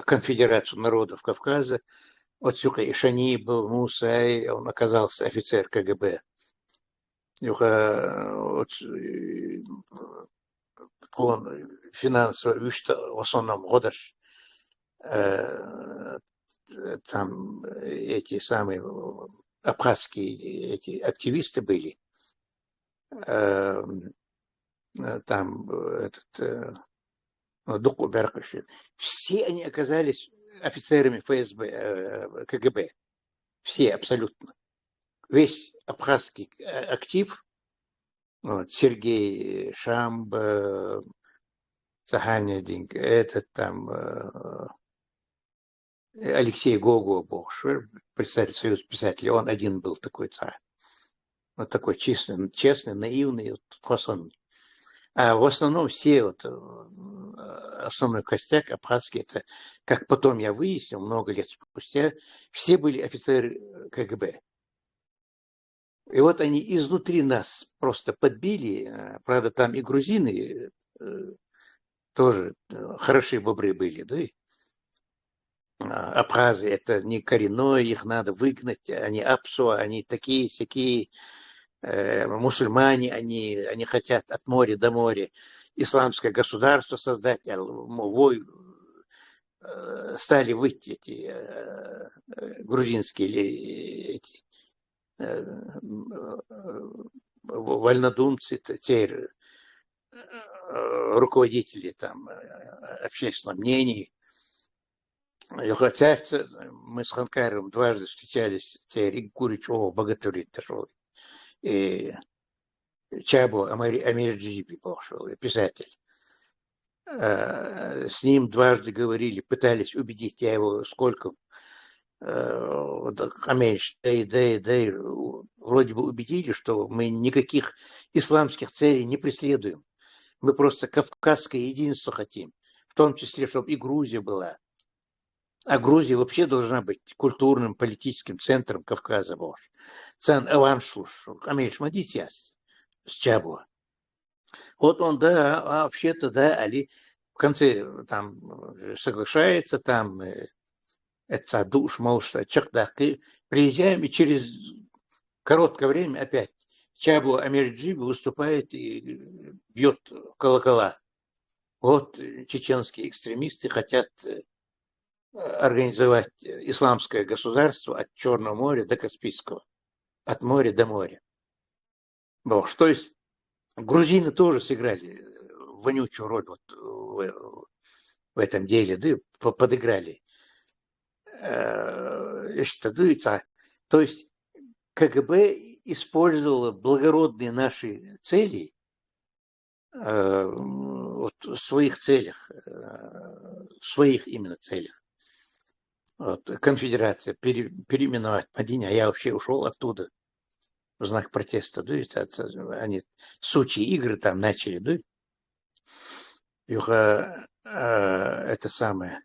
Конфедерацию народов Кавказа. Вот Сюха Ишани был, Мусай, он оказался офицер КГБ. Вот, он финансово, в основном годаш, там эти самые абхазские эти активисты были. Там этот Дуку Беркушев. Все они оказались офицерами ФСБ, КГБ. Все абсолютно. Весь абхазский актив, вот, Сергей Шамб, Саханядинг, этот там Алексей Гого, председатель Союза писателей, он один был такой царь. Вот такой честный, наивный, вот, хосонный. А в основном все, вот, основной костяк абхазский, это, как потом я выяснил, много лет спустя, все были офицеры КГБ. И вот они изнутри нас просто подбили. Правда, там и грузины тоже хорошие бобры были, да? Абхазы – это не коренной, их надо выгнать, они апсуа, они такие-сякие. Мусульмане, они хотят от моря до моря исламское государство создать, стали выйти эти грузинские эти вольнодумцы, те руководители там общественного мнения. Хотя мы с Ханкаром дважды встречались, те Гурич, боготворить дошел. И Чабо Амирджиби пошел, писатель. С ним дважды говорили, пытались убедить, я его сколько, вроде бы убедили, что мы никаких исламских целей не преследуем. Мы просто кавказское единство хотим, в том числе, чтобы и Грузия была. А Грузия вообще должна быть культурным, политическим центром Кавказа. Цен Аваншлуш, Амельш Мадитяс с Чабуа. Вот он, да, вообще-то, да, Али в конце там соглашается, там это душ, мол, что чахдаки. Приезжаем, и через короткое время опять Чабуа Амирджиби выступает и бьет колокола. Вот чеченские экстремисты хотят организовать исламское государство от Черного моря до Каспийского, от моря до моря. То есть грузины тоже сыграли вонючую роль вот в этом деле, да, подыграли. То есть КГБ использовало благородные наши цели вот, в своих целях, в своих именно целях. Вот, конфедерация переименовать Мадине, а я вообще ушел оттуда в знак протеста, да, они сучьи игры там начали, да, это самое.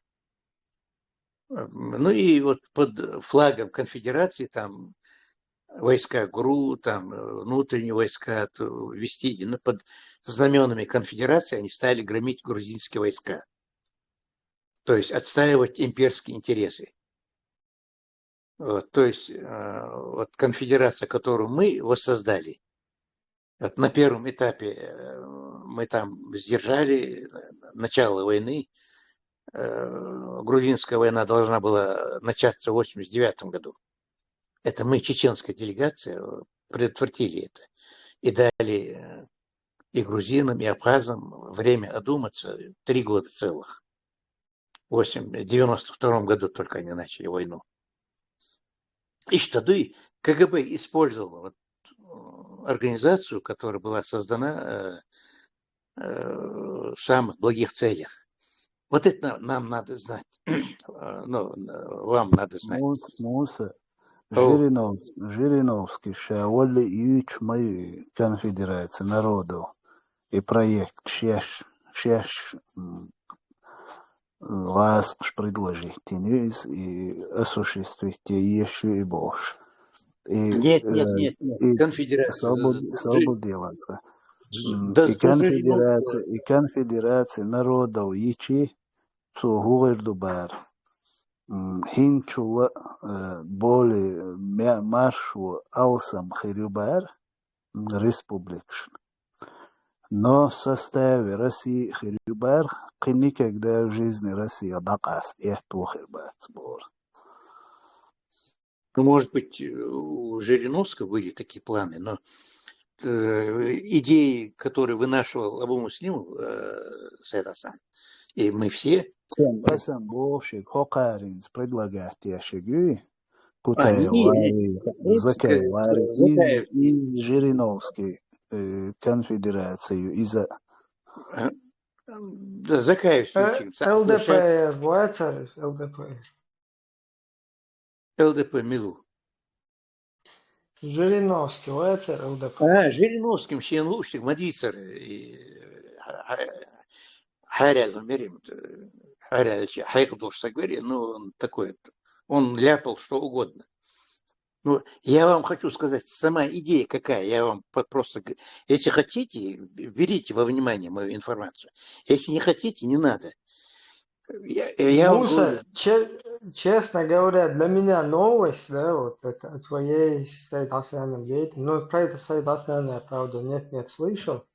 Ну и вот под флагом конфедерации там войска ГРУ, там внутренние войска вести, но под знаменами конфедерации они стали громить грузинские войска. То есть отстаивать имперские интересы. Вот, то есть вот конфедерация, которую мы воссоздали, вот на первом этапе мы там сдержали начало войны. Грузинская война должна была начаться в 1989 году. Это мы, чеченская делегация, предотвратили это. И дали и грузинам, и абхазам время одуматься 3 года целых. В 1992 году только они начали войну. И что КГБ использовала вот организацию, которая была создана в самых благих целях. Вот это нам надо знать. Ну, вам надо знать. Муса, Жириновский, Шауали Ич, мои конфедерации народу и проект ЧЕШ, 6 вас предложить и осуществить еще и больше. Нет. И Конфедерация. свободилаться. Да, И конфедерация народов ячи цугуверду бар. Хинчула боли маршу аусам хирюбар республикш. Но в составе России хирюбар никогда в жизни Россия дакаст эхту хирбар сбор. Ну, может быть, у Жириновского были такие планы, но идеи, которые вынашивал Абу Муслим, Сайдасан, и мы все... Асам Бошик, Хокаринс предлагает яшигui, Нет, Кутаевари, Закаевари из Жириновской конфедерацию, из-за... Да, Закаев включим. ЛДПР, Вацар, ЛДПР. ЛДП Милу. Жириновский, Вацар, ЛДПР. Жириновским шен лучших мадицар и Харял умерим, Харял Хайкдуш Сагвери, ну он такой, он ляпал что угодно. Ну, я вам хочу сказать, сама идея какая, я вам просто, если хотите, берите во внимание мою информацию. Если не хотите, не надо. Муса, честно говоря, для меня новость, да, вот это от твоей Сайдасяном деятельности, ну, про это Сайдасяна я, правда, нет, слышал,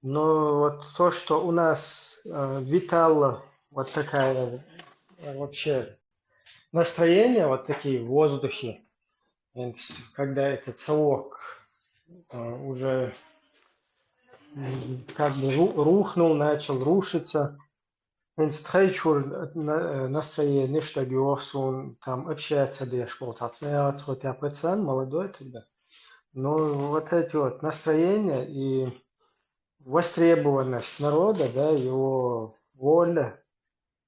но вот то, что у нас витало вот такая вообще настроение, вот такие в воздухе, когда этот совок уже как бы рухнул, начал рушиться, настроение, что Георгсон там общается, да, вот я пацан, молодой тогда. Но вот эти вот настроения и востребованность народа, да, его воля,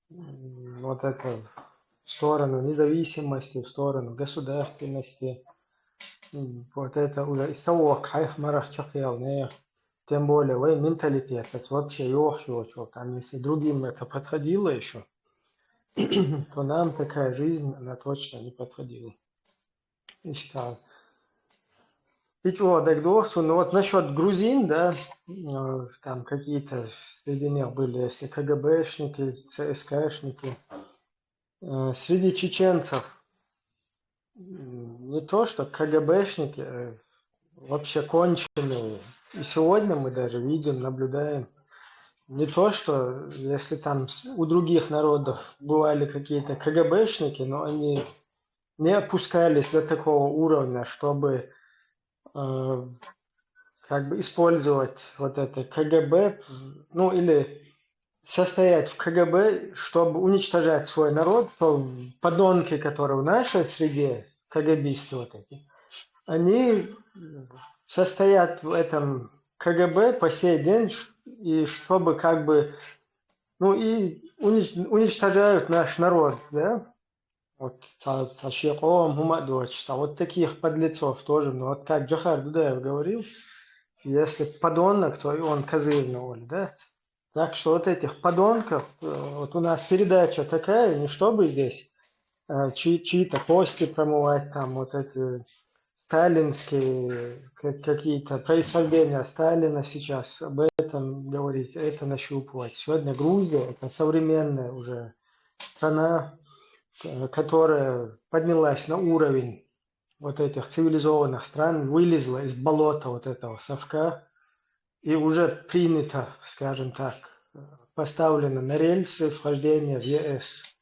вот это в сторону независимости, в сторону государственности, вот это уже совок, хайхмарах чахел, не. Тем более, менталитет, это вообще там, если другим это подходило еще, то нам такая жизнь, она точно не подходила. И считал. И что, так ну вот насчет грузин, да, там какие-то среди них были, если КГБшники, ЦСКшники, среди чеченцев не то, что КГБшники вообще конченые. И сегодня мы даже видим, наблюдаем, не то, что если там у других народов бывали какие-то КГБшники, но они не опускались до такого уровня, чтобы как бы использовать вот это КГБ, ну или состоять в КГБ, чтобы уничтожать свой народ, то подонки, которые в нашей среде, КГБисты вот эти, они состоят в этом КГБ по сей день, и чтобы как бы, ну и уничтожают наш народ, да? Вот Сашиком, Хумадоч, вот таких подлецов тоже, ну вот как Джохар Дудаев говорил, если подонок, то и он козырь на воле, да? Так что вот этих подонков, вот у нас передача такая, не чтобы здесь чьи-то кости промывать, там вот эти сталинские какие-то происхождения Сталина сейчас, об этом говорить, это нащупывать. Сегодня Грузия, это современная уже страна, которая поднялась на уровень вот этих цивилизованных стран, вылезла из болота вот этого совка и уже принято, скажем так, поставлена на рельсы вхождения в ЕС.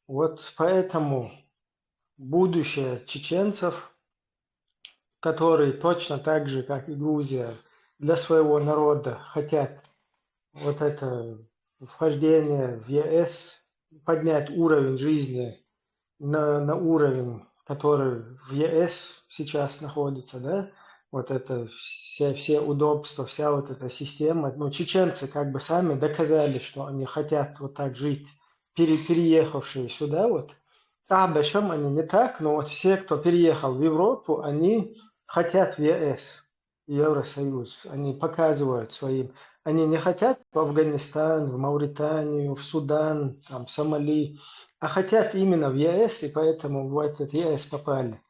Вот поэтому будущее чеченцев, которые точно так же, как и Грузия, для своего народа хотят вот это вхождение в ЕС, поднять уровень жизни на уровень, который в ЕС сейчас находится, да, вот это все удобства, вся вот эта система. Ну, чеченцы как бы сами доказали, что они хотят вот так жить, переехавшие сюда вот. А причем они не так, но вот все, кто переехал в Европу, они хотят в ЕС. Евросоюз. Они показывают своим... Они не хотят в Афганистан, в Мавританию, в Судан, там, в Сомали, а хотят именно в ЕС, и поэтому в этот ЕС попали.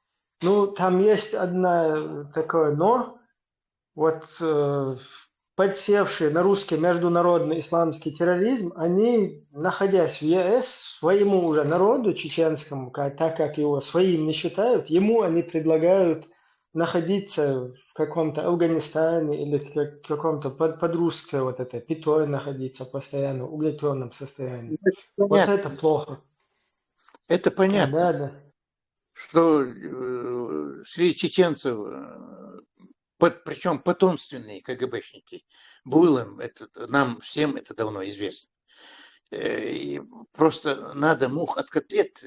Ну, там есть одна такое «но». Вот подсевшие на русский международный исламский терроризм, они, находясь в ЕС, своему уже народу чеченскому, так как его своим не считают, ему они предлагают находиться в каком-то Афганистане или в каком-то под русское вот это пятой находиться постоянно в угнетенном состоянии. Это Вот это понятно. плохо. Это понятно, Да. что среди чеченцев, причем потомственные КГБшники, Буйлом, это, нам всем это давно известно. И просто надо мух от котлет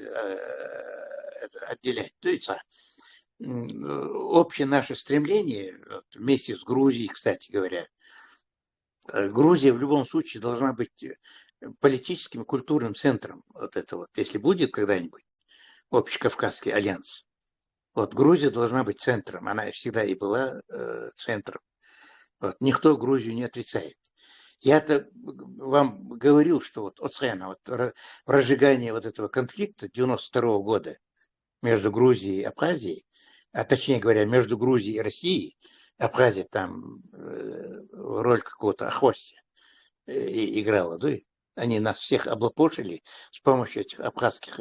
отделять. То есть общее наше стремление, вот, вместе с Грузией, кстати говоря, Грузия в любом случае должна быть политическим и культурным центром вот этого. Вот, если будет когда-нибудь общекавказский альянс, вот Грузия должна быть центром. Она всегда и была центром. Вот, никто Грузию не отрицает. Я-то вам говорил, что вот Оцена, вот разжигание вот этого конфликта 92 года между Грузией и Абхазией, а точнее говоря, между Грузией и Россией, Абхазия там роль какого-то охвостя играла, да? Они нас всех облапошили с помощью этих абхазских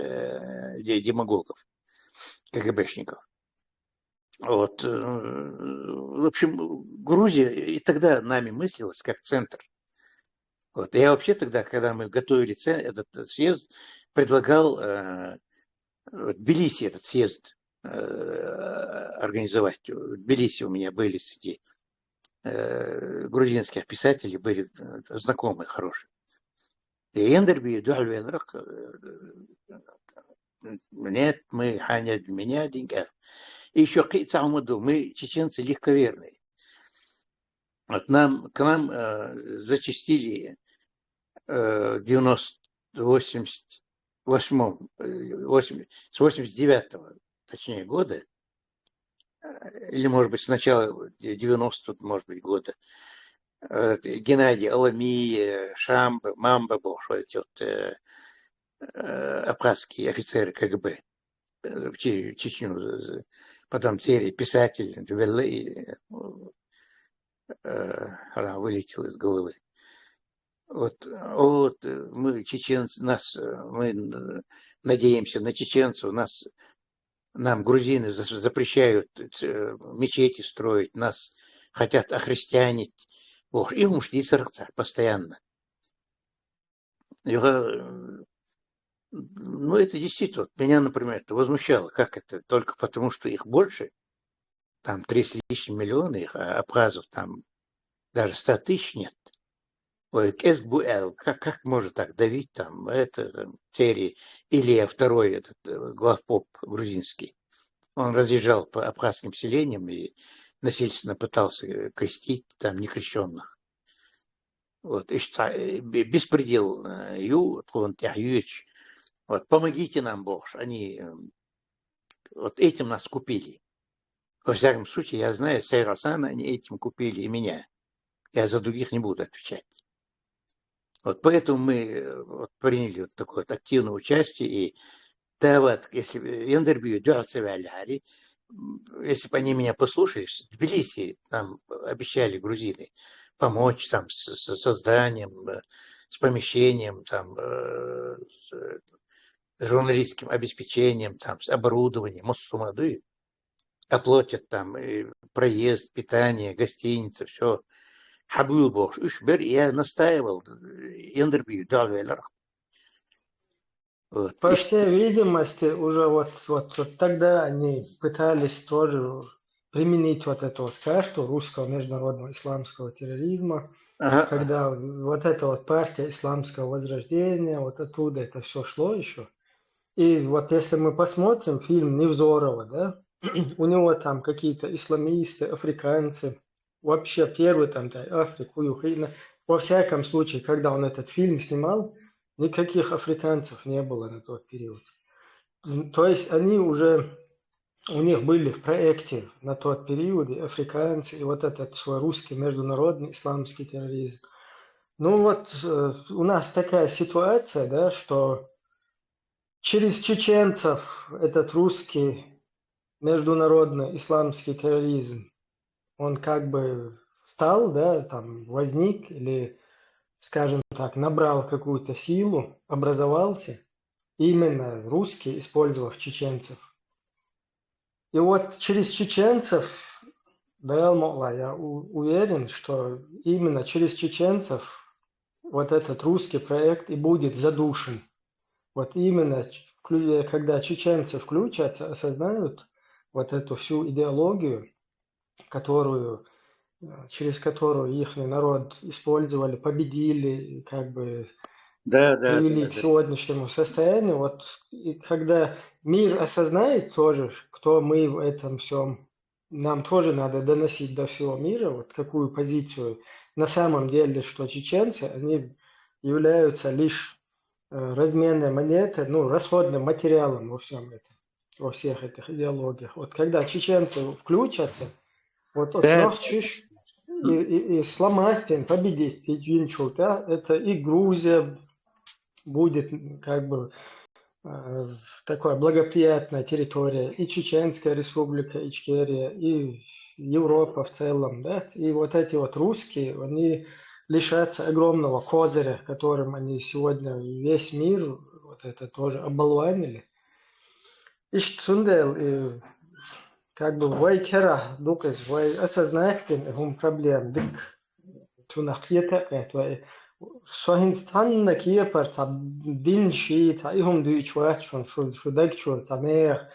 демагогов, КГБшников. Вот. В общем, Грузия и тогда нами мыслилась как центр. Вот. Я вообще тогда, когда мы готовили этот съезд, предлагал в Тбилиси этот съезд организовать. В Тбилиси у меня были среди грузинских писателей, были знакомые хорошие. И Эндерби, нет, мы ханят меня деньга. И еще мы, чеченцы, легковерные. Вот к нам зачастили с 89-го, точнее, года, или, может быть, с начала 90-го, может быть, года, Геннадий Алами, Шамба, Мамба, вот эти вот абхазские офицеры КГБ в Чечню, потом Терри, писатель, вылетел из головы. Вот мы, чеченцы, мы надеемся на чеченцев, нам грузины запрещают мечети строить, нас хотят охристианить. И умшли царь постоянно. Ну, это действительно, вот меня, например, это возмущало. Как это? Только потому, что их больше, там 3 с лишним миллиона, их, а абхазов там даже 100 тысяч нет. Ой, как может так давить там, Терри, Илья II, этот главпоп грузинский. Он разъезжал по абхазским селениям и насильственно пытался крестить там некрещенных. Вот, беспредел, вот, помогите нам, Бог, они вот этим нас купили. Во всяком случае, я знаю, Сайрасана они этим купили и меня. Я за других не буду отвечать. Вот поэтому мы вот приняли вот такое вот активное участие. И да, вот, если если бы они меня послушали, в Тбилиси нам обещали грузины помочь там с созданием, с помещением, там, с журналистским обеспечением, там, с оборудованием, Моссумады, оплатят там проезд, питание, гостиница, все. Хабул Бог, я настаивал, вот. По всей видимости, уже вот тогда они пытались тоже применить вот эту вот карту русского международного исламского терроризма, когда вот эта вот партия исламского возрождения, вот оттуда это все шло еще. И вот если мы посмотрим фильм Невзорова, да, у него там какие-то исламисты, африканцы, вообще первый там Африку, Юхина. Во всяком случае, когда он этот фильм снимал, никаких африканцев не было на тот период. То есть они уже у них были в проекте на тот период и африканцы, и вот этот свой русский международный исламский терроризм. Ну вот у нас такая ситуация, да, что через чеченцев этот русский международный исламский терроризм, он как бы стал, да, там возник или, скажем так, набрал какую-то силу, образовался, именно русский, использовав чеченцев. И вот через чеченцев, да, я уверен, что именно через чеченцев вот этот русский проект и будет задушен. Вот именно когда чеченцы включатся, осознают вот эту всю идеологию, через которую их народ использовали, победили, как бы привели к сегодняшнему состоянию. Вот и когда мир осознает тоже, кто мы в этом всем, нам тоже надо доносить до всего мира, вот какую позицию. На самом деле, что чеченцы, они являются лишь разменной монетой, ну, расходным материалом во всем этом, во всех этих идеологиях. Вот когда чеченцы включатся, вот отсрочишь и сломать, победить, это и Грузия будет как бы такая благоприятная территория, и Чеченская республика, Ичкерия, и Европа в целом, да, и вот эти вот русские, они лишатся огромного козыря, которым они сегодня весь мир вот это тоже оболванили. И что как бы вайкера, дукас, вай осознать проблем, дик тунахьета это Sohinstanna kiepar ta dinshi ta ihum du ichwachon shudagchon ta mer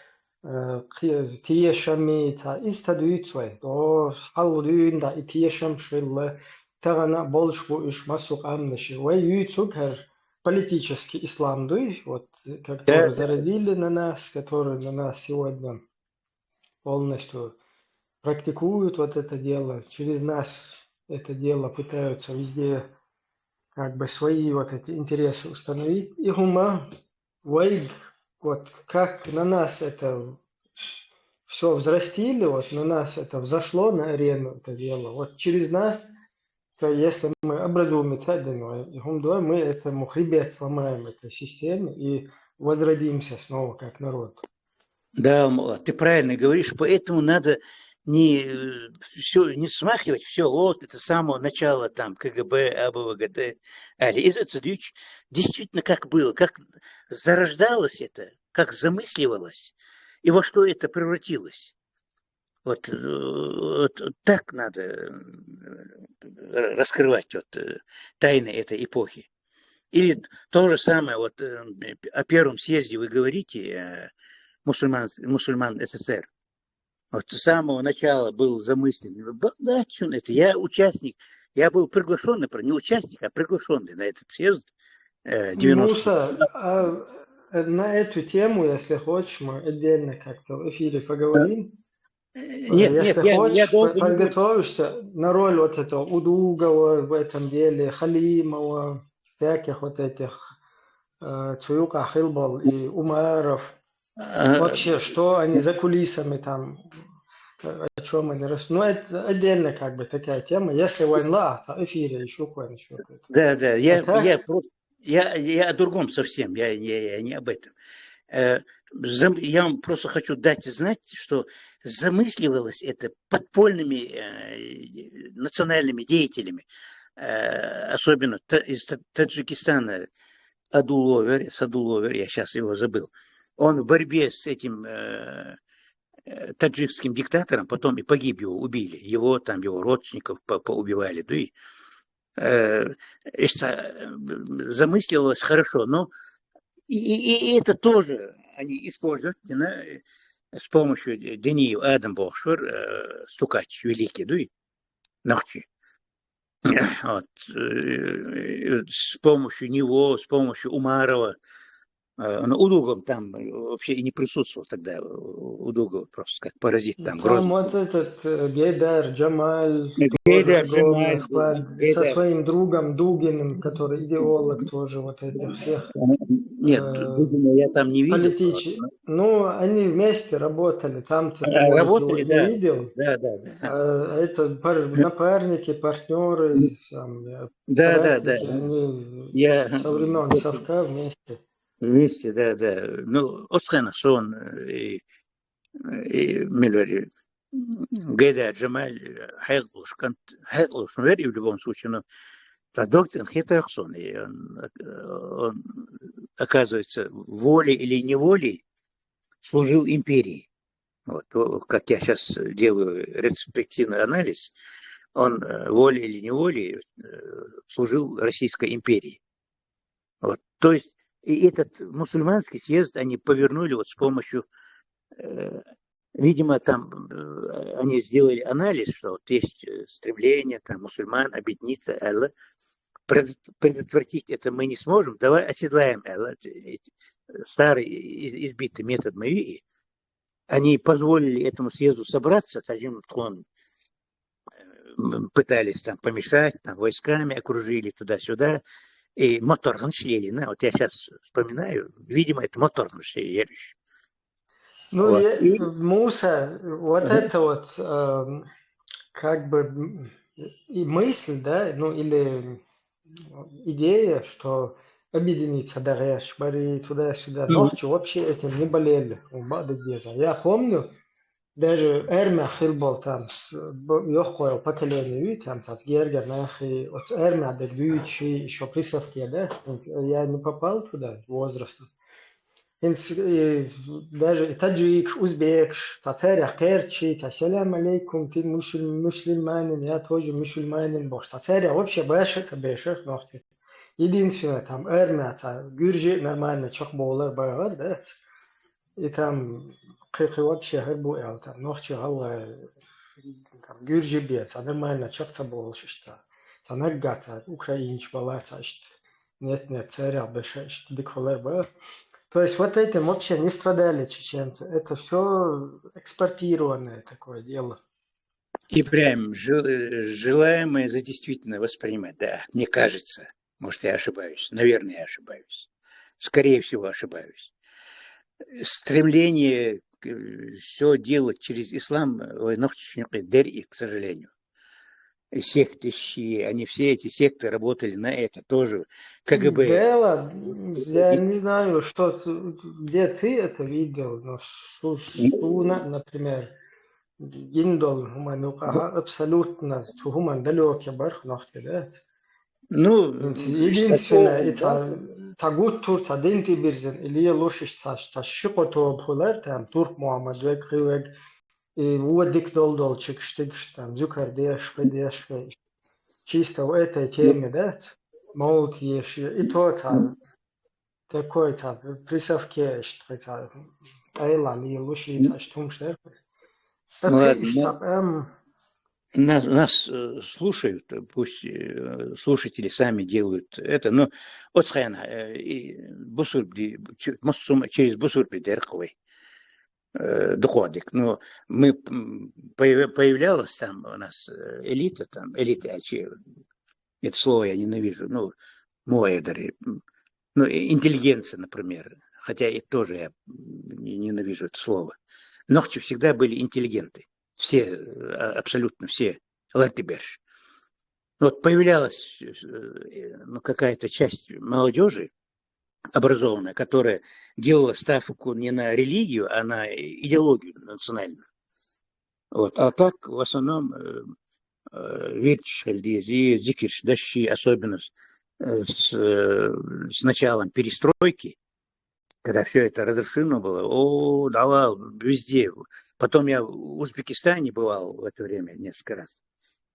tieshami ta istaduytswe do haludun da itiesham shille tagana bolshbu ish masuk амнаши вай юцукер политический ислам дуй вот который зародили на нас, который на нас сегодня полностью практикуют вот это дело, через нас это дело пытаются везде как бы свои вот эти интересы установить. И вот как на нас это все взрастили, вот на нас это взошло на арену это дело. Вот через нас, то если мы образуем мы этому хребет сломаем этой системе и возродимся снова как народ. Да, ты правильно говоришь, поэтому надо не смахивать все, вот это с самого начала там КГБ, АБВГТ, Иза Цадевич, действительно как было, как зарождалось это, как замысливалось, и во что это превратилось. Вот так надо раскрывать вот тайны этой эпохи. Или то же самое, вот о первом съезде вы говорите, мусульман СССР. Вот с самого начала был замыслен. Да, это я участник. Я был приглашенный, не участник, а приглашенный на этот съезд 90-х. Муса, на эту тему, если хочешь, мы отдельно как-то в эфире поговорим. Если хочешь, подготовишься на роль вот этого Удугова в этом деле, Халимова, всяких вот этих Цуюка, Хилбал и Умаров. Вообще, что они за кулисами там, о чем они растут. Ну, это отдельно как бы такая тема. Если война, то эфире еще кое-что. Да, я о другом совсем, я не об этом. Я вам просто хочу дать знать, что замысливалось это подпольными национальными деятелями, особенно из Таджикистана, Садуловер, я сейчас его забыл. Он в борьбе с этим таджикским диктатором, потом и погиб, его убили. Его родственников поубивали. Да и, замыслилось хорошо, но и это тоже они используют с помощью Дению Адам Бошвер, стукач великий, да и ночи. Вот, с помощью него, с помощью Умарова, Удугов там вообще и не присутствовал тогда в удугал просто, как паразит там, Там грозный. вот этот Гейдар Джамаль тоже Гейдар огромный Джамаль, вклад со Гейдар. своим другом Дугиным, который идеолог тоже вот этих всех Нет, Дугина я там не видел. Ну, они вместе работали, там-то ты, может, его Работали, и не да. видел. Да. А это напарники, партнеры, соратники, они Я со времен совка вместе. вместе, да. Ну, Осхана Сон и Миллери. Гейдар Джамаль Хайглуш, в любом случае, но доктор Хитарсон, и он, оказывается, волей или неволей служил империи. Вот, как я сейчас делаю ретроспективный анализ, он волей или неволей служил Российской империи. Вот, то есть и этот мусульманский съезд они повернули вот с помощью, видимо, там они сделали анализ, что вот есть стремление там, мусульман объединиться, Аллах. Предотвратить это мы не сможем, давай оседлаем Аллах. Старый избитый метод Мавии. Они позволили этому съезду собраться, Тажим Тхон пытались там помешать, там войсками окружили туда-сюда, и моторно шлели. Вот я сейчас вспоминаю, видимо, это моторно шлели. Ну, Вот. Муса, вот это вот как бы и мысль, да, ну или идея, что объединиться Дареш, Бари, туда-сюда, ногти вообще этим не болели. Я помню, даже Эрмя Хилбол там, Йохкойл поколение, там, Гергер, Нахи, вот Эрмя, Дегдючи, еще присовки, да, я не попал туда возрастом. Даже таджикш, узбекш, татарях, керчи, ассаляму алейкум, ты мусульманин, я тоже мусульманин, бог. Татаря вообще бешек, ногти. Единственное, там, Эрмя, Гюржи нормально, чокболар, барагар, да, и там, вообще, хербу, там, ногти, галла, Гюржи бец, нормально, чок-то бол, что санаггата, украинч, балата, нет, царя, бешек, бикхолер, барагар. То есть вот этим вообще не страдали чеченцы. Это все экспортированное такое дело. И прям желаемое за действительно воспринимать, да, мне кажется. Может, я ошибаюсь. Наверное, я ошибаюсь. Скорее всего, ошибаюсь. Стремление все делать через ислам, к сожалению. Секты, они все эти секты работали на это тоже. КГБ. Дело, я не знаю, где ты это видел, но Суна, например, Гиндол, абсолютно Гуман далекий бархнохти, да? Ну, единственное, это Тагуттур, Тадинти Бирзен, или Лушиш, Ташикото, Бхулер, там, Турк Муаммад, Век, и водик дол чик-штик, там, зюкардеш, педеш, чисто в этой теме, да, молот ешь, и то там, такой-то, присовке, что-то, Таиланд, и лучше, что что нас слушают, пусть слушатели сами делают это, но от схена, через Бусурби Дерховой, доходик. Но появлялась там у нас элита, это слово я ненавижу, интеллигенция, например, хотя и тоже я ненавижу это слово. Ногти всегда были интеллигенты, все, абсолютно все, лартибеш. Вот появлялась какая-то часть молодежи, образованная, которая делала ставку не на религию, а на идеологию национальную. Вот. А так, в основном, Вирчхальдези, Зикиршдащи, особенно с началом перестройки, когда все это разрешено было, давал везде. Потом я в Узбекистане бывал в это время несколько раз.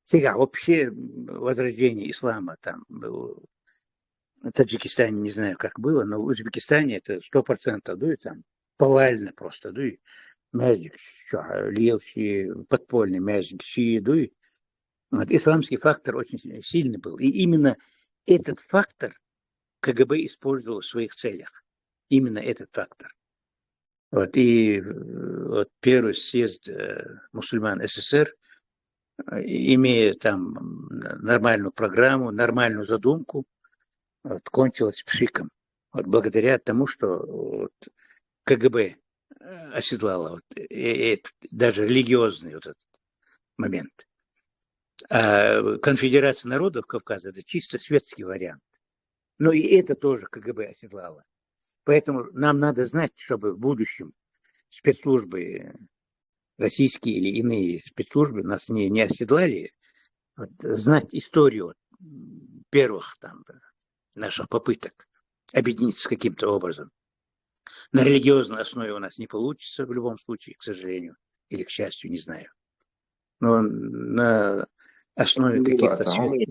Сега вообще возрождение ислама там было. В Таджикистане не знаю, как было, но в Узбекистане это 100%, да, и там повально просто, да, и мяжик, левший, подпольный мяжик, да, и вот, исламский фактор очень сильный был. И именно этот фактор КГБ использовал в своих целях. Именно этот фактор. Вот, и вот первый съезд мусульман СССР, имея там нормальную программу, нормальную задумку, вот, кончилась пшиком. Вот, благодаря тому, что вот, КГБ оседлало вот, даже религиозный вот этот момент. А Конфедерация народов Кавказа – это чисто светский вариант. Но и это тоже КГБ оседлало. Поэтому нам надо знать, чтобы в будущем спецслужбы, российские или иные спецслужбы, нас не оседлали, вот, знать историю первых там, наших попыток объединиться каким-то образом. На религиозной основе у нас не получится в любом случае, к сожалению, или к счастью, не знаю. Но на основе каких-то связей.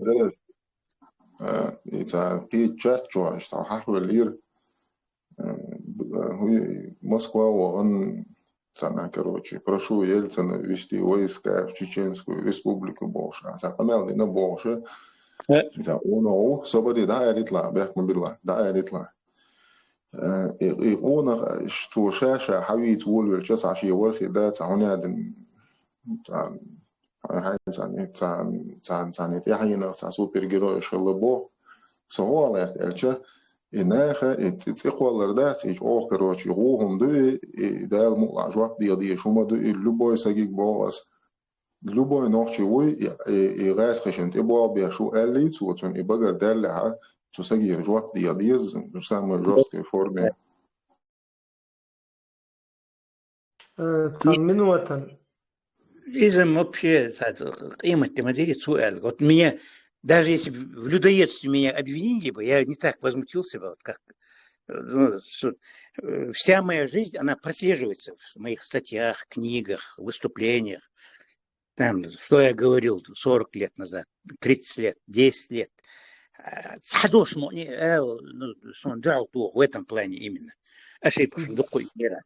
Москва, он, короче, прошу Ельцина ввести войска в Чеченскую республику больше. А помялся на больше. Он, собади, да, эритла, бяхмабилла, да, эритла. И он, что шаша, хавит, вольвер, час аши, ворхи, да, цаунядин, цанит, яхина, супергерой, шеллабо, сувалах, эльча. إنها تتقوى الردات أو كروتشي روهم دو ده المقلع جواب دي شو ما دو اللوبوي سجيك باس اللوبوي نوخشي وي يغاس خشنت إبوا بيشو ألي توتون إبقر دلها تسجي جواب ديز نسمى جوست فورمي минута. Из-за вообще قيمة مديري سؤال. Вот меня даже если в людоедстве меня обвинили бы, я не так возмутился бы, вот как вся моя жизнь, она прослеживается в моих статьях, книгах, выступлениях. Там, что я говорил 40 лет назад, 30 лет, 10 лет. В этом плане именно. Ошибку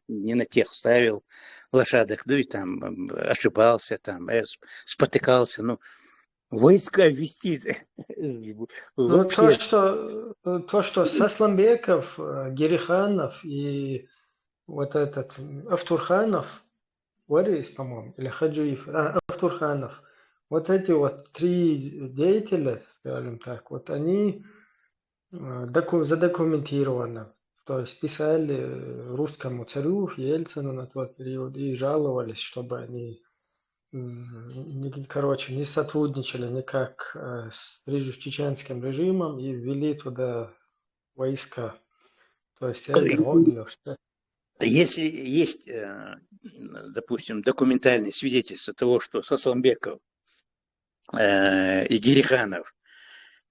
не на тех ставил лошадок, ну и там ошибался, там спотыкался, ну. Войска ввести. Ну, то, что Сасламбеков, Гериханов и вот этот Автурханов, Варис, по-моему, или Хаджиев, Автурханов, вот эти вот три деятеля, скажем так, вот они задокументированы, то есть писали русскому царю Ельцину на тот период и жаловались, чтобы они не сотрудничали никак с чеченским режимом и ввели туда войска. То есть если есть, допустим, документальные свидетельства того, что Сасламбеков и Гериханов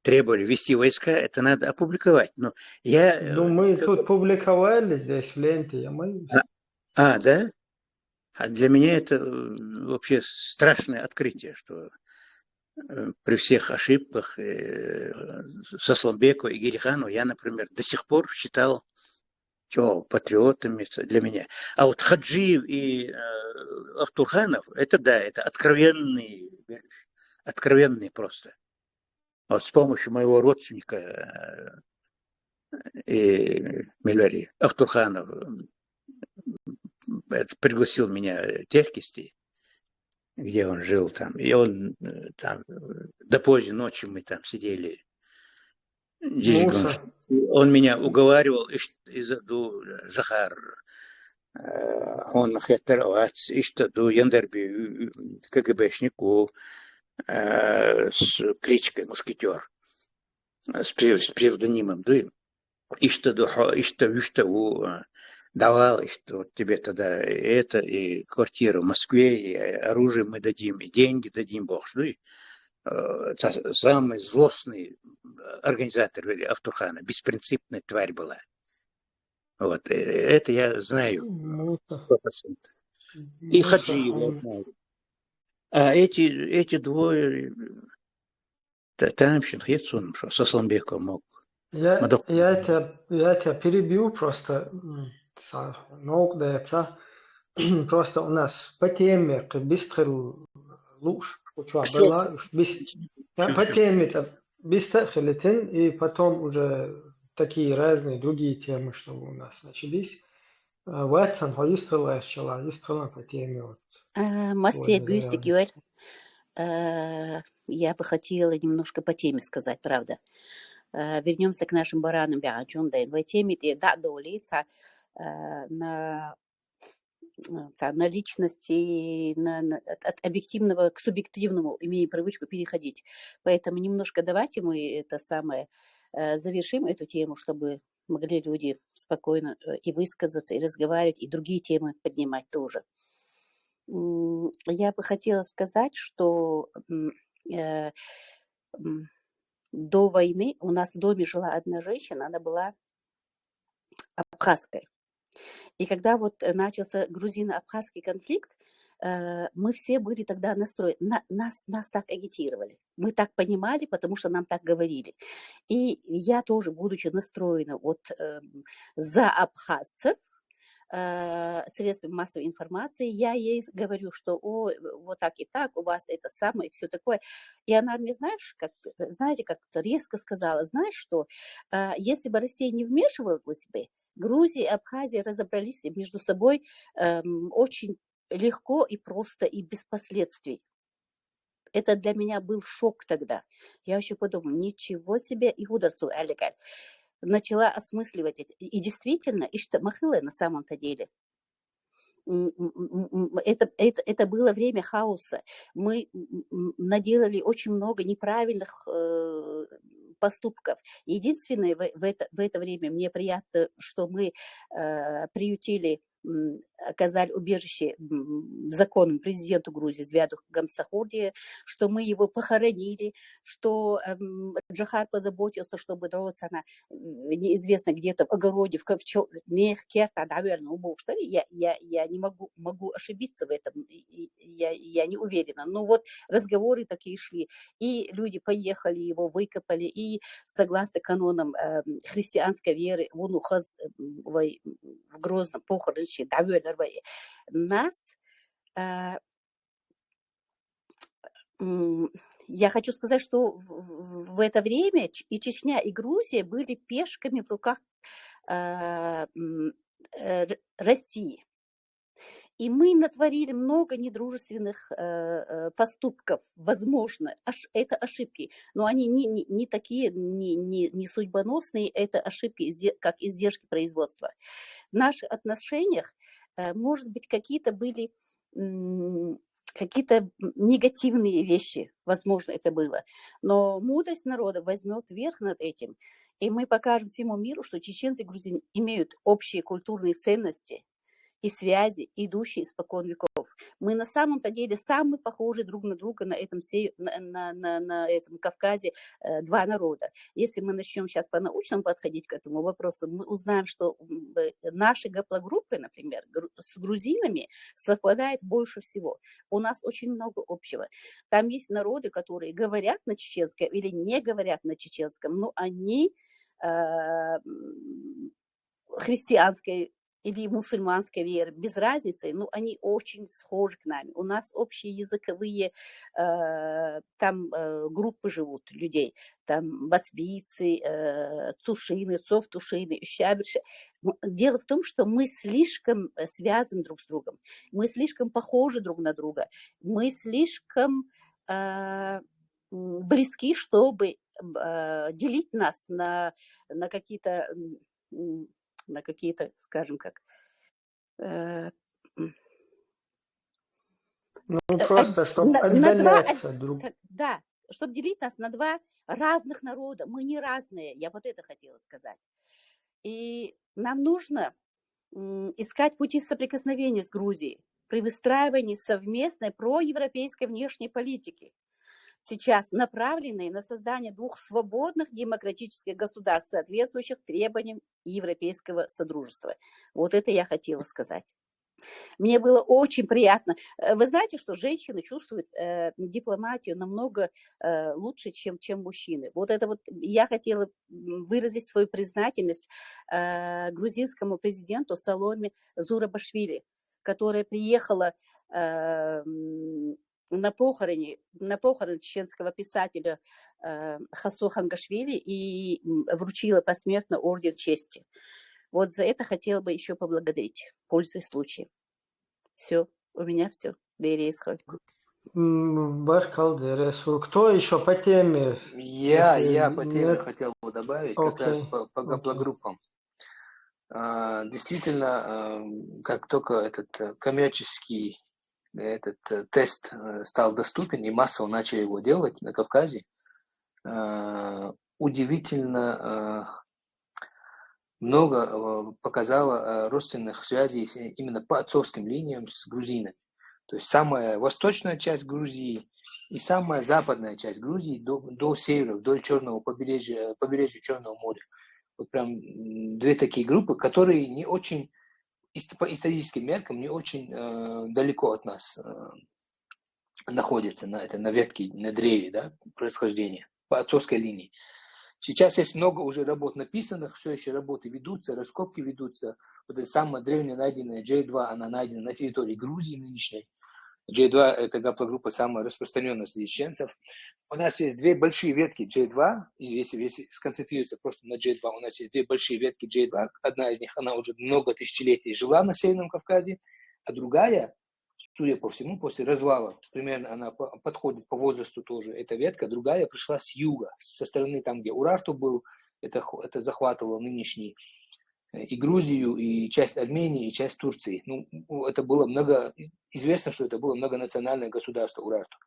требовали ввести войска, это надо опубликовать. Но мы тут публиковали здесь в ленте. Да? А для меня это вообще страшное открытие, что при всех ошибках Сасламбекова и Гериханова я, например, до сих пор считал патриотами для меня. А вот Хаджиев и Автурханов, это да, это откровенные просто. Вот с помощью моего родственника Мелярии Автурханов пригласил меня Техкисти, где он жил там, и он там до поздней ночи мы там сидели. Он меня уговаривал, изаду Захар, он хетеровать, иштаду Яндерби КГБшнику с кличкой Мушкетер, с псевдонимом, да, иштаду давал, что вот тебе тогда это, и квартира в Москве, и оружие мы дадим, и деньги дадим, Бог, ну и самый злостный организатор Автурхана, беспринципная тварь была. Вот, это я знаю 100%. И Хаджиев я знаю. А эти двое, Тамщин, Хецун, что Сасламбеков мог. Я тебя перебью просто. Просто у нас по теме быстрый луж, была по теме быстрый, и потом уже такие разные другие темы, что у нас начались. Ватсон, истрала по теме вот Массе сегодня Бюсти заявлено. Гюэль, я бы хотела немножко по теме сказать, правда. Вернемся к нашим баранам Бяджун, да, в теме да долица на личности, от объективного к субъективному имеем привычку переходить. Поэтому немножко давайте мы это самое завершим эту тему, чтобы могли люди спокойно и высказаться, и разговаривать, и другие темы поднимать тоже. Я бы хотела сказать, что до войны у нас в доме жила одна женщина, она была абхазской. И когда вот начался грузино-абхазский конфликт, мы все были тогда настроены, нас так агитировали, мы так понимали, потому что нам так говорили. И я тоже, будучи настроена вот за абхазцев, средствами массовой информации, я ей говорю, что вот так и так, у вас это самое, и все такое. И она мне, знаете, как-то резко сказала, знаешь что, если бы Россия не вмешивалась бы, Грузия и Абхазия разобрались между собой очень легко и просто, и без последствий. Это для меня был шок тогда. Я еще подумала, ничего себе, и ударцу алигаль. Начала осмысливать это. И действительно, и что махылы на самом-то деле. Это было время хаоса. Мы наделали очень много неправильных поступков. Единственное, в это время мне приятно, что мы приютили, оказали убежище законному президенту Грузии Звяду Гамсахурдия, что мы его похоронили, что Джахар позаботился, чтобы Дроцана неизвестно где-то в огороде, в Мехкерта, наверное, убыл, что ли. Я не могу ошибиться в этом, я не уверена. Но вот разговоры такие шли, и люди поехали, его выкопали, и согласно канонам христианской веры, он ухаз в Грозном похороне, нас, я хочу сказать, что в это время и Чечня, и Грузия были пешками в руках России. И мы натворили много недружественных поступков, возможно, это ошибки, но они не такие, не судьбоносные, это ошибки, как издержки производства. В наших отношениях, может быть, какие-то были какие-то негативные вещи, возможно, это было, но мудрость народа возьмет верх над этим, и мы покажем всему миру, что чеченцы и грузины имеют общие культурные ценности и связи, идущие испокон веков. Мы на самом-то деле самые похожие друг на друга на этом Кавказе два народа. Если мы начнем сейчас по-научному подходить к этому вопросу, мы узнаем, что наши гаплогруппы, например, с грузинами совпадает больше всего. У нас очень много общего. Там есть народы, которые говорят на чеченском или не говорят на чеченском, но они христианской или мусульманской веры, без разницы, но они очень схожи к нам. У нас общие языковые там группы живут людей, там бацбийцы, тушины, цов-тушины, щабельши. Дело в том, что мы слишком связаны друг с другом, мы слишком похожи друг на друга, мы слишком близки, чтобы делить нас на какие-то, скажем как, просто чтобы отдаляться друг. Да, чтобы делить нас на два разных народа. Мы не разные, я вот это хотела сказать. И нам нужно искать пути соприкосновения с Грузией при выстраивании совместной проевропейской внешней политики, сейчас направленные на создание двух свободных демократических государств, соответствующих требованиям европейского содружества. Вот это я хотела сказать. Мне было очень приятно. Вы знаете, что женщины чувствуют дипломатию намного лучше, чем мужчины. Вот это вот я хотела выразить свою признательность грузинскому президенту Саломе Зурабашвили, которая приехала на похороны чеченского писателя Хасо Хангашвили и вручила посмертно орден чести. Вот за это хотела бы еще поблагодарить, пользуясь случаем. Все, у меня все. Двери исходят. Баркалдерес. Кто еще по теме? Я по теме Нет? хотел бы добавить, как раз Окей. по гаплогруппам. Действительно, как только этот коммерческий этот тест стал доступен и массово начали его делать на Кавказе, удивительно много показало родственных связей именно по отцовским линиям с грузинами. То есть самая восточная часть Грузии и самая западная часть Грузии до севера, вдоль Черного побережья Черного моря. Вот прям две такие группы, которые не очень, по историческим меркам, не очень далеко от нас находятся на ветке, на древе, да, происхождения, по отцовской линии. Сейчас есть много уже работ написанных, все еще работы ведутся, раскопки ведутся. Вот эта самая древняя найденная J2, она найдена на территории Грузии нынешней. J2 – это гаплогруппа самая распространенная среди чеченцев. У нас есть две большие ветки J2, если сконцентрироваться просто на J2, у нас есть две большие ветки J2. Одна из них, она уже много тысячелетий жила на Северном Кавказе, а другая, судя по всему, после развала, примерно она подходит по возрасту тоже, эта ветка, другая пришла с юга, со стороны там, где Урарту был, это захватывало нынешний и Грузию, и часть Армении, и часть Турции. Ну, это было известно, что это было многонациональное государство Урарту.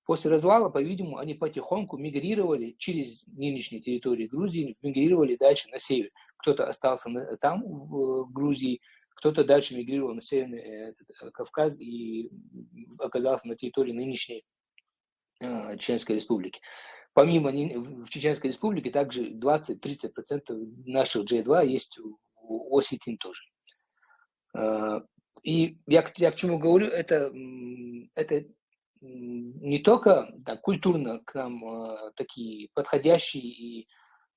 После развала, по-видимому, они потихоньку мигрировали через нынешние территории Грузии, мигрировали дальше на север. Кто-то остался там, в Грузии, кто-то дальше мигрировал на Северный Кавказ и оказался на территории нынешней Чеченской Республики. Помимо в Чеченской Республике также 20-30% наших J2 есть в Осетии тоже. И я к чему говорю, это не только культурно к нам такие подходящие и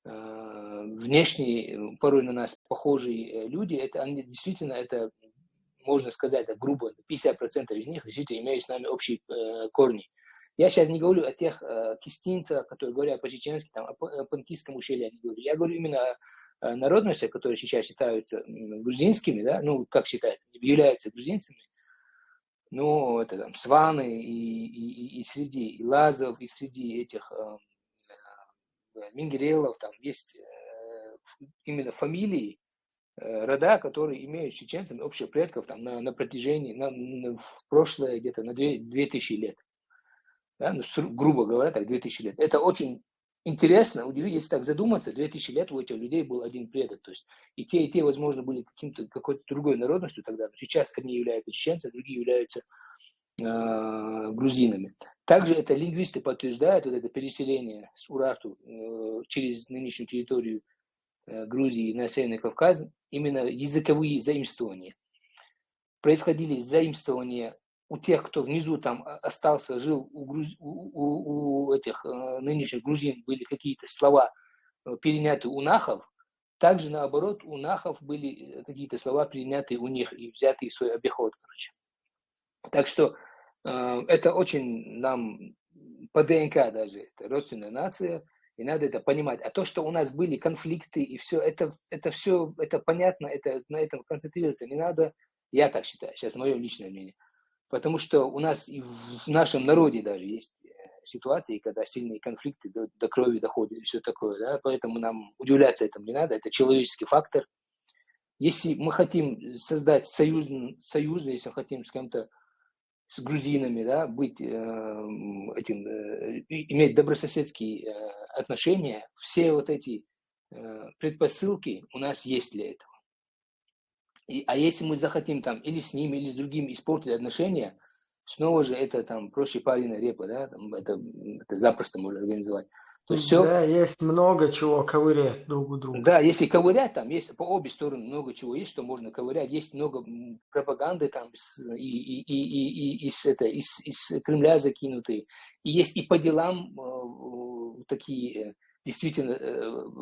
внешне порой на нас похожие люди, они действительно, это можно сказать так грубо, 50% из них действительно имеют с нами общие корни. Я сейчас не говорю о тех кистинцах, которые говорят по-чеченски, там, о панкистском ущелье, я говорю именно о народностях, которые сейчас считаются грузинскими, да, ну, как считаются, являются грузинцами, ну, это там сваны и среди лазов, и среди этих мингирелов, там есть именно фамилии, рода, которые имеют с чеченцами общих предков там, на протяжении, в прошлое где-то на 2000 лет. Да? Ну, грубо говоря, так, 2000 лет. Это очень интересно, удивительно, если так задуматься, 2000 лет у этих людей был один предок. То есть и те, возможно, были какой-то другой народностью тогда. Но сейчас одни являются чеченцами, другие являются грузинами. Также это лингвисты подтверждают вот это переселение с Урарту через нынешнюю территорию Грузии на Северный Кавказ, именно языковые заимствования. Происходили заимствования у тех, кто внизу там остался, жил, у этих нынешних грузин были какие-то слова переняты у нахов, также наоборот у нахов были какие-то слова переняты у них и взятые в свой обиход, короче. Так что это очень нам по ДНК даже, это родственная нация, и надо это понимать. А то, что у нас были конфликты и все, это понятно, на этом концентрироваться не надо, я так считаю, сейчас мое личное мнение. Потому что у нас и в нашем народе даже есть ситуации, когда сильные конфликты до крови доходят и все такое, да? Поэтому нам удивляться этому не надо, это человеческий фактор. Если мы хотим создать союз, если хотим с кем-то, с грузинами, да, иметь добрососедские отношения, все вот эти предпосылки у нас есть для этого. А если мы захотим там или с ними, или с другими испортить отношения, снова же это там проще пареная репа, да, там, это запросто можно организовать. То есть Да, есть много чего ковырять друг у друга. Да, если ковырять, там есть по обе стороны много чего есть, что можно ковырять. Есть много пропаганды там из Кремля закинутые. И есть и по делам такие действительно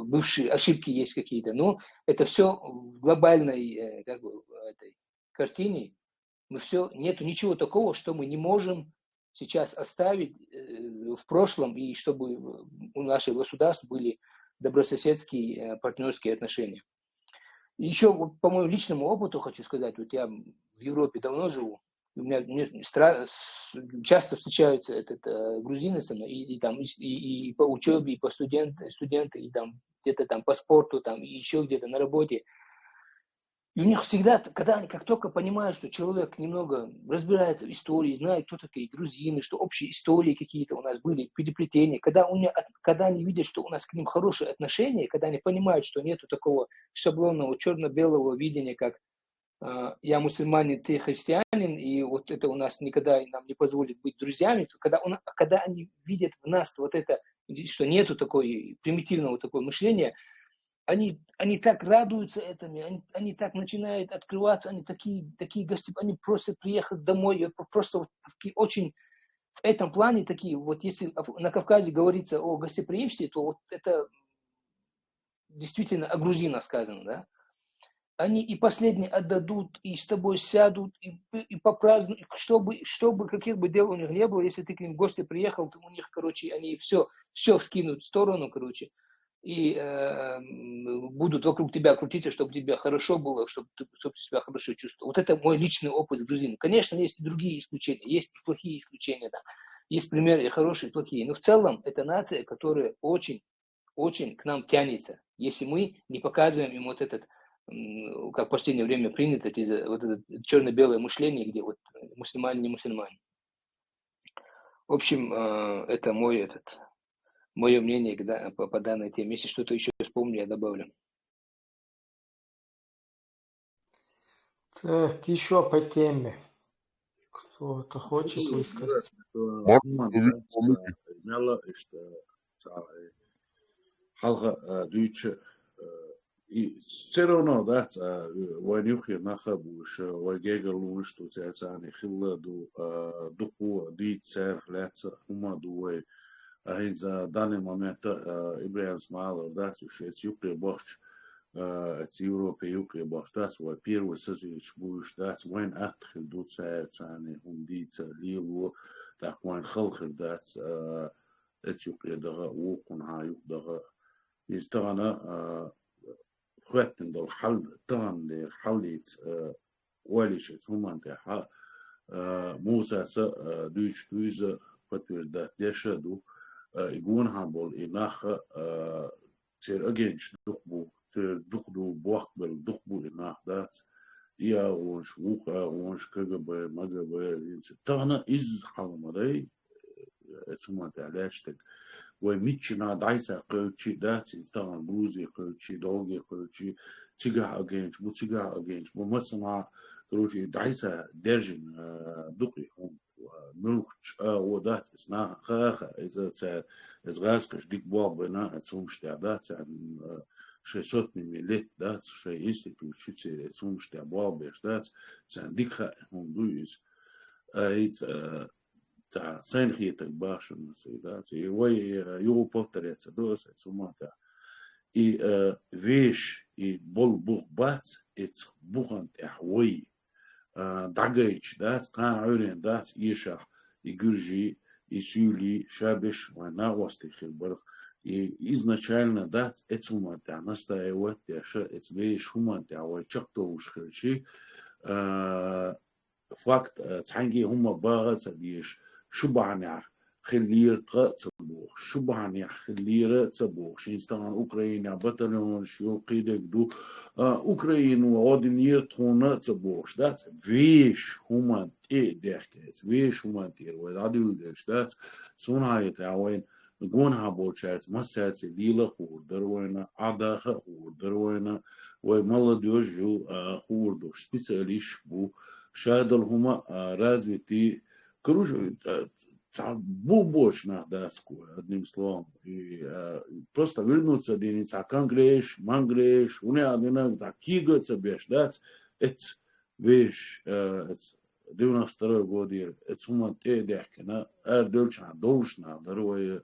бывшие ошибки есть какие-то. Но это все в глобальной этой картине. Нету ничего такого, что мы не можем сейчас оставить в прошлом, и чтобы у наших государств были добрососедские партнерские отношения. И еще вот, по моему личному опыту хочу сказать, вот я в Европе давно живу, мне часто встречаются грузины со мной, и по учебе, и по студенты, и там где-то там по спорту, там, и еще где-то на работе. И у них всегда, когда они как только понимают, что человек немного разбирается в истории, знает, кто такие грузины, что общие истории какие-то у нас были, переплетения, когда они видят, что у нас к ним хорошие отношения, когда они понимают, что нету такого шаблонного черно-белого видения, как я мусульманин, ты христианин, и вот это у нас никогда нам не позволит быть друзьями, то когда они видят в нас вот это, что нету такой примитивного такого мышления, они так радуются этому, они так начинают открываться, они такие они просят приехать домой, просто вот очень в этом плане такие, вот если на Кавказе говорится о гостеприимстве, то вот это действительно о грузинах сказано, да? Они и последние отдадут, и с тобой сядут, и попразднуют, чтобы каких бы дел у них не было, если ты к ним в гости приехал, то у них, короче, они все скинут в сторону, короче, и будут вокруг тебя крутиться, чтобы тебе хорошо было, чтобы ты себя хорошо чувствовал. Вот это мой личный опыт с грузинами. Конечно, есть и другие исключения, есть и плохие исключения, да. Есть примеры и хорошие, и плохие. Но в целом это нация, которая очень, очень к нам тянется, если мы не показываем им вот этот, как в последнее время принято, вот это черно-белое мышление, где вот мусульмане, не мусульмане. В общем, это мое мнение по данной теме. Если что-то еще вспомню, я добавлю. Так, еще по теме. Кто-то хочет высказать? И все равно, да, войнюхи нахабуш, вайгегалу, что царцаны хилладу, духу, дицер, ляца, умадуэй, а из данный момент Ибрahim Смайлов, да, что это юкли бахч, это Европа юкли бахч, да, свой первый созыч будешь, да, войн атхил ду царцаны, дицер, лилу, так войн халхил, да, это юкли дага, укунха юк дага, из тагана خواتن دول حل طان لير حليت وليش ثمان تها موسى س دوش دوز فتور ده دشدو يقون هامبول إناخ تير أجنش دخبو تير دخدو بوقبل دخبو إناخ دات يا ونش وقا ونش كجبة مجبة تانا إز حلمري ثمان تعلاشتك وميتشنا دايسا قوتشي داتي طبعا بروزي قوتشي دوغي قوتشي تيجا اجينش بو تيجا اجينش بو مثلا قوتشي دايسا درجن دقي هم ملوكش ودات اسنا خاخ اذا تسا ازغاسكش ديك بوابنا اتسومش تعدات عن 600 مليت دات شي انستيتوت شتي اتسومش تعبوابش دات عن ديك هم دويز ايت تا سينخيتك باش مسيدات وي يو بوتريتس دوس سوماتا اي فيش اي بول بوخ بات ات بوخنت احوي داغيتش دات كان عورين دات يشح يجرجي يسيولي شابش وناغوستي خلبر изначально дать этому настаивать, что это вещь хуманта, а чак-то уж хричи факт цанги хума бага цадиш شبعناح خلير تبوخ شبعناح خلير تبوخ شينستان أوكرانيا بطلون شو قيدك دو أوكران وعدنير تونه تبوخ دات فيش هما إيه دحكت فيش هما تير وعدو دش دات سونها يتعاون نقولها بولشات مسات ليلا خور دروينا عدا خور دروينا ومال دوجو خور دوش سبيساليش بو شادل هما развитые Короче, бубочно даску, одним словом. И просто вернуться единица, конгреш, мангреш, у меня одна такие беш, да, это вещь, 92 год, это сумма дехкина, дольчна, должна, дорогое,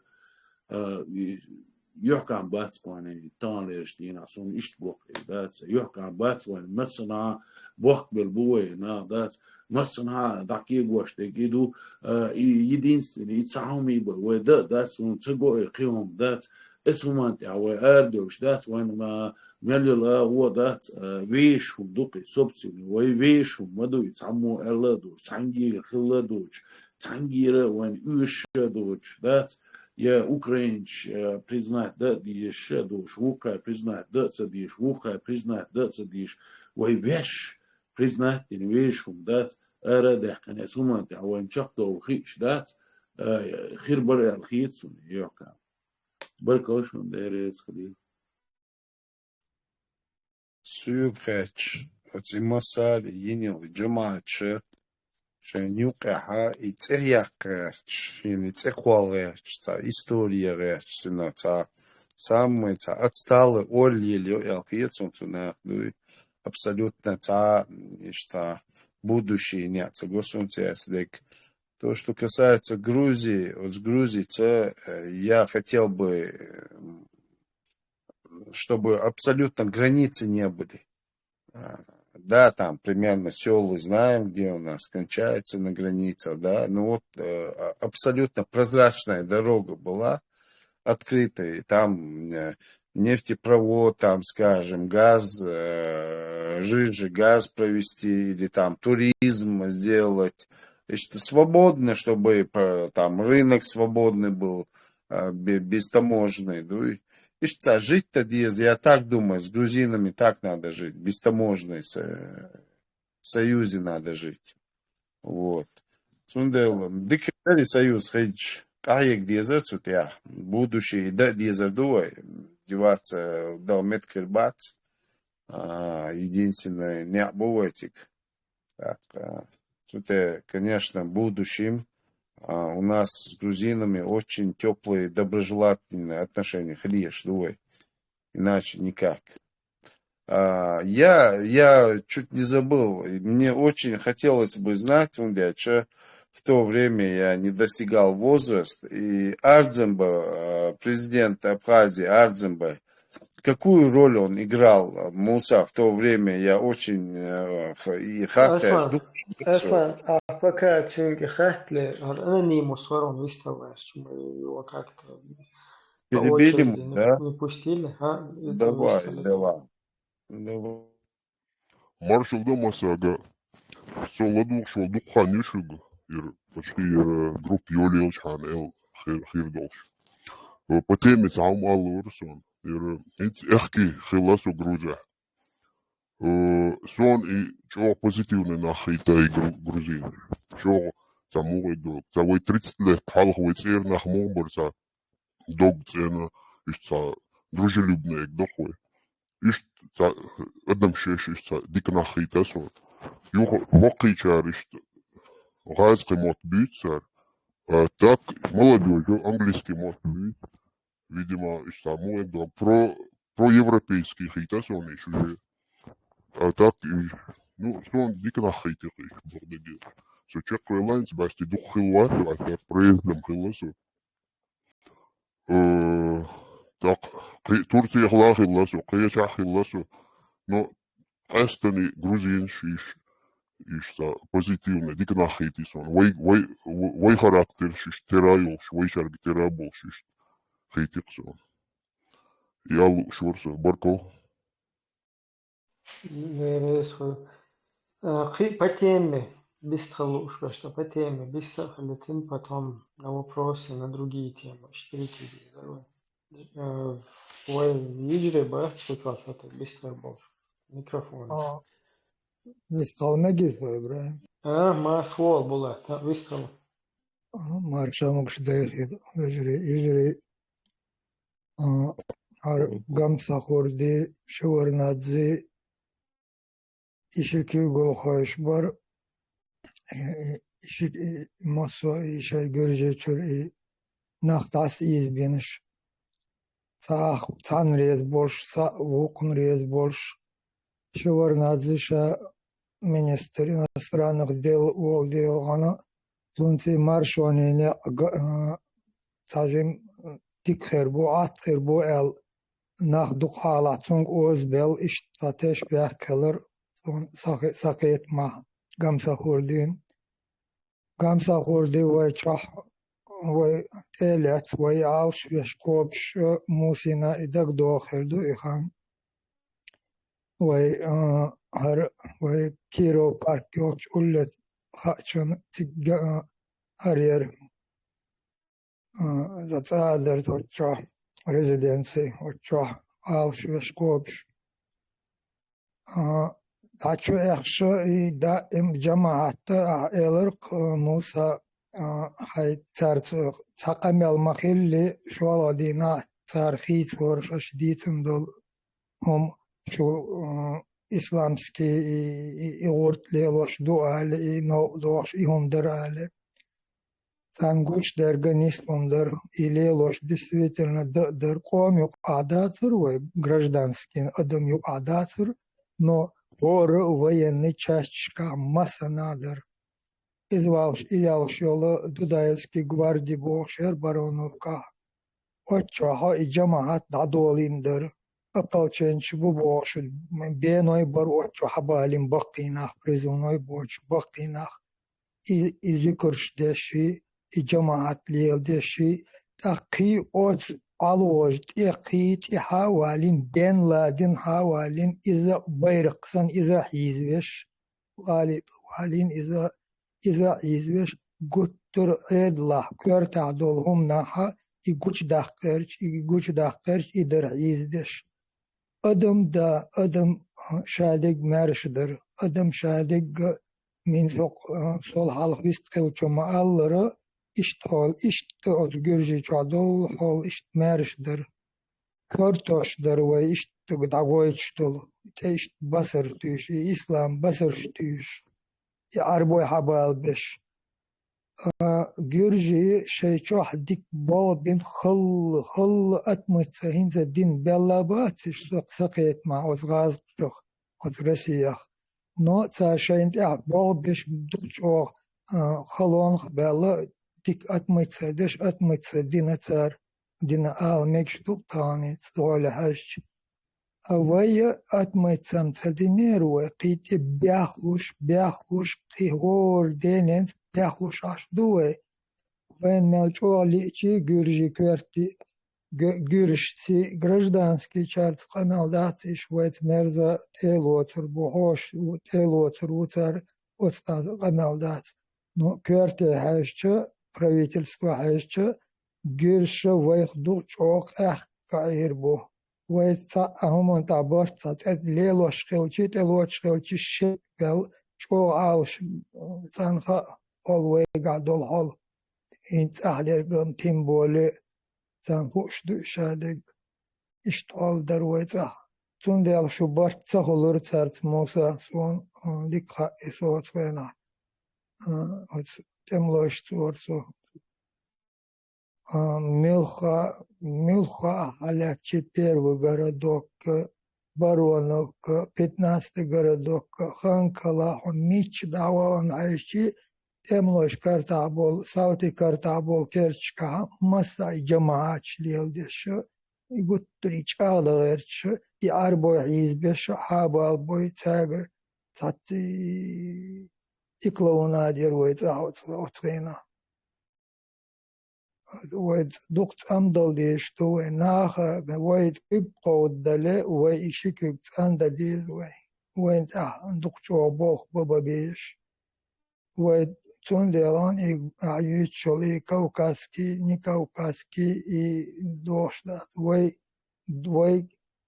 يحكم باتسواني تانليش دينا سون إشت بوكي دات يحكم باتسواني مثلا بوك بالبوي نا دات مثلا داكي بوش تجدو يدينستني يتساهمي بوي دات سون تجو قيوم دات اسمه انت او اردوش دات وين ما ملل هو دات ويش هم دوقي سبسي وي ويش هم مدو يتعمو الا دوش تانجي خلا دوش تانجي وين اوش دوش دات я Украинч признать да диш душ вука признать да цадиш вука признать да цадиш вой веш признать ин вешум да ара да канес умант аван чахто хич да خير برا الخيط يوكا بركوش من ديريس خليل سوكاتش اتمسال ينيل جماعة شنيوقها يتسيقاتش يعني يتسيقوالاتش تا история сюда та самые та отсталые олили алхиецун сюда абсолютно та что будущее нет согласуемся с дек. То, что касается Грузии, вот с Грузией, я хотел бы, чтобы абсолютно границы не были. Да, там примерно села знаем, где у нас кончается на границах, да, но вот абсолютно прозрачная дорога была открытая, там нефтепровод, там, скажем, газ, жижи, газ провести, или там туризм сделать, что свободно, чтобы там рынок свободный был, бестаможенный, ну, и что жить-то, я так думаю, с грузинами так надо жить, бестаможный, в союзе надо жить, вот. Сунделом, дикали союз, хоть, каек дезерт, вот я, будущее, да, дезерт, дуай, деваться, дал меткербац, единственное, не бываетик, так, это, конечно, в будущем у нас с грузинами очень теплые, доброжелательные отношения. Хреш, дуй. Иначе никак. Я чуть не забыл. Мне очень хотелось бы знать, что в то время я не достигал возраст. И Ардземба, президент Абхазии Ардземба, какую роль он играл, Муса, в то время я очень Аслан, а пока Чунги Хахтли, она не мусором выставилась, что мы его как-то по очереди не пустили, Давай. Маршалда Масага, Соладу, Шолду Ханишуга, почти групп Йолиоч Ханел, Хирдолш. По теме там Алурсон, Эхки, Хиласу Грузия. Сон и чего позитивно нахита и грузин. Чего тому и друг. За 30 лет халхуй цер нах момборса дог цена, ишца дружелюбный дохуй. Ишца одном шеш ишца дик нахита сон. Юх мокичар ишца газки мот бюцар. Так молодежь английский мот бюц. Видимо ишца мой друг про европейский хита сон еще. А так, ну, что он дико нахейтил их, благодаря. Что Czech Airlines басти дух хилуату, а так проездом хиласу. Так, Турция хиласу, Киеча хиласу. Но Эстони, грузинши, ишта позитивно, дико нахейтил сон. Вой характер, шиш терайол, вой шарг терабол, шиш хейтил сон. Я шурса, баркал. По теме, быстро что по теме, быстро летим потом на вопросы, на другие темы. 4 Ой, видели бы, что-то быстро больше. Микрофон. Быстро не гизбой, Ибрахим. Маршал была, быстро. Маршал мог шдейхид, ижри, гамса хорди, шуарнадзи, İşiki gol hoş var. İşik maso işe görece çür nahtas iz beniş. Sağ tan rez bolş, sağ vokun rez bolş. Şu var nazışa министр иностранных дел Волдиогана Тунци маршонене сажем тикхербу атхербу эл нахдук алатунг озбел иштатеш бяхкелер ساقيت مع قمصة خوردين ويشح وتالت ويعالش ويشكوبش موسينا إدك دوخردو إخان هر كيرو باركيوش أولت خاتشن تجا هرير زتادر توچا ريزيدنسي وچا عالش ويشكوبش داتشو إخشو دا إم جماعة إلرق موسى هاي تقامل مخيل شو دينا تاريخيت ورش أشديتن دول هم شو إسلامسكي إغورت ليلوش دوالي نو دوش إهم درالي تانگوش در гонистом در إليلوش действительно در قوم юк адатыр ወይ гражданский адам юк адатыр но гор военный частичка масса надыр извалш иялш yolu Дудаевский гвардии бошер бароновка отчаха и джамаат дадолиндыр ополченч бу бошер беной бар отчаха балим бакинах призывной боч бакинах и изюкрш деши и جماعت لیل دشی تقی اوت алож تقیت حوالین بن لادن حوالین إذا بيرقسن إذا حيزوش والين إذا حيزوش قطر إدلا كرت عدولهم ناحا يقوش داخكرش إدر حيزدش أدم شادق مرشدر أدم شادق من sol halk istkilçoma alları işte od gürji çadol hol işte merşdir körtoşdur ve işte dagoyçdol te işte basır tüş İslam basır tüş ya arboy habal beş gürji şey çok dik bol bin khıl atmıtsa hinze din bellabat işte sakayet ma od gaz çok od Rusya но царшайнт бол беш дучо халон бела дик атмыца дина цар дина ал мекштук танит доля хаш авая атмыцам цадинеру qit бяхлуш qihor denen бяхлуш аш дуе вен мелчоли чи гюржи кверти гюршти гражданский чарц камалдаци швейц мерза телотер бухош телотер утар отстаз камалдац но кверти хашча правительство хашча гюрша вайхду чок каирбу вайца ахмон табарца лелош хелчи телоч хелчи шекел чок алш цанха олвега дол хол инц аhlергам тимболе تنفوش دو شادق اشتغال در ویتا چون دیال شو برد سخولر ترت موسا سون لیکا اسوات وینا تملوشت ورسو ملخا حاлячи первый городок Баронов 15-й городок Ханкала мич даван айчи Темлош картабол, салти картабол керчка, масса и джамаач лелдешо, и гуттрич алаверчо, и арбой избешо, хабал бой тагр, цати и клоунадир войт отвена. Войт дукт амдал дешто, вой наха, войт кипкод дале, вой ишикик андадил, войт дукчо бог бабабеш, войт Цон делан и ают шоли не кавказский и дошла.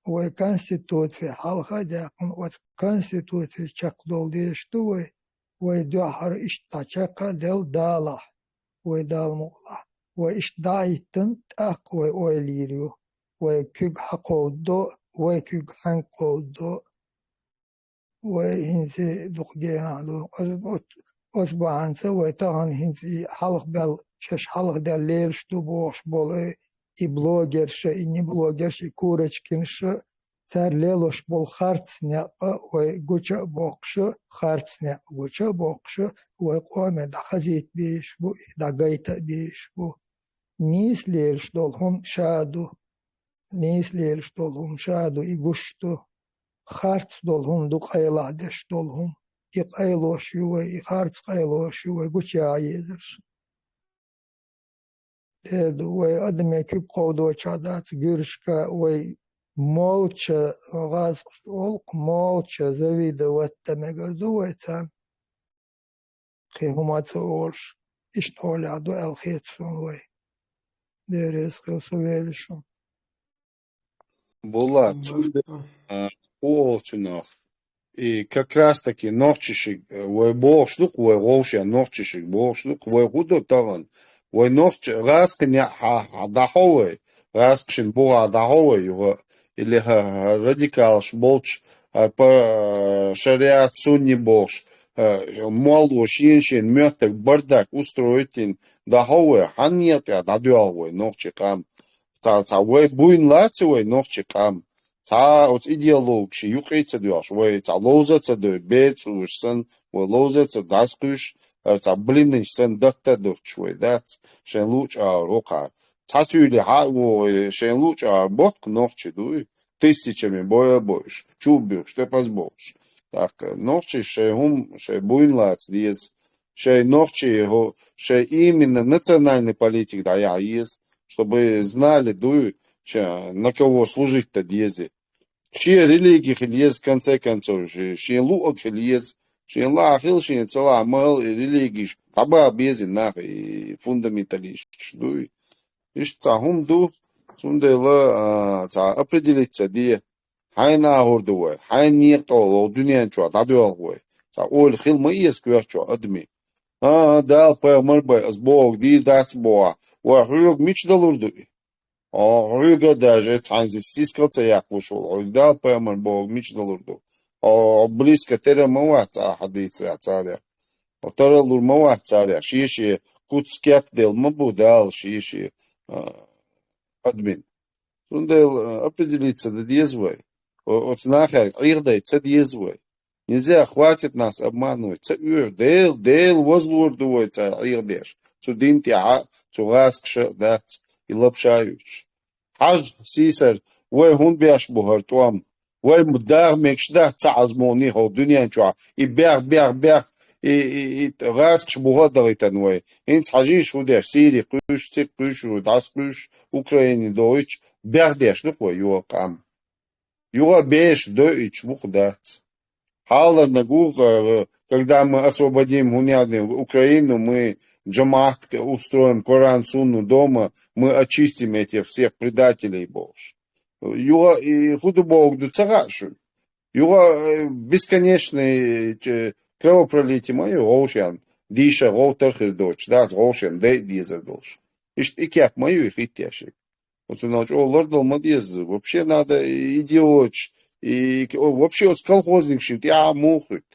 Вой конституция халха дякон от конституции чаклол дешту вой дохар иштачака дел дала вой далмула вой иштайтын так вой лирю вой күг хакодо вой күг анкодо вой инси духгеналу أصبحانسا ويتغن هنسي حلق بل شش حلق دل ليل شتو بوش بولي إي بلوغرش إني بلوغرش كورچكنش تر ليلوش بول خارتسنيا وي گوچا بوكش خارتسنيا گوچا بوكش وي قومي دا خزيت بيش بو دا غايتا بيش بو نيس ليلش دولهم شادو إي گوشتو خارتس دولهم دو قيلا دش دولهم يقايلوش يوي خارج قايلوش يوي قوش يا يزرش Ой, адами кюб ковдо чадат гюршка, ой, молча, газ олк, молча завидовать тамегардуется, хихумаца орш, иштоля до элхетсун, ой, дерес хилсувелишун. Була Барту. полчинах. И как раз таки норчишек, ой богшлук, ой говшя норчишек богшлук, ой гудо таран. Ой норч раз кня даховой, раз кшин буа даховой его или радикал шболч по шариат сунни богш. Малу шиншин мёток бардак устроить даховой, ханьят я дадуалой норчикам. Ца ой буин лацевой норчикам. ца от идеологში იუყიცდიაშ ვე ცა ლოუზაცადო ბეცუშსან ვე ლოუზაცა დასკუშ ცა ბლინიშსან დაქტადოჩ ვე დაც შენ ლუჭა როხა ცასვილი ჰა შენ ლუჭა ბოტ ნოხჩი დუი тысячами боя боиш чубю штепас бош так нохчи ше хум ше буинлац диез ше нохчи его ше именно национальный политик да я есть чтобы знали дуй на кого служить-то диези. Ши религии хильез в конце концов же, ши луок хильез, ши лахил, ши цела мал религии, таба бези нахи фундаменталист, дуй. Иш цахум ду, сундела ца определиться ди, хайна гордуэ, хайн нет ол, дунян чуа, дадуэлгуэ. Ца ол хил маиес кверчуа, адми. Дал пэ мэрбэ, сбог, ди дац боа, ва хюг мич далурдуи. Рюга даже цанзи сискалца як вышел. Дал пэмэр бог мич далурду. Близко тере мават хадица царя. Тере лур мават царя. Шиши куцкеп дел мабу дал шиши админ. Сундел определиться до диезвой. От нахер ирдай це диезвой. Нельзя, хватит нас обманывать. Дел возлурдуется ирдеш. Цудинти цугаскша дац. И лапшающ. Хаж сисер, вой хун бяш бухар туам, вой мудар мекшда цазмони хо дунян чуа, и бях, и раскш бухадар итан вой. Инц хажиш худеш, Сири, куш, цик куш, дас куш, Украине, дойч, бях деш, ну кой, юа кам. Юа беш, дойч, бухдац. Хала нагух, когда мы освободим Украину, мы джамат устроим Коран Сунну дома, мы очистим этих всех предателей Бож. Юга и худу Бог ду цагашу. Юга бесконечный кровопролитие мою, Ошян, Диша, Роутерхер дочь, да, Ошян, Дизер дочь. Ишь, и кяк мою их иттяшек. Вот он о лордал мадез, вообще надо идиоч, и вообще вот колхозник шит, я мухут,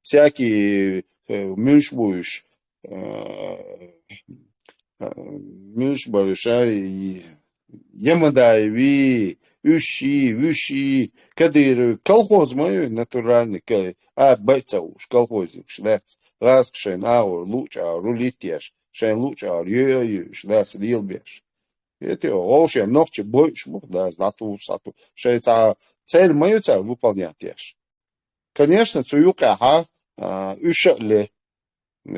всякие мюшбуешь, мюш барышай, ямадай, ви, вющи, кадыр, колхоз мой натуральный, бойца уж, колхозник, шляц, раск шен аур, луч аур, рулитеш, шен луч аур, шляц, лилбеш. Это оши, ногчи, больше, да, сату, шейца, цель мою цель выполнять. Конечно, цуюка, ушали.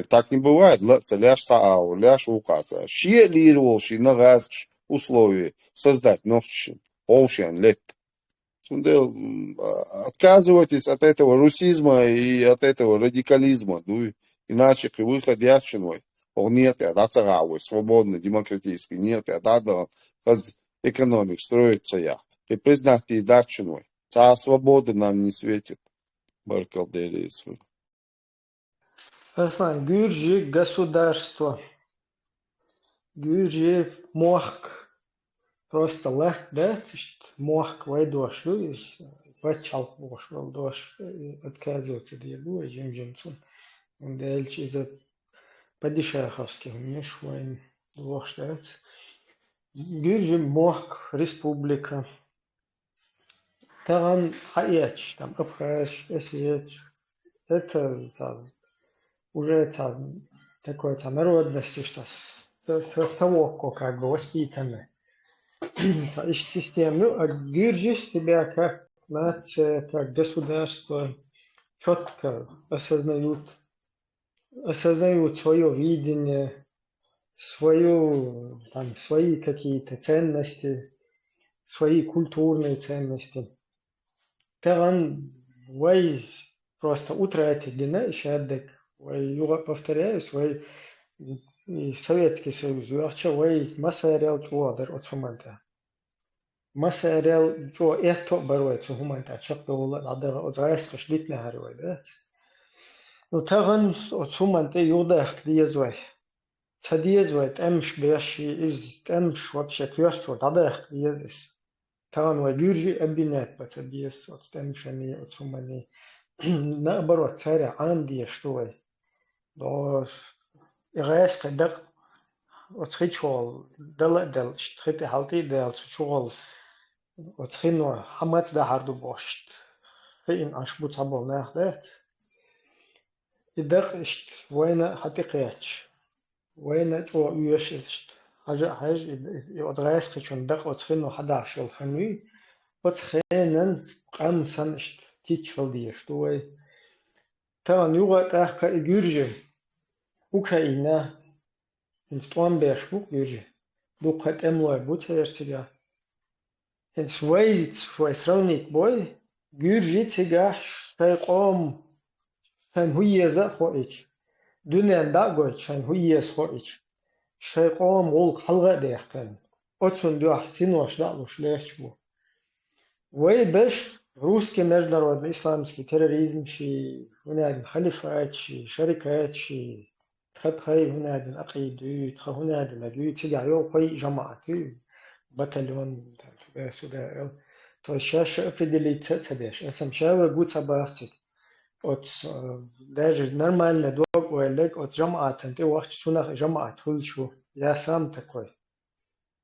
Так не бывает, ляж саау, ляж указа. Ши лирвол, ши нагазш условия создать ногчи, ошиан, лет. Отказывайтесь от этого русизма и от этого радикализма, ну, иначе выход ящиной. Нет, да, царавый, свободный, демократический, нет, да, экономик строится я. И признать и дачиной. Ца свободы нам не светит. Баркалдери свой. Гюржи государство. Гюржи мохк. Просто лах, да, мохк вайдошлю, бачал вошел дош, отказывается диалу, жемчун. Дальше из-за падишаховских мешвайн вошлец. Гюржи мохк республика. Там хаеч, там Абхаз, Осетия. Это там, уже там такой там народности, что того, как бы воспитаны. Система. Ну, а Гюржи себя как нация, как государство четко осознают свое видение, свои какие-то ценности, свои культурные ценности. Таган вай просто утратить дина ишадек. Вай юга повторяюсь, вай и Советский Союз, вообще вай массарел чуадер от суманта. Массарел чу это барует суманта, чакдола адера от зайс шлит на харвай, да? Ну таган от суманта юда диезвай. Тадиезвай эмш бяши из эмш вообще квёрство дада диезис. Таган вай гюржи абинет батадиес от эмшани от сумани. Наоборот, царя Андия что есть. Но играет когда от хичол дал штрите халти дал шол от хино хамат да харду бошт. Фин ашбут сабол нахдет. إدق إشت وين حتقيتش وين جو يوش إشت حاجة يودرس خشون دق وتخينو حدا شل خنوي وتخينن قام سن إشت تيتشل ديش دوي ترى يوغا تأخك إجورجي أوكرانيا إنستوان بيشبوك يوجي دوقت أملوي بوتيرتيجا إنس ويت سرونيك بوي جورجي تيجاش تيقوم شان هوية ذا خويش دنيا داغوي شان هوية خويش شيقوم غول حلقة ديخكن أتسون دو أحسين واش داغوش ليش بو وي باش روسكي международный исламский терроризм شي هناك خليفات شي شركات شي تخطخي هناك أقيدو تخ هناك نجوي تيجا يو خوي جماعتي باتاليون سودا تو شاشة أفيدليت تدش اسم شاوة قوت صباحتي от даже нормально долго лег от жамаата, ты вахт сунах жамаат хулшу. Я сам такой.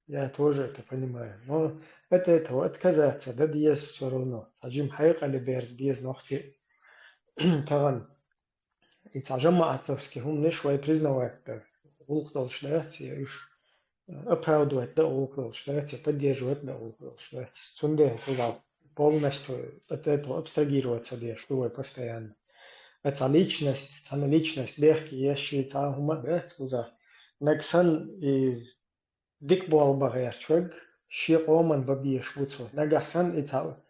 Я тоже это понимаю. Но это этого отказаться, да диез все равно. Сажим хайк али берз диез нохти таган. И жамаатовский хум не швай признавать, да улкдал шлять, и уж оправдывать, да улкдал шлять, поддерживать, да улкдал шлять. Сунде туда полностью от этого абстрагироваться, да, что постоянно. Это личность легкий, я считаю, да, сказать. Нексан и дикбол багаж человек, ши оман бабиеш вуцо. Негасан это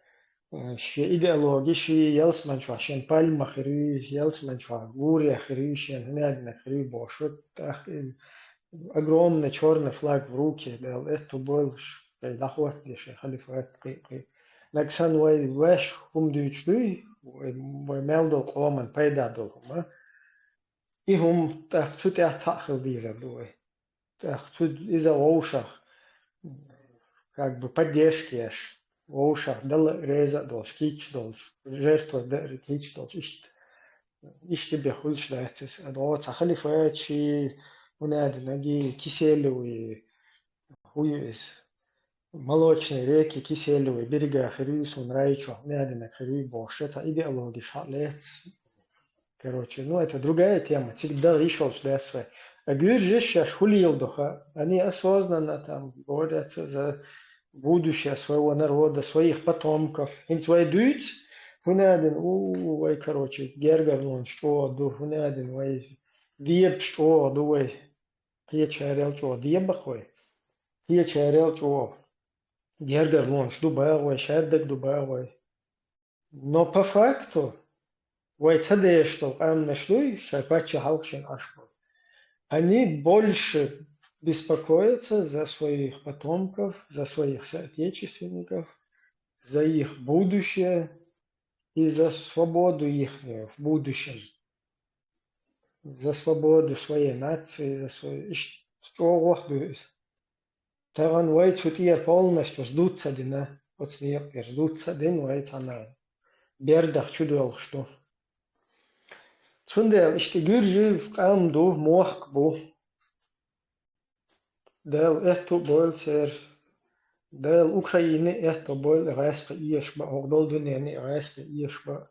ши идеология, ши елсманчва, шен пальма хири, елсманчва, гурия хири, шен хнядна хири бошут. Огромный черный флаг в руке, да, это был доход, деши халифат. Нексан вай ваш хумдючдуй, вай мелдол оман пайдадол, ма. И хум так тут я тахил диза дуй. Так тут из-за ушах, как бы поддержки аж, ушах дал реза долж, кич долж, жертва кич долж, иш тебе хульш дайтес, а вот халифат чи унад наги киселевые хуис. Молочные реки, киселевые берега Хирюсун, Райчо, Мядина, Хирю, Бош. Это идеология шатлец. Короче, ну это другая тема. Всегда решил, что это. А Гюржи сейчас хулил духа. Они осознанно там борются за будущее своего народа, своих потомков. Им свои дуть, хунадин, ой, короче, гергарлон, что, ду, хунадин, ой, веб, что, ду, ой, я чарел, что, дебахой, я чарел, что. Гергер лонш дубавой, шаддек дубавой. Но по факту, вайцаде, что ам нашлюй, шайпача халкшин ашбу. Они больше беспокоятся за своих потомков, за своих соотечественников, за их будущее и за свободу их в будущем. За свободу своей нации, за свою... Что вахду Таган вайт хутия полностью сдутся дина, от снег сдутся дин вайт она. Бердах чудовал что. Цундел ишти гюржи камду мох бу. Дел эхту бойл сер. Дел Украины эхту бойл райска иешба. Огдол дуняни райска иешба.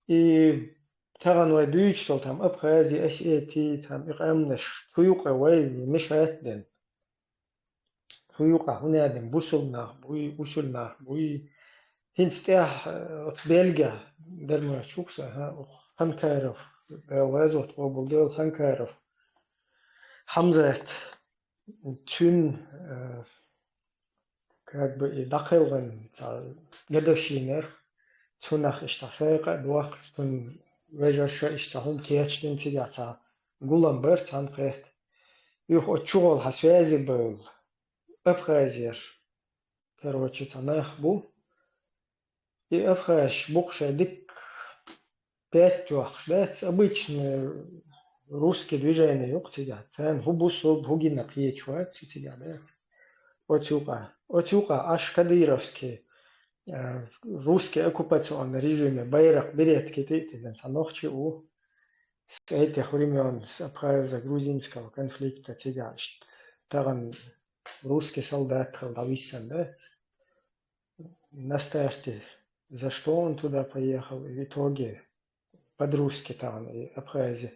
И таган вай дүйчтол там Абхазия, Осетия, там иqamнаш туюка вай мешает дин. Хуюка хунадин бусулнах буй хинстях от Бельгия дерма чукса ханкаров вазот обулдел ханкаров Хамзат тюн как бы и дакылган гадашинер тюнах иштасайга дуах тюн вежаша иштахун тиячтин тигата гулам цан кэт их отчугол хасвязи был Абхазия, короче, танах бу. И Абхаз букша дик 5 да, это обычные русские движения, юктига. Там хубусу бугина пьечуат, ситига, да. Отюка аж кадыровский русский оккупационный режим, байрак беретки титин, санохчи у с этих времен, с абхазо-грузинского конфликта, тига, таран русский солдат Халдависан, да, настоящий, за что он туда поехал, и в итоге под-русски там, и Абхазия.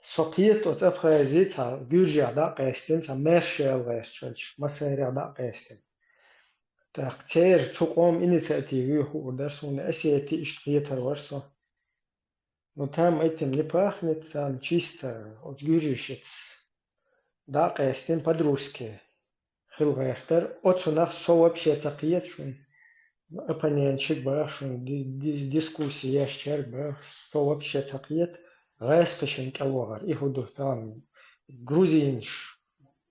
Сокет от Абхазии, та Гюржия, да, кэстин, та Мершел, кэстин, Масерия, да, кэстин. Так, теперь чуком инициативы, ударсон, эти иштриетер варсо. Но там этим не пахнет, там чисто от Гюржищец, да, кэстин, под-русски. Хилгайхтер, отсюнах со вообще такиечун, оппонентчик башун, дискуссии ящер бах, со вообще такиет, гайсташин калогар, и худу там грузинш,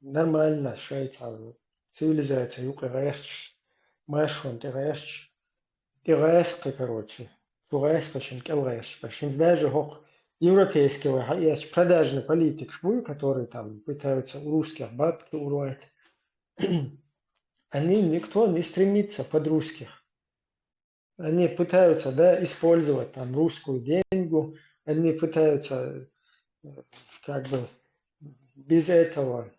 нормально, шайца, цивилизация, юка гайш, машун, ты гайш, и гайска, короче, гайсташин калгайш, пашин, даже хок европейского, есть продажный политик шбуй, который там пытаются у русских бабки урвать. Они никто не стремится под русских. Они пытаются, да, использовать там русскую деньгу, они пытаются как бы без этого,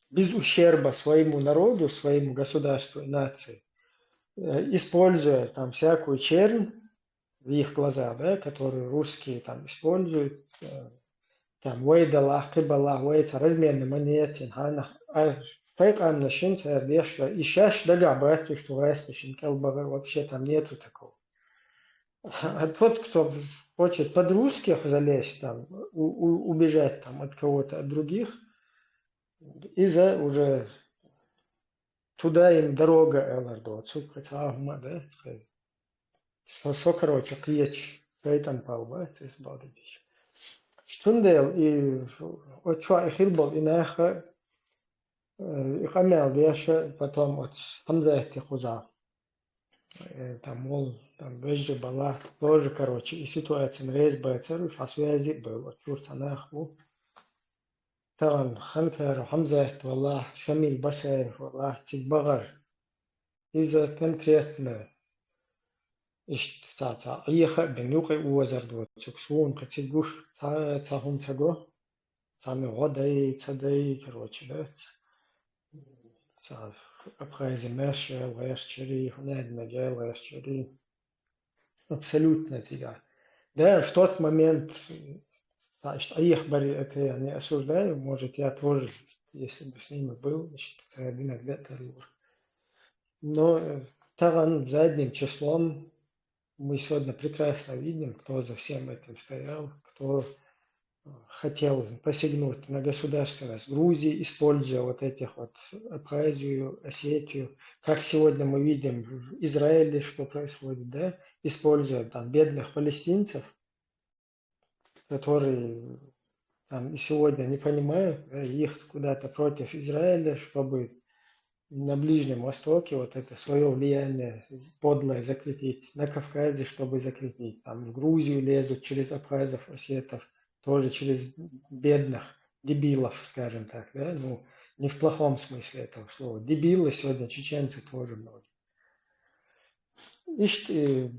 без ущерба своему народу, своему государству и нации, используя там всякую чернь в их глазах, да, которую русские там используют, там вейдалах, кибалах, вейца, разменные монеты, фейкам нашин цердешка, и сейчас догабать, что вайспешин калбага вообще там нету такого. А тот, кто хочет под русских залезть, там, убежать там от кого-то, от других, из-за уже туда им дорога элардо, цукка цагма, да, со короче, клеч, фейтан палба, цис балдебиш. Штундел и отчуа ихилбол инаха ихамел веша потом от хамзахти хуза. Там мол, там вежди бала, тоже, короче, и ситуация нрез байцеру, а связи был, от чуртанаху. Там ханкар, хамзахт, валлах, шамиль басаев, валлах, тикбагар. Из-за конкретно اشتاتا ايخا بنوقي وزردو تكسون كتسجوش تاهم تاغو تامي غداي تداي короче, да, Абхазия Мерша, Лаешчери, Хунядина Гел, Лаешчери, абсолютно тига. Да, в тот момент, значит, их бари это я не осуждаю, может, я тоже, если бы с ними был, значит, это где-то. Но таран задним числом мы сегодня прекрасно видим, кто за всем этим стоял, кто хотел посягнуть на государственность Грузии, используя вот этих вот Абхазию, Осетию. Как сегодня мы видим в Израиле, что происходит, да, используя там бедных палестинцев, которые там и сегодня не понимают, да, их куда-то против Израиля, чтобы на Ближнем Востоке вот это свое влияние подлое закрепить, на Кавказе, чтобы закрепить, там в Грузию лезут через абхазов, осетов, тоже через бедных дебилов, скажем так, да, ну, не в плохом смысле этого слова. Дебилы сегодня чеченцы тоже многие. И,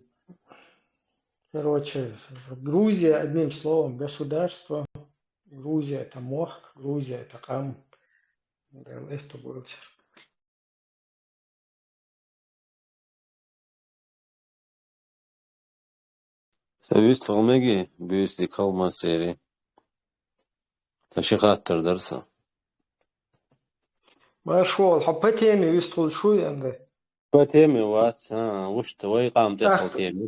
короче, Грузия, одним словом, государство, Грузия это мох, Грузия это кам, это будет. سويست غمجي بيوسلي كالما سيري تشيخات تردرسا ما شو الحبتيمي يستول شو يعني باتيمي وات وش توي قام تدخل تيمي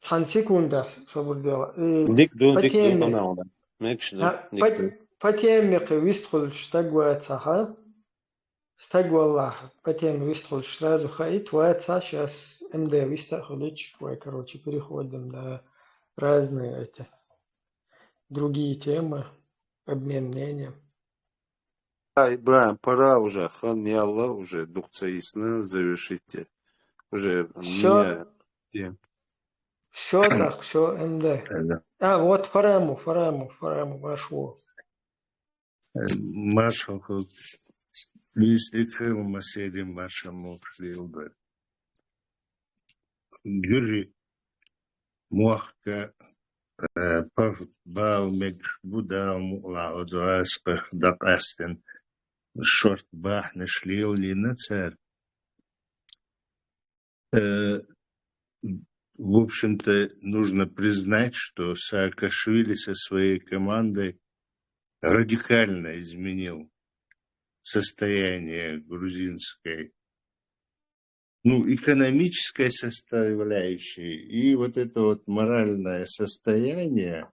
Сан секунда собордела. Dik du, По dik du, теме, panaudas. Mekš du, dik du. по теме вистхолш тагуаца, стагуаллах, по теме вистхолш сразу хаит, ваца сейчас МД вистхолич, короче, переходим на разные эти другие темы, обмен мнением. Ай, Ибраим, пора уже, хан не Аллах, уже духцаисна, завершите. Уже Все, меня... все так, все МД. Да. Вот Фарему вошло. Маршал, если мы сидим маршалом шлилбе. Гюри мохка пав бау мег будам ла одуаспах дакастен шорт бах не шлил ли на царь. В общем-то, нужно признать, что Саакашвили со своей командой радикально изменил состояние грузинской, экономической составляющей, и вот это вот моральное состояние,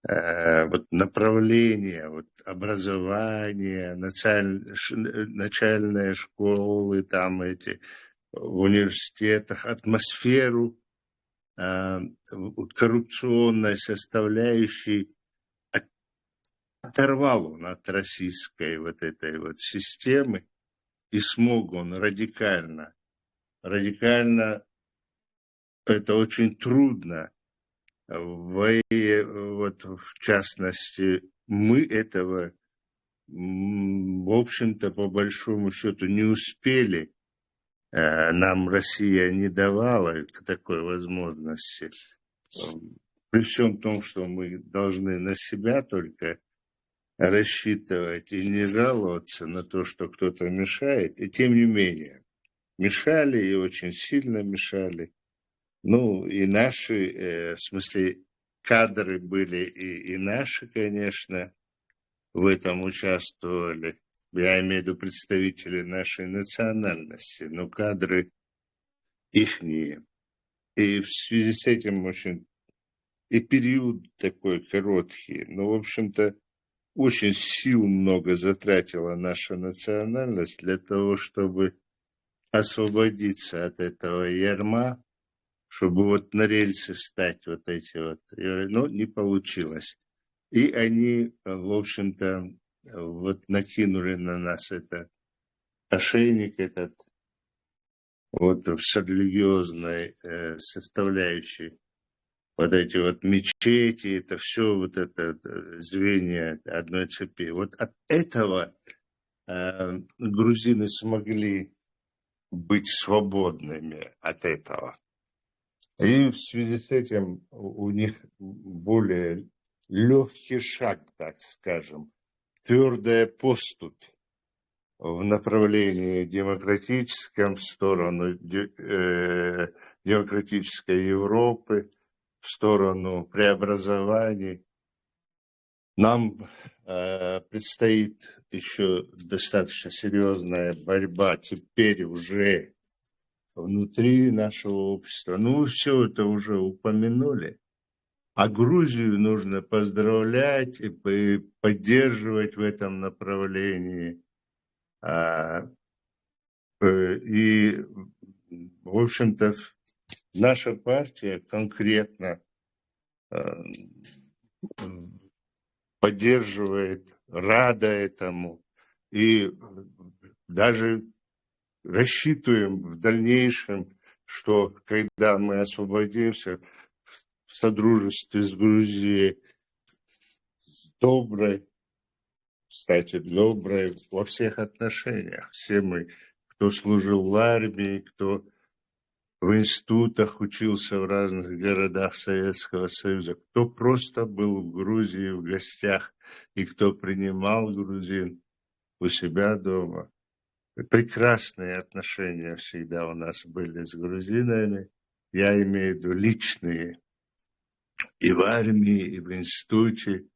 вот направление, вот образование, начальные школы, там эти в университетах, атмосферу коррупционной составляющей оторвал он от российской вот этой вот системы, и смог он радикально, это очень трудно, вот в частности, мы этого, в общем-то, по большому счету не успели, нам Россия не давала такой возможности, при всем том, что мы должны на себя только рассчитывать и не жаловаться на то, что кто-то мешает, и тем не менее мешали, и очень сильно мешали. И наши, в смысле, кадры были, и наши, конечно, в этом участвовали. Я имею в виду представители нашей национальности, но кадры ихние. И в связи с этим очень и период такой короткий, в общем-то, очень сил много затратила наша национальность для того, чтобы освободиться от этого ярма, чтобы вот на рельсы встать вот эти вот, но не получилось. И они, в общем-то, вот накинули на нас это ошейник этот, вот с религиозной составляющей. Вот эти вот мечети, это все вот это звенья одной цепи. Вот от этого грузины смогли быть свободными от этого. И в связи с этим у них более легкий шаг, так скажем, твердая поступь в направлении демократическом, в сторону демократической Европы, в сторону преобразований. Нам предстоит еще достаточно серьезная борьба теперь уже внутри нашего общества. Все это уже упомянули. А Грузию нужно поздравлять и поддерживать в этом направлении. И, в общем-то, наша партия конкретно поддерживает, рада этому. И даже рассчитываем в дальнейшем, что когда мы освободимся в содружестве с Грузией, доброй, кстати, доброй во всех отношениях. Все мы, кто служил в армии, кто в институтах учился в разных городах Советского Союза, кто просто был в Грузии в гостях и кто принимал грузин у себя дома. Прекрасные отношения всегда у нас были с грузинами. Я имею в виду личные. И в армии, и в институте,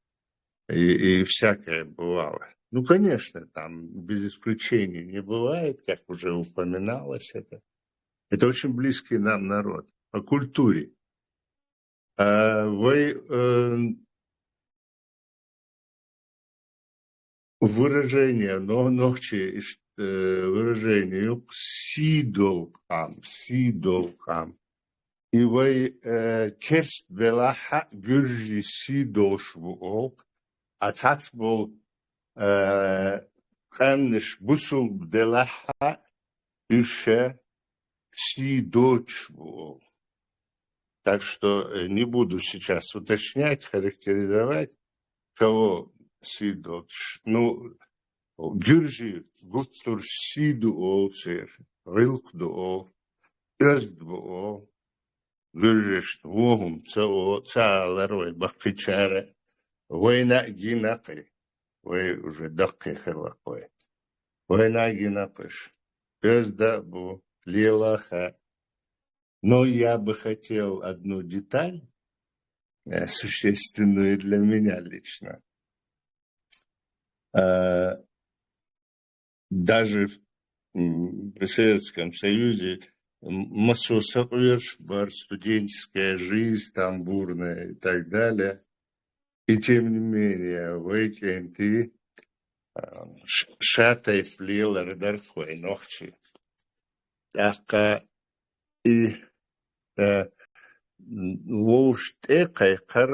и всякое бывало. Конечно, там без исключений не бывает, как уже упоминалось это. Это очень близкий нам народ по культуре. выражение, но ногче выражение сидолхам. И вы черст белаха гюржи сидолшву а цац был ханнеш бусул белаха еще сидочву. Так что не буду сейчас уточнять, характеризовать, кого сидоч. Ну, гюржи гуттур сиду олцер, рилкду ол, эрдбу ол, гюржиш вогум цааларой бахкичаре, война гинакой, вы уже даккой херлакой, война гинакыш, эрда бу лилаха. Но я бы хотел одну деталь, существенную для меня лично. Даже в Советском Союзе массовый бар, студенческая жизнь там бурная и так далее. И тем не менее, в эти шатай плел радаркой ногчи. Так и ووش تأكل قر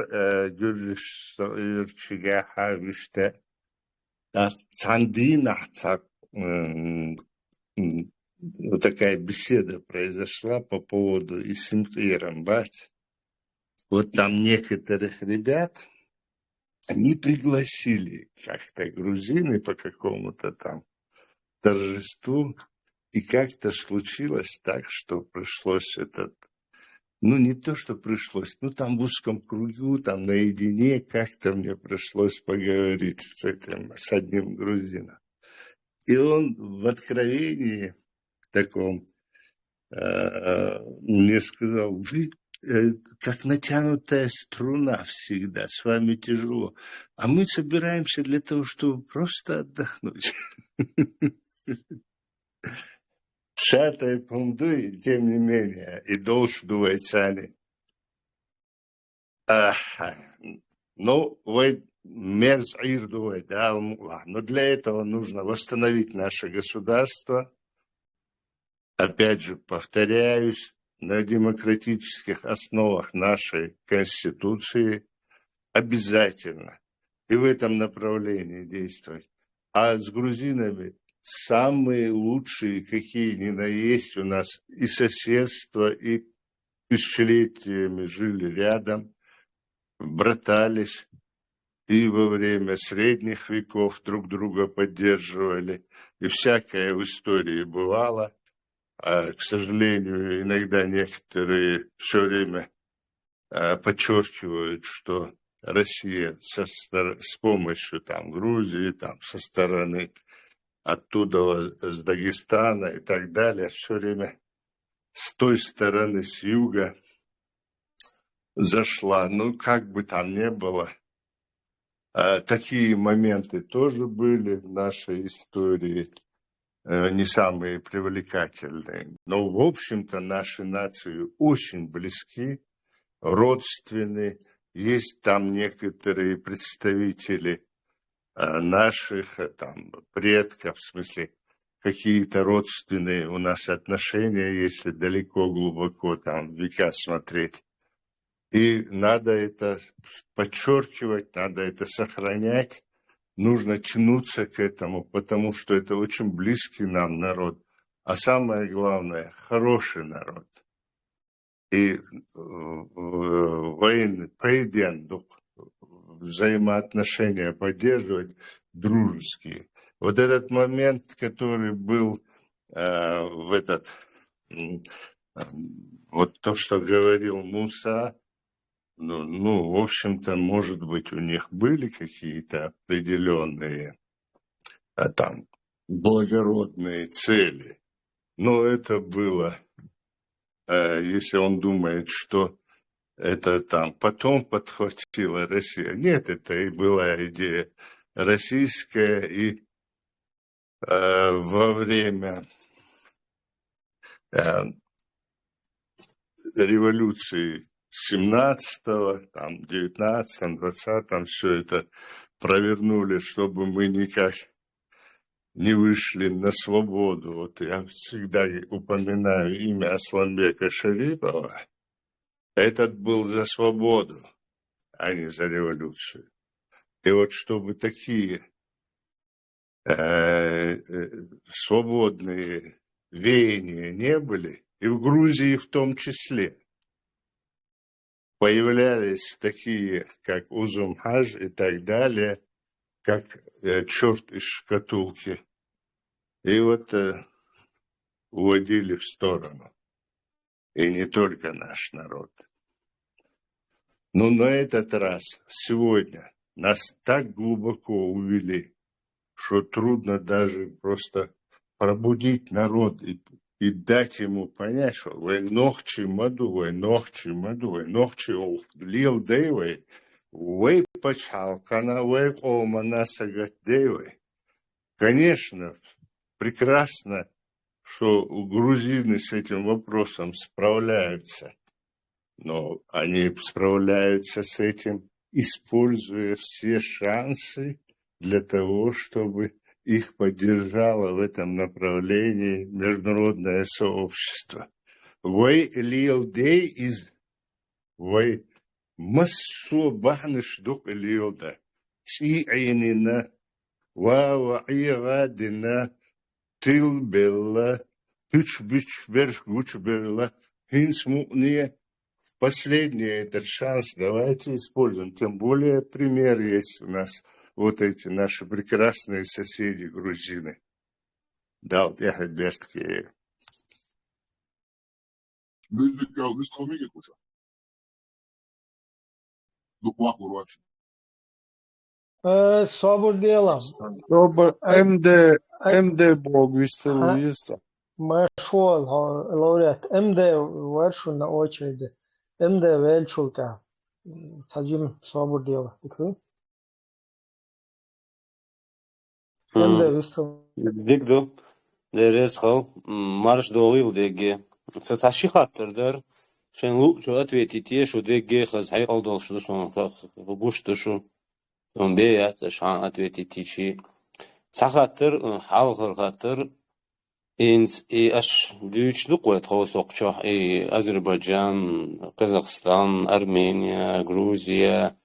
جرش يرتجعها وشتا عندنا вот такая беседа произошла по поводу Исимтиром, бать. Вот там некоторых ребят они пригласили как-то грузины по какому-то там торжеству, и как-то случилось так, что пришлось ну, не то, что пришлось, ну, там в узком кругу, там наедине как-то мне пришлось поговорить с одним грузином. И он в откровении таком мне сказал: вы как натянутая струна всегда, с вами тяжело, а мы собираемся для того, чтобы просто отдохнуть. Шатай пундуй, тем не менее, и долж дуайцани. Ну, вы мерзир дуай, да, но для этого нужно восстановить наше государство. Опять же, повторяюсь, на демократических основах нашей Конституции обязательно. И в этом направлении действовать. А с грузинами самые лучшие, какие ни на есть у нас, и соседство, и тысячелетиями жили рядом, братались, и во время средних веков друг друга поддерживали, и всякое в истории бывало. А, к сожалению, иногда некоторые все время подчеркивают, что Россия с помощью там, Грузии, там, со стороны оттуда, с Дагестана и так далее, все время с той стороны, с юга зашла. Ну, как бы там ни было, такие моменты тоже были в нашей истории, не самые привлекательные. Но, в общем-то, наши нации очень близки, родственны. Есть там некоторые представители наших там предков, в смысле, какие-то родственные у нас отношения, если далеко, глубоко там века смотреть. И надо это подчеркивать, надо это сохранять, нужно тянуться к этому, потому что это очень близкий нам народ. А самое главное, хороший народ. И военный поединок, взаимоотношения поддерживать дружеские. Вот этот момент, который был вот то, что говорил Муса, ну, в общем-то, может быть, у них были какие-то определенные там благородные цели, но это было, если он думает, что это там потом подхватила Россия. Нет, это и была идея российская, и во время революции 17-го, там, 19-м, 20-м все это провернули, чтобы мы никак не вышли на свободу. Вот я всегда упоминаю имя Асланбека Шарипова. Этот был за свободу, а не за революцию. И вот чтобы такие свободные веяния не были, и в Грузии в том числе, появлялись такие, как Узумхаж и так далее, как черт из шкатулки. И вот уводили в сторону. И не только наш народ. Но на этот раз, сегодня, нас так глубоко увели, что трудно даже просто пробудить народ и дать ему понять, что вы ногчи маду, вы ногчи маду, вы ногчи лил дейвы, вы почалкана, вы колмана сагат дейвы. Конечно, прекрасно, что грузины с этим вопросом справляются, но они справляются с этим, используя все шансы для того, чтобы их поддержало в этом направлении международное сообщество. Вы лилдей из вы массу бахнышдук лилда тиинина ваирадина тилбелла пичбичберш гучбелла хинсмуния. Последний этот шанс давайте используем. Тем более пример есть у нас. Вот эти наши прекрасные соседи грузины. Да, вот я бестки. Biz kalmaya koca. Dupla kurvaç. Собор делом. Добр, МД Бог висел есть. Машол, лауреат. МД варшу на очереди. МД Вельчулка. Саджим собор дело. МД висел. Дигду, дерес хал, марш долил деге. Саташи хаттырдар. Шен лу, что ответить те, что деге хаз хай алдал, что сон буш тушу. Он беят, шан ответить тичи. Сахаттыр, халхыр хаттыр. Инс и аш дүйчлүк коет хосокчо и Азербайджан, Казахстан, Армения, Грузия.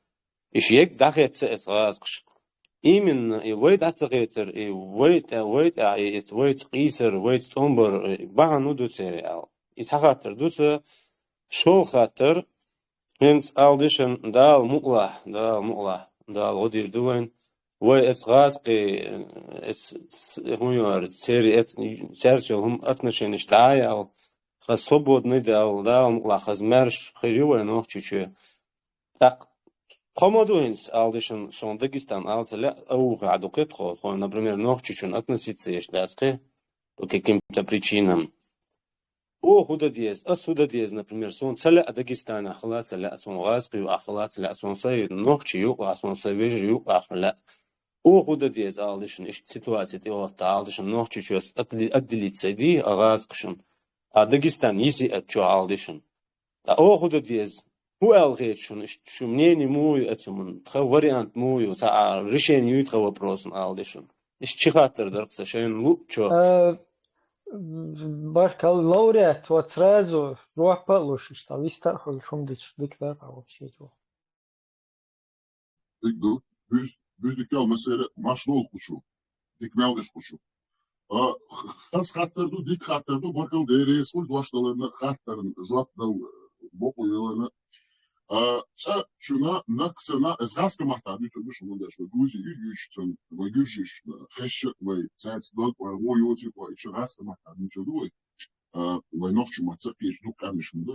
Ишек дахет эсгазкш. Именно и войт атгетер и войт qisir войт томбар багану дуцериал. И сахаттыр дуса шол хаттыр инс алдышын дал мула, дал одир дуен. Вой эсгазки хуйор цери церчом отношения штаял. Хас свободный дал мула хазмерш хирюя нохчиче. Так Комодуинс алдышын сон Дагестан алцеля ауга адукет ход, например, нохчичун относиться ешдацке по каким-то причинам. О, худадез, асудадез, например, сон целя Дагестана ахлацеля сон газки ахлацеля сон сай нохчию сон савежию ахла. О, худадез алдышын иш ситуация теохта алдышын нохчичус отделиться ди агазкшын. А Дагестан иси отчо алдышын. О, худадез هو الغيت شو منين موي اتمن تخ واريانت موي وتاع ريشين يتخ وبروسن الدشن ايش تشي خاطر درقس شين لو شو Баркал лауреат, вот сразу руах получишь, что виста холшум дикler вообще то. Dikdu. Biz dikal mesela maşnol kuşu. Dikmeldiş kuşu. Хас хаттырду, дик хаттырду, bakıl değresul başlarına hattarın, жуапдал боку елена. Şuna naksana esas mahtabi çünkü şunu da şu Gruzi yüzüçten ve güçüş heşe ve zat dot ve o yolcu ve esas mahtabi çünkü ve nokçu matsak bir dukanmış mı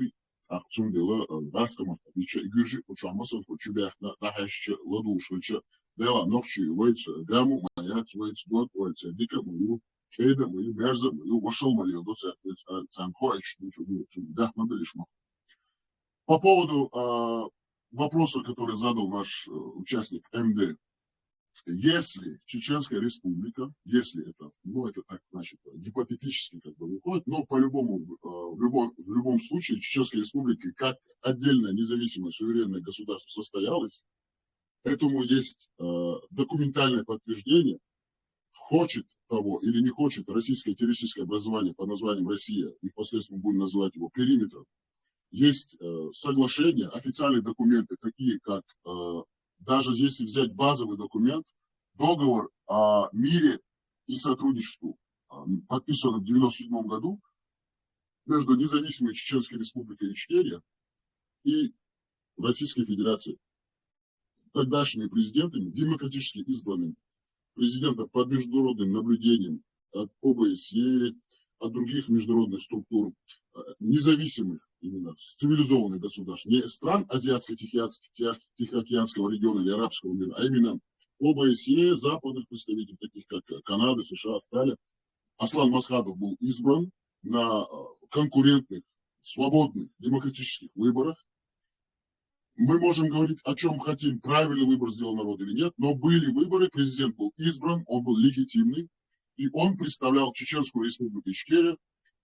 akçun dela esas mahtabi çünkü güçü uçamasa çünkü da heşe laduşu dela nokçu ve gamu mayat ve dot ve dikkat mı şeyde mi merze mi başal mı diyor sen koyş çünkü da mı bilişma. По поводу вопроса, который задал наш участник МД, Если Чеченская Республика, если это, ну это так значит, гипотетически как бы выходит, но по-любому, в любом случае Чеченская Республика как отдельное независимое суверенное государство состоялось, этому есть документальное подтверждение, хочет того или не хочет российское террористическое образование под названием Россия, и впоследствии будем называть его периметром, есть соглашения, официальные документы, такие как, даже если взять базовый документ, договор о мире и сотрудничестве, подписанный в 1997 году между независимой Чеченской Республикой Ичкерия и Российской Федерацией. Тогдашними президентами, демократически избранными, президентом под международным наблюдением от ОБСЕ, от других международных структур, независимых, именно цивилизованных государств, не стран Азиатско-Тихоокеанского региона или арабского мира, а именно ОБСЕ, западных представителей, таких как Канада, США, Австралия. Аслан Масхадов был избран на конкурентных, свободных, демократических выборах. Мы можем говорить, о чем хотим, правильный выбор сделал народ или нет, но были выборы, президент был избран, он был легитимный, и он представлял Чеченскую Республику Ичкерия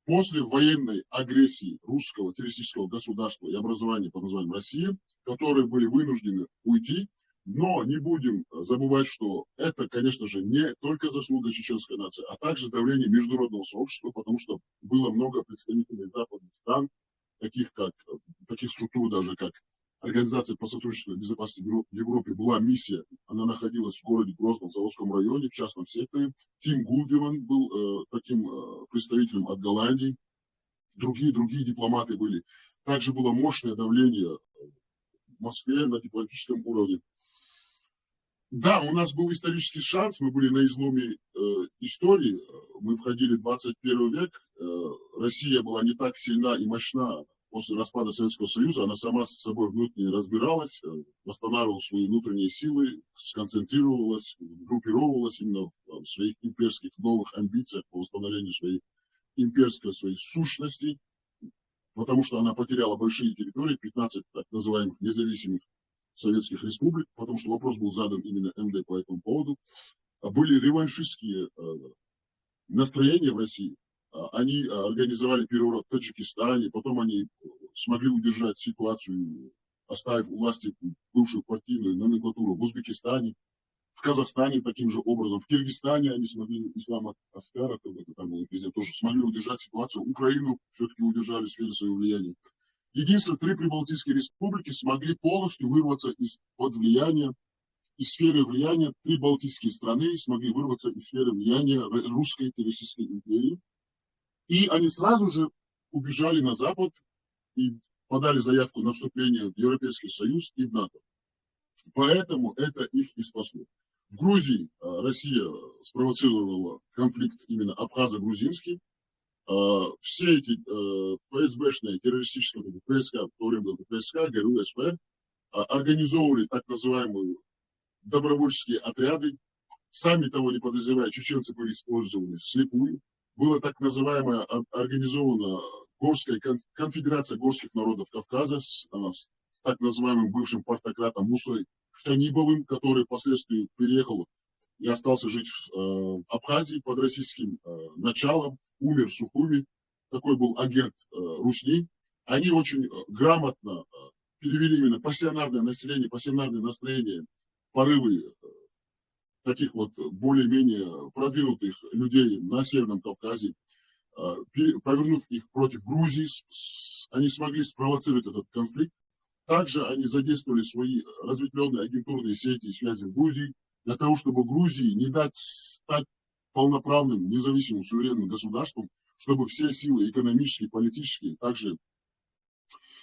после военной агрессии русского террористического государства и образования под названием Россия, которые были вынуждены уйти. Но не будем забывать, что это, конечно же, не только заслуга чеченской нации, а также давление международного сообщества, потому что было много представителей западных стран, таких структур даже, как Организация по сотрудничеству и безопасности в Европе, была миссия, она находилась в городе Грозном, в Заводском районе, в частном секторе. Тим Гулдеман был таким представителем от Голландии, другие дипломаты были. Также было мощное давление в Москве на дипломатическом уровне. Да, у нас был исторический шанс, мы были на изломе истории, мы входили в 21 век, Россия была не так сильна и мощна после распада Советского Союза, она сама с собой внутренне разбиралась, восстанавливала свои внутренние силы, сконцентрировалась, группировалась именно в своих имперских новых амбициях по восстановлению своей имперской своей сущности, потому что она потеряла большие территории, 15 так называемых независимых советских республик, потому что вопрос был задан именно МД по этому поводу. Были реваншистские настроения в России. Они организовали переворот в Таджикистане, потом они смогли удержать ситуацию, оставив у власти бывшую партийную номенклатуру в Узбекистане, в Казахстане таким же образом, в Киргизстане они смогли, Ислам Аскаров, там был президент, тоже смогли удержать ситуацию, Украину все-таки удержали в сфере своего влияния. Единственное, 3 прибалтийские республики смогли полностью вырваться из-под влияния, из сферы влияния, 3 балтийские страны смогли вырваться из сферы влияния русской террористической империи. И они сразу же убежали на Запад и подали заявку на вступление в Европейский Союз и в НАТО. Поэтому это их и спасло. В Грузии Россия спровоцировала конфликт именно абхазо-грузинский. Все эти ФСБшные террористические ПСК, в то время был ПСК, ГРУ, СП, организовывали так называемые добровольческие отряды. Сами того не подозревая, чеченцы были использованы вслепую. Была так называемая организована конфедерация горских народов Кавказа с так называемым бывшим партократом Мусой Шанибовым, который впоследствии переехал и остался жить в Абхазии под российским началом, умер в Сухуми, такой был агент Русни. Они очень грамотно перевели именно пассионарное население, пассионарное настроение, порывы таких вот более-менее продвинутых людей на Северном Кавказе, повернув их против Грузии, они смогли спровоцировать этот конфликт. Также они задействовали свои разветвленные агентурные сети и связи в Грузии для того, чтобы Грузии не дать стать полноправным, независимым, суверенным государством, чтобы все силы экономические, политические, также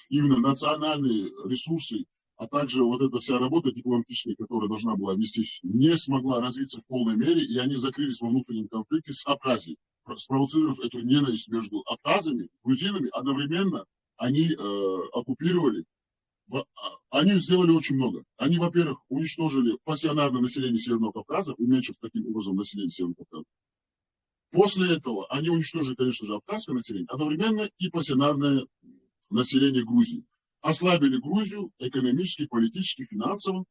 именно национальные ресурсы, а также вот эта вся работа дипломатическая, которая должна была вестись, не смогла развиться в полной мере, и они закрылись во внутреннем конфликте с Абхазией, спровоцировав эту ненависть между абхазами, грузинами. Одновременно они оккупировали, они сделали очень много. Они, во-первых, уничтожили пассионарное население Северного Кавказа, уменьшив таким образом население Северного Кавказа. После этого они уничтожили, конечно же, абхазское население, одновременно и пассионарное население Грузии. Ослабили Грузию экономически, политически, финансово.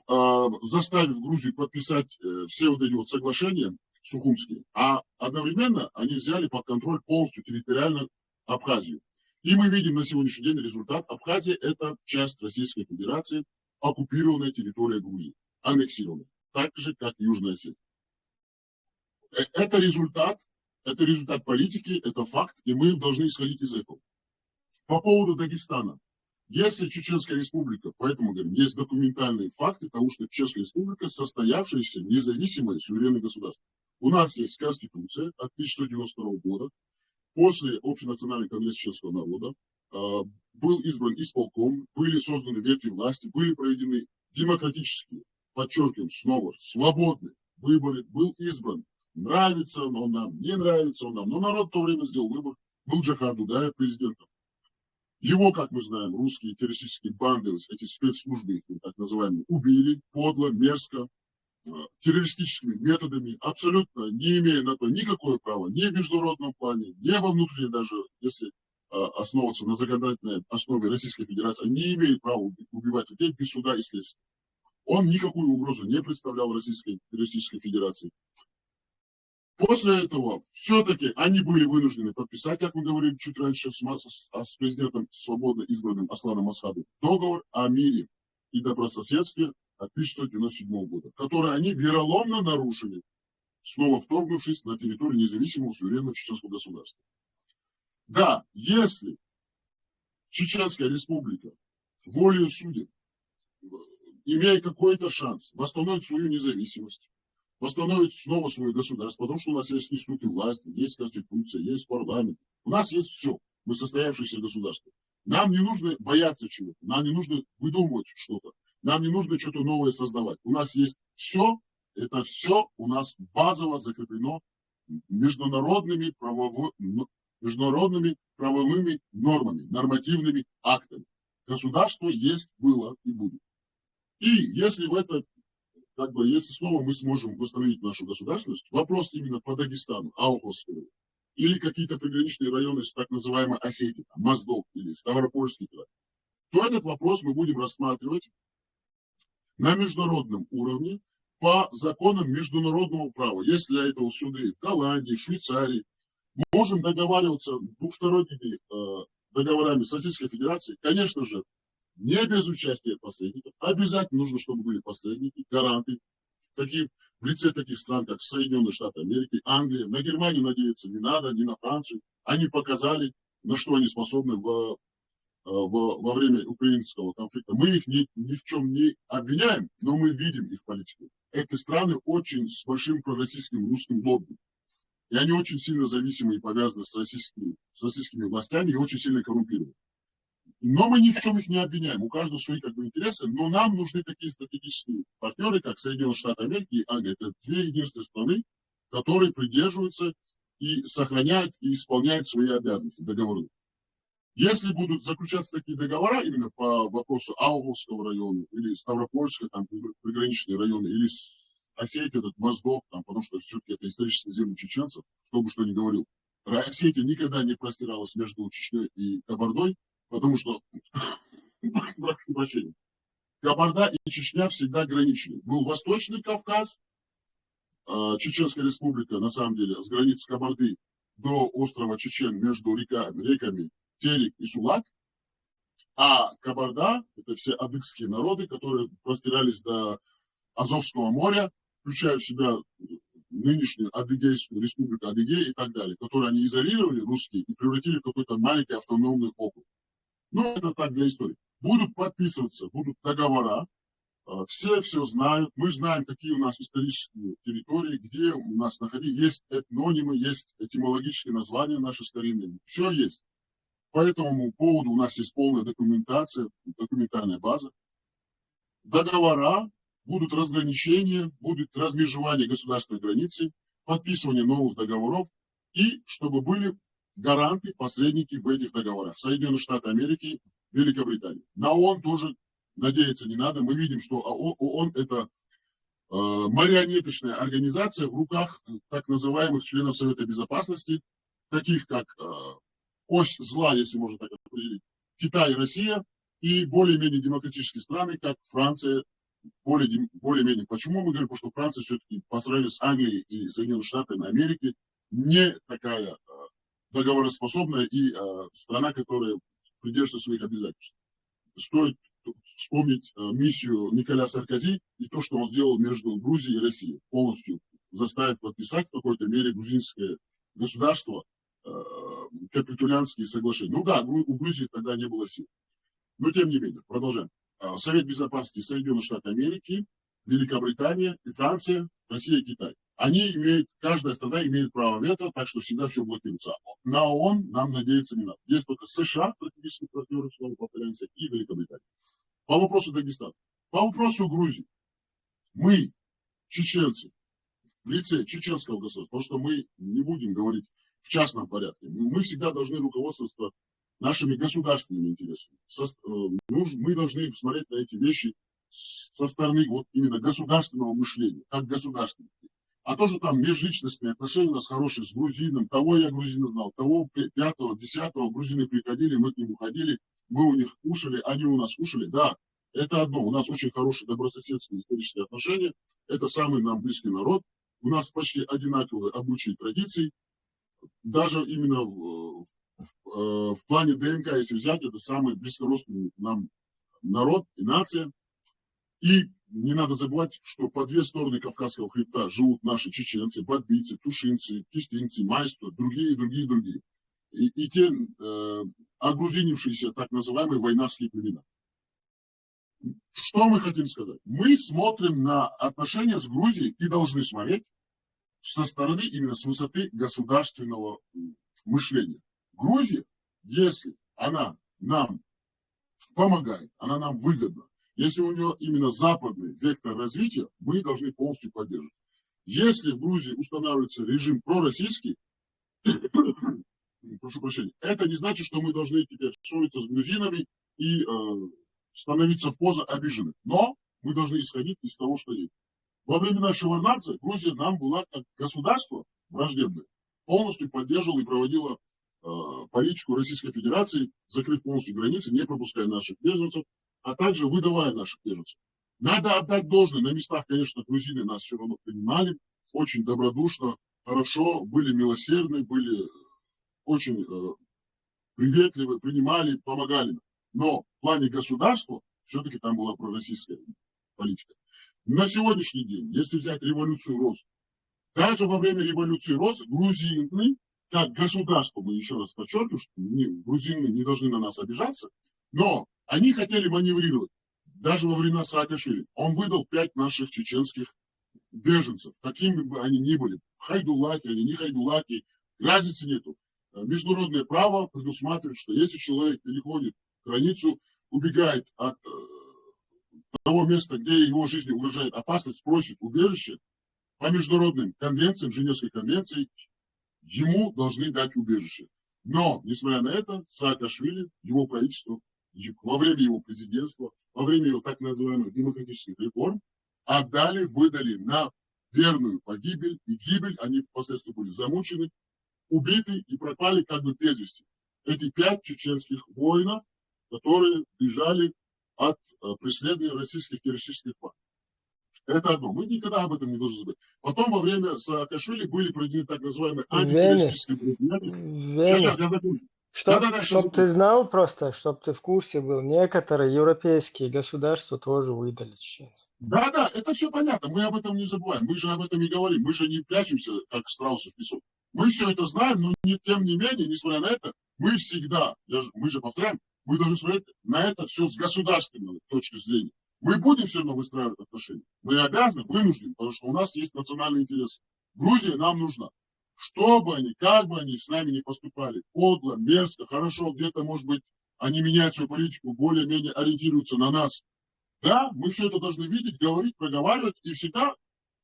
заставив Грузию подписать все вот эти вот соглашения сухумские, а одновременно они взяли под контроль полностью территориально Абхазию. И мы видим на сегодняшний день результат. Абхазия – это часть Российской Федерации, оккупированная территория Грузии, аннексированная, так же, как Южная Осетия. Это результат политики, это факт, и мы должны исходить из этого. По поводу Дагестана. Если Чеченская Республика, поэтому говорим, есть документальные факты того, что Чеченская Республика состоявшееся независимое суверенное государство. У нас есть Конституция от 1992 года. После Общенационального конгресса чеченского народа был избран исполком, были созданы ветви власти, были проведены демократические, подчеркиваем снова, свободные выборы, был избран. Нравится он нам, не нравится он нам, но народ в то время сделал выбор, был Джохар Дудаев президентом. Его, как мы знаем, русские террористические банды, эти спецслужбы, так называемые, убили подло, мерзко, террористическими методами, абсолютно не имея на то никакое право, ни в международном плане, ни во внутренней даже, если основываться на законодательной основе Российской Федерации, не имеет права убивать людей без суда и следствия. Он никакую угрозу не представлял Российской террористической Федерации. После этого все-таки они были вынуждены подписать, как мы говорили чуть раньше, с президентом свободно избранным Асланом Масхадовым, договор о мире и добрососедстве от 1997 года, который они вероломно нарушили, снова вторгнувшись на территорию независимого суверенного чеченского государства. Да, если Чеченская Республика волею судеб, имея какой-то шанс восстановить свою независимость, восстановить снова свое государство, потому что у нас есть институты власти, есть конституция, есть парламент. У нас есть все. Мы состоявшееся государство. Нам не нужно бояться чего-то, нам не нужно выдумывать что-то, нам не нужно что-то новое создавать. У нас есть все, это все у нас базово закреплено международными правовыми нормами, нормативными актами. Государство есть, было и будет. И если в это если снова мы сможем восстановить нашу государственность, вопрос именно по Дагестану, Алховскому, или какие-то приграничные районы с так называемой Осетией, Моздок или Ставропольский край, то этот вопрос мы будем рассматривать на международном уровне по законам международного права. Есть для этого суды в Голландии, Швейцарии. Мы можем договариваться двухсторонними договорами с Российской Федерацией, конечно же, не без участия посредников. Обязательно нужно, чтобы были посредники, гаранты, в лице таких стран, как Соединенные Штаты Америки, Англия. На Германию надеяться не надо, ни на Францию. Они показали, на что они способны во время украинского конфликта. Мы их ни в чем не обвиняем, но мы видим их политику. Эти страны очень с большим пророссийским русским лобби. И они очень сильно зависимы и повязаны с российскими властями и очень сильно коррумпированы. Но мы ни в чем их не обвиняем. У каждого свои интересы, но нам нужны такие стратегические партнеры, как Соединенные Штаты Америки и Англия. Это две единственные страны, которые придерживаются и сохраняют и исполняют свои обязанности, договоры. Если будут заключаться такие договора именно по вопросу Алховского района или Ставропольска, там приграничные районы, или Осетия, этот Моздок, там, потому что все-таки это исторические земли чеченцев, кто бы что ни говорил. Осетия никогда не простиралась между Чечней и Кабардой, потому что, прошу прощения, Кабарда и Чечня всегда граничили. Был Восточный Кавказ, Чеченская Республика, на самом деле, с границы Кабарды до острова Чечен между реками Терек и Сулак, а Кабарда, это все адыгские народы, которые простирались до Азовского моря, включая в себя нынешнюю Адыгейскую республику Адыгея и так далее, которые они изолировали, русские, и превратили в какой-то маленький автономный округ. Ну, это так для истории. Будут подписываться, будут договора, все знают, мы знаем, какие у нас исторические территории, где у нас есть этнонимы, есть этимологические названия наши старинные, все есть. По этому поводу у нас есть полная документация, документальная база. Договора, будут разграничения, будет размежевание государственной границы, подписывание новых договоров, и чтобы были гаранты, посредники в этих договорах. Соединенные Штаты Америки, Великобритания. На ООН тоже надеяться не надо. Мы видим, что ООН – это марионеточная организация в руках так называемых членов Совета Безопасности, таких как ось зла, если можно так определить, Китай и Россия, и более-менее демократические страны, как Франция, более-менее. Почему мы говорим? Потому что Франция все-таки по сравнению с Англией и Соединенными Штатами Америки не такая договороспособная и страна, которая придерживается своих обязательств. Стоит вспомнить миссию Николя Саркози и то, что он сделал между Грузией и Россией, полностью заставив подписать в какой-то мере грузинское государство капитулянские соглашения. Ну да, у Грузии тогда не было сил. Но тем не менее, продолжаем. Совет Безопасности Соединенных Штатов Америки, Великобритания и Франция, Россия и Китай. Они имеют, каждая страна имеет право вето, так что всегда все блокируется. На ООН нам надеяться не надо. Есть только США, стратегические партнеры, снова повторяемся, и Великобритания. По вопросу Дагестана. По вопросу Грузии. Мы, чеченцы, в лице чеченского государства, потому что мы не будем говорить в частном порядке. Мы всегда должны руководствоваться нашими государственными интересами. Мы должны смотреть на эти вещи со стороны вот именно государственного мышления, как государственного. А тоже там межличностные отношения у нас хорошие с грузином. Того я грузина знал, того 5-го, 10-го грузины приходили, мы к ним уходили, мы у них кушали, они у нас кушали. Да, это одно. У нас очень хорошие добрососедские исторические отношения. Это самый нам близкий народ. У нас почти одинаковые обычаи и традиции. Даже именно в плане ДНК, если взять, это самый близкородственный нам народ и нация. И не надо забывать, что по две стороны Кавказского хребта живут наши чеченцы, бадбийцы, тушинцы, кистинцы, майсто, другие. И те огрузинившиеся так называемые войнавские племена. Что мы хотим сказать? Мы смотрим на отношения с Грузией и должны смотреть со стороны, именно с высоты государственного мышления. Грузия, если она нам помогает, она нам выгодна, если у нее именно западный вектор развития, мы должны полностью поддерживать. Если в Грузии устанавливается режим пророссийский, прошу прощения, это не значит, что мы должны теперь ссориться с грузинами и становиться в позу обиженных. Но мы должны исходить из того, что есть. Во времена Шеварднадзе Грузия нам была как государство враждебное, полностью поддерживала и проводила политику Российской Федерации, закрыв полностью границы, не пропуская наших беженцев, а также выдавая наших беженцев. Надо отдать должное. На местах, конечно, грузины нас все равно принимали, очень добродушно, хорошо, были милосердны, были очень приветливы, принимали, помогали. Но в плане государства все-таки там была пророссийская политика. На сегодняшний день, если взять революцию роз, даже во время революции роз грузины, как государство, мы еще раз подчеркиваем, что грузины не должны на нас обижаться, но они хотели маневрировать. Даже во времена Саакашвили. Он выдал 5 наших чеченских беженцев, какими бы они ни были. Хайдулаки, они не хайдулаки, разницы нету. Международное право предусматривает, что если человек переходит границу, убегает от того места, где его жизни угрожает опасность, просит убежище, по международным конвенциям, Женевской конвенции, ему должны дать убежище. Но, несмотря на это, Саакашвили, его правительство, во время его президентства, во время его так называемых демократических реформ, выдали на верную погибель и гибель, они впоследствии были замучены, убиты и пропали как бы без вести. Эти 5 чеченских воинов, которые бежали от преследования российских террористических партий. Это одно. Мы никогда об этом не должны забыть. Потом во время Саакашвили были проведены так называемые антитеррористические мероприятия. Чтоб ты знал просто, чтоб ты в курсе был, некоторые европейские государства тоже выдали чеченцев. Да, это все понятно, мы об этом не забываем, мы же об этом и говорим, мы же не прячемся, как страусы в песок. Мы все это знаем, но тем не менее, несмотря на это, мы всегда, мы же повторяем, мы должны смотреть на это все с государственной точки зрения. Мы будем все равно выстраивать отношения. Мы обязаны, вынуждены, потому что у нас есть национальный интерес. Грузия нам нужна. Что бы они, как бы они с нами не поступали, подло, мерзко, хорошо, где-то, может быть, они меняют свою политику, более-менее ориентируются на нас. Да, мы все это должны видеть, говорить, проговаривать и всегда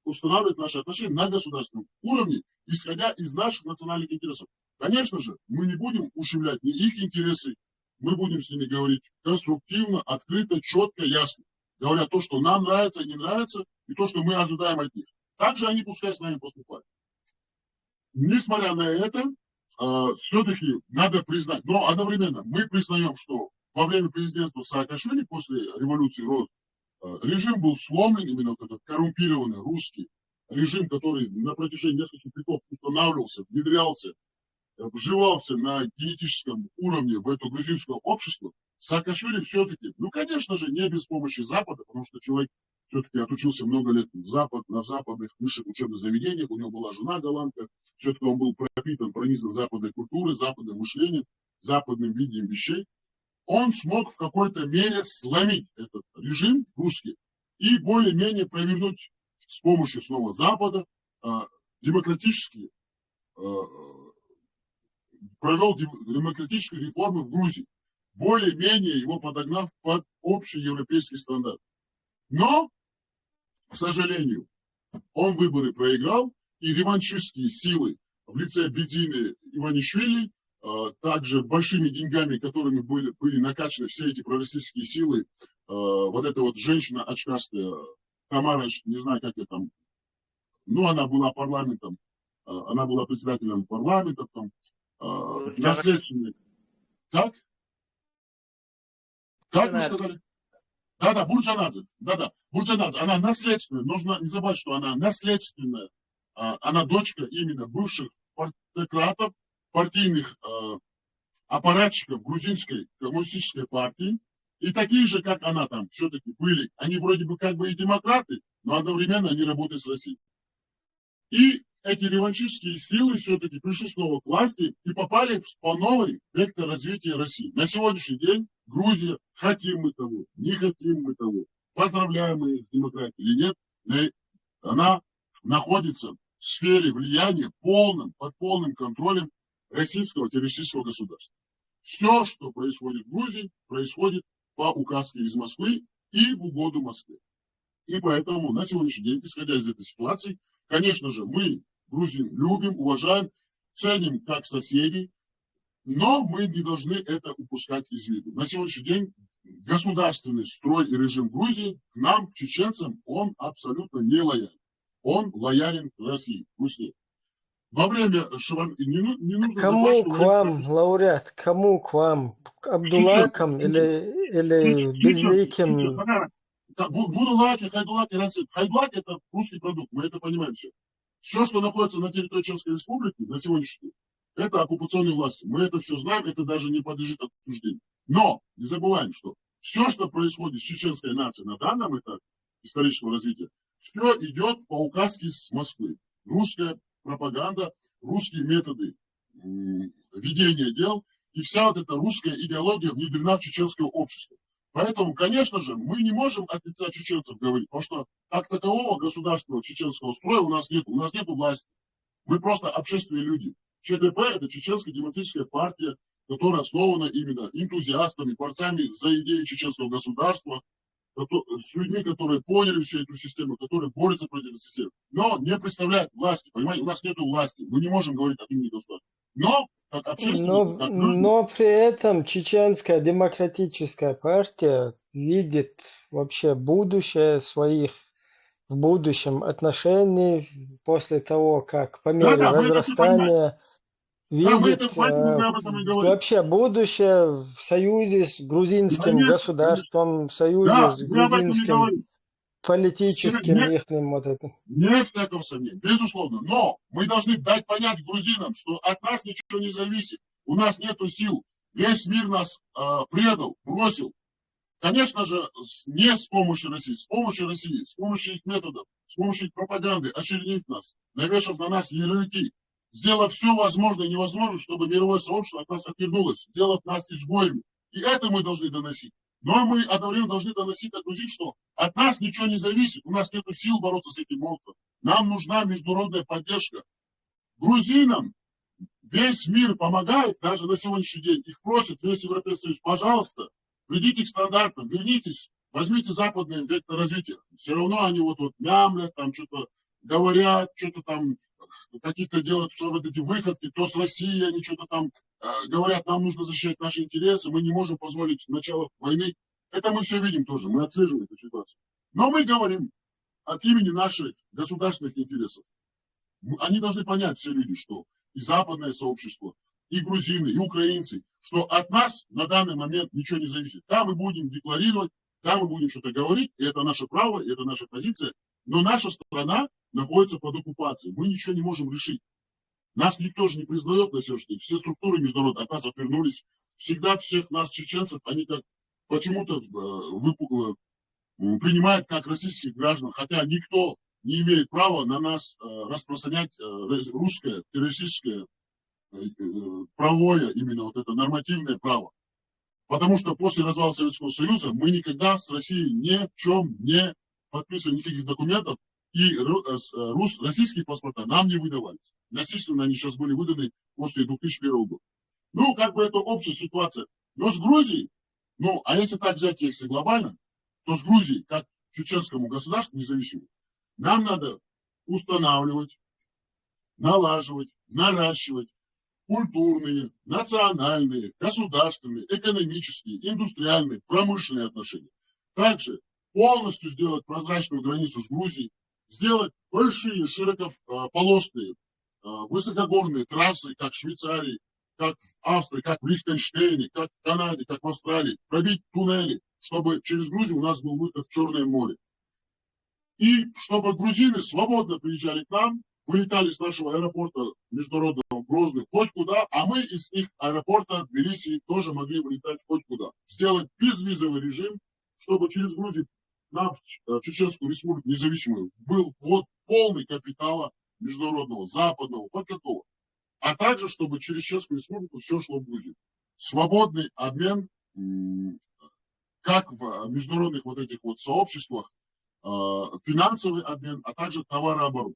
устанавливать наши отношения на государственном уровне, исходя из наших национальных интересов. Конечно же, мы не будем ущемлять ни их интересы, мы будем с ними говорить конструктивно, открыто, четко, ясно. Говоря то, что нам нравится и не нравится, и то, что мы ожидаем от них. Также они пускай с нами поступают. Несмотря на это, все-таки надо признать, но одновременно мы признаем, что во время президентства Саакашвили после революции роз Режим был сломлен, именно вот этот коррумпированный русский режим, который на протяжении нескольких веков устанавливался, внедрялся, вживался на генетическом уровне в это грузинское общество. Саакашвили все-таки, ну, конечно же, не без помощи Запада, потому что человек все-таки отучился много лет на западных высших учебных заведениях, у него была жена голландка, все-таки он был пропитан, пронизан западной культурой, западным мышлением, западным видением вещей. Он смог в какой-то мере сломить этот режим русский и более-менее провернуть с помощью снова Запада демократические, провел демократические реформы в Грузии, более-менее его подогнав под общий европейский стандарт. Но, к сожалению, он выборы проиграл, и реваншистские силы в лице Бедины Иванишвили, также большими деньгами, которыми были накачаны все эти пророссийские силы, вот эта вот женщина очкастая, Тамара, не знаю, как это там, ну, она была парламентом, она была председателем парламента, там, наследственник. Как? Как вы сказали? Да-да, Бурджанадзе. Да-да, Бурджанадзе. Она наследственная. Нужно не забывать, что она наследственная. Она дочка именно бывших партократов, партийных аппаратчиков грузинской коммунистической партии. И такие же, как она там, все-таки были. Они вроде бы как бы и демократы, но одновременно они работают с Россией. И эти реваншистские силы все-таки пришли снова к власти и попали по новой вектор развития России. На сегодняшний день Грузия, хотим мы того, не хотим мы того, поздравляем мы с демократией или нет, она находится в сфере влияния под полным контролем российского террористического государства. Все, что происходит в Грузии, происходит по указке из Москвы и в угоду Москве. И поэтому на сегодняшний день, исходя из этой ситуации, конечно же, мы грузин любим, уважаем, ценим как соседей, но мы не должны это упускать из виду. На сегодняшний день государственный строй и режим Грузии к нам, чеченцам, он абсолютно не лоялен. Он лоялен к России, к Руси. Во время не нужно Кому забывать, что к вам, лауреат, кому к вам? К Абдуллакам или безликим? Будулаки, Хайдулаки, Расид. Хайдулак – это русский продукт, мы это понимаем все. Все, что находится на территории Чеченской Республики на сегодняшний день, это оккупационные власти. Мы это все знаем, это даже не подлежит обсуждению. Но не забываем, что все, что происходит с чеченской нацией на данном этапе исторического развития, все идет по указке с Москвы. Русская пропаганда, русские методы ведения дел, и вся вот эта русская идеология внедрена в чеченское общество. Поэтому, конечно же, мы не можем от лица чеченцев говорить, потому что как такового государственного чеченского строя у нас нет власти. Мы просто общественные люди. ЧДП – это Чеченская демократическая партия, которая основана именно энтузиастами, борцами за идеи чеченского государства, с людьми, которые поняли всю эту систему, которые борются против этой системы, но не представляют власти. Понимаете, у нас нет власти. Мы не можем говорить от имени государства. Но как общественники, но при этом Чеченская демократическая партия видит вообще будущее своих в будущем отношений после того, как по мере возрастания видит вообще будущее в союзе с грузинским государством, в союзе с грузинским политическим ихним вот этим. Нет всякого сомнения, безусловно. Но мы должны дать понять грузинам, что от нас ничего не зависит. У нас нет сил. Весь мир нас предал, бросил. Конечно же, не с помощью России, с помощью их методов, с помощью их пропаганды, очернив нас, навешав на нас ярлыки, сделав все возможное и невозможное, чтобы мировое сообщество от нас отвернулось, сделав нас изгоями. И это мы должны доносить. Но мы одновременно должны доносить до грузин, что от нас ничего не зависит, у нас нет сил бороться с этим монстром. Нам нужна международная поддержка. Грузинам весь мир помогает, даже на сегодняшний день. Их просит весь Европейский Союз, пожалуйста, придите к стандартам, вернитесь, возьмите западный вектор развития. Все равно они вот мямлят, там что-то говорят, что-то там какие-то делают вот эти выходки, то с Россией они что-то там говорят, нам нужно защищать наши интересы, мы не можем позволить начало войны. Это мы все видим тоже, мы отслеживаем эту ситуацию. Но мы говорим от имени наших государственных интересов. Они должны понять, все люди, что и западное сообщество, и грузины, и украинцы, что от нас на данный момент ничего не зависит. Да, мы будем декларировать, там мы будем что-то говорить, и это наше право, и это наша позиция, но наша страна находится под оккупацией, мы ничего не можем решить. Нас никто же не признает на сегодняшний день, все структуры международные от нас отвернулись, всегда всех нас, чеченцев, они как почему-то принимают как российских граждан, хотя никто не имеет права на нас распространять русское, террористическое, правое, именно вот это нормативное право. Потому что после развала Советского Союза мы никогда с Россией ни в чем не подписывали никаких документов, и российские паспорта нам не выдавались. Насильственно они сейчас были выданы после 2001 года. Ну, как бы это общая ситуация. Но с Грузией, ну, а если так взять, если глобально, то с Грузией, как чеченскому государству независимому, нам надо устанавливать, налаживать, наращивать культурные, национальные, государственные, экономические, индустриальные, промышленные отношения. Также полностью сделать прозрачную границу с Грузией, сделать большие широкополосные, высокогорные трассы, как в Швейцарии, как в Австрии, как в Лихтенштейне, как в Канаде, как в Австралии, пробить туннели, чтобы через Грузию у нас был выход в Черное море. И чтобы грузины свободно приезжали к нам, вылетали с нашего аэропорта международного Грозный хоть куда, а мы из их аэропорта Тбилиси тоже могли вылетать хоть куда. Сделать безвизовый режим, чтобы через Грузию нам в Чеченскую республику независимую был ввод полный капитала международного, западного, хоть какого. А также, чтобы через Чеченскую республику все шло в Грузию. Свободный обмен, как в международных вот этих вот сообществах, финансовый обмен, а также товарооборот.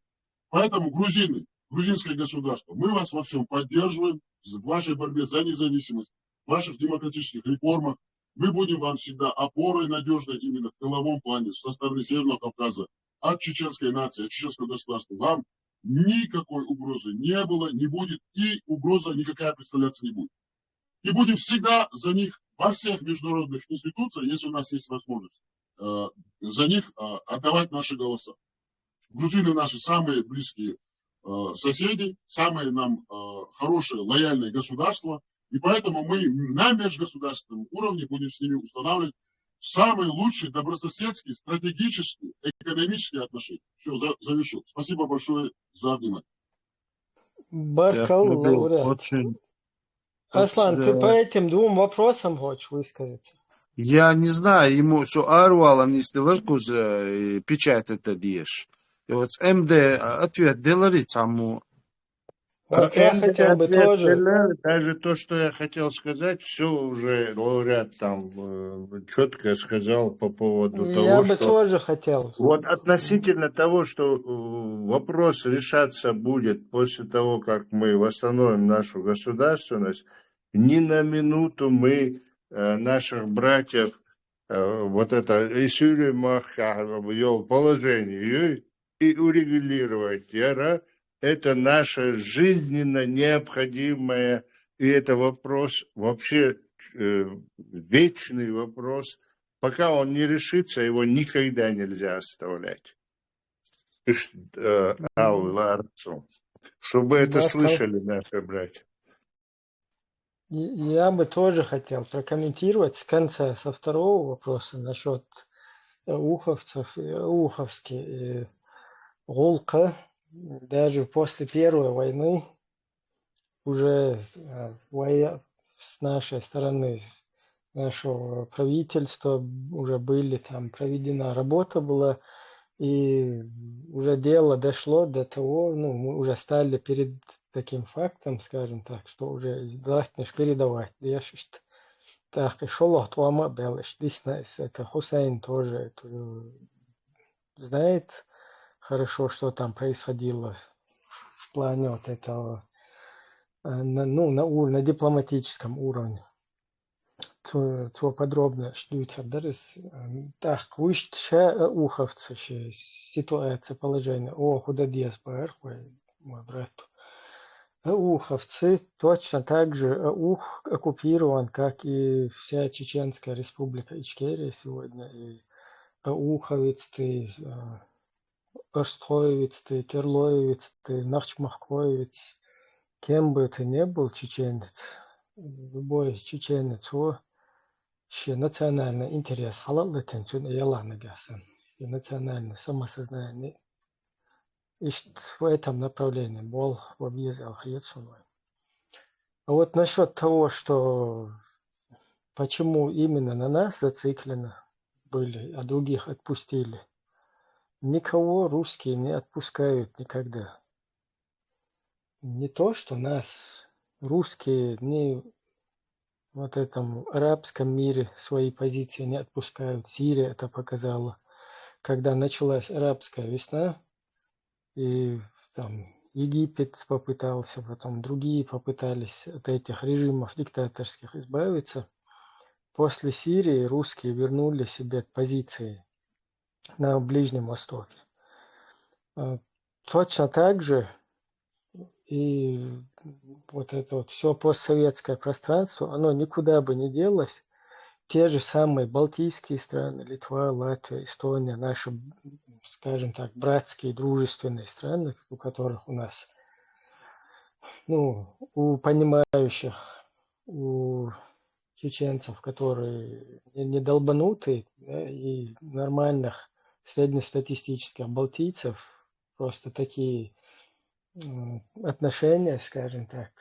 Поэтому грузины, грузинское государство, мы вас во всем поддерживаем в вашей борьбе за независимость, в ваших демократических реформах. Мы будем вам всегда опорой надежной именно в тыловом плане со стороны Северного Кавказа от чеченской нации, от чеченского государства. Вам никакой угрозы не было, не будет, и угроза никакая представляться не будет. И будем всегда за них во всех международных институциях, если у нас есть возможность, за них отдавать наши голоса. Грузины наши самые близкие соседи, самые нам хорошие, лояльные государства, и поэтому мы на межгосударственном уровне будем с ними устанавливать самые лучшие добрососедские, стратегические, экономические отношения. Все, завершил. Спасибо большое за внимание. Баркал, лауреат. Аслан, ты по этим двум вопросам хочешь высказаться? Я не знаю, ему что арвалом не стеларкуз печать это дешь. И вот МД ответ делали саму. Вот я хотел бы тоже. Даже то, что я хотел сказать, все уже лауреат там четко сказал по поводу того, Я бы что... тоже хотел. Вот относительно того, что вопрос решаться будет после того, как мы восстановим нашу государственность, ни на минуту мы наших братьев вот это ввел положение и урегулировать. Это наша жизненно необходимая, и это вопрос, вообще вечный вопрос. Пока он не решится, его никогда нельзя оставлять. Чтобы это слышали наши братья. Я бы тоже хотел прокомментировать с конца, со второго вопроса насчет уховцев, уховский Гулка. Даже после Первой войны уже с нашей стороны, нашего правительства уже были там проведена работа была, и уже дело дошло до того, ну, мы уже стали перед таким фактом, скажем так, что уже должны передавать. Так, и Шолох Туама Белыш, это Хусейн тоже знает хорошо, что там происходило в плане вот этого, на дипломатическом уровне. То подробно шлються дәріс. Так, вышт уховцы ситуация, положение. О, куда ДСПР, мой брат. Уховцы точно так же Ух оккупирован, как и вся Чеченская республика Ичкерия сегодня. И Уховец-ты, Остроевец-ты, Терлоевец-ты, Нахчмахковец, кем бы ты ни был, чеченец, любой чеченец, национальный интерес халал это ялана гасан, и национальное самосознание. И в этом направлении бол в объезде алхиетсуной. А вот насчет того, что почему именно на нас зациклено были, а других отпустили. Никого русские не отпускают никогда. Не то, что нас русские не в этом арабском мире свои позиции не отпускают. Сирия это показала. Когда началась арабская весна, и там Египет попытался, потом другие попытались от этих режимов диктаторских избавиться. После Сирии русские вернули себе позиции на Ближнем Востоке. Точно так же и вот это вот все постсоветское пространство, оно никуда бы не делось. Те же самые балтийские страны, Литва, Латвия, Эстония, наши, скажем так, братские, дружественные страны, у которых у нас, у понимающих, у чеченцев, которые не долбанутые, да, и нормальных среднестатистических балтийцев, просто такие отношения, скажем так,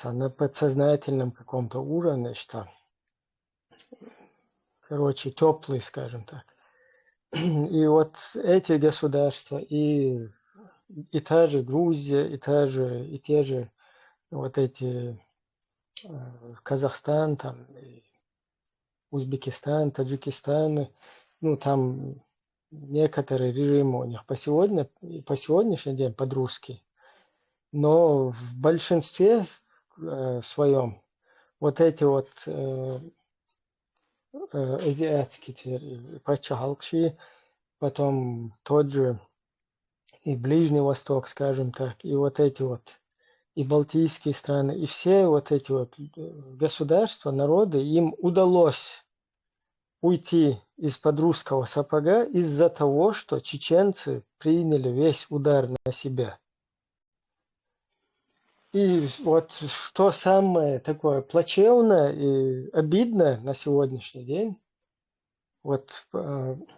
на подсознательном каком-то уровне, что, короче, теплые, скажем так. И вот эти государства, и та же Грузия, и те же вот эти Казахстан, там, Узбекистан, Таджикистан, там некоторые режимы у них по сегодняшний день под-русский, но в большинстве своем вот эти вот азиатские пачалкши, потом тот же и Ближний Восток, скажем так, и вот эти вот и балтийские страны, и все вот эти вот государства, народы, им удалось уйти из-под русского сапога из-за того, что чеченцы приняли весь удар на себя. И вот что самое такое плачевное и обидное на сегодняшний день, вот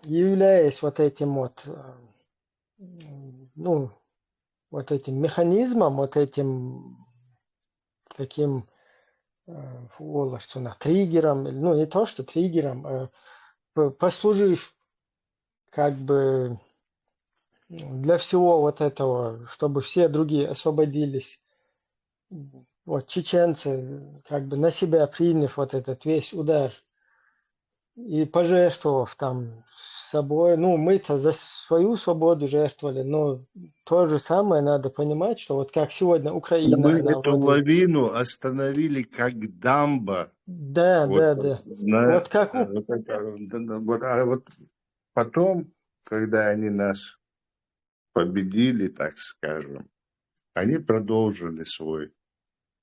являясь вот этим вот, вот этим механизмом, вот этим таким триггером, не то что триггером, а послужив как бы для всего вот этого, чтобы все другие освободились. Вот чеченцы как бы на себя приняв вот этот весь удар и пожертвовав там собой, мы-то за свою свободу жертвовали, но то же самое надо понимать, что вот как сегодня Украина, Мы она эту лавину остановили как дамба. Да. Вот как вот потом, когда они нас победили, так скажем, они продолжили свой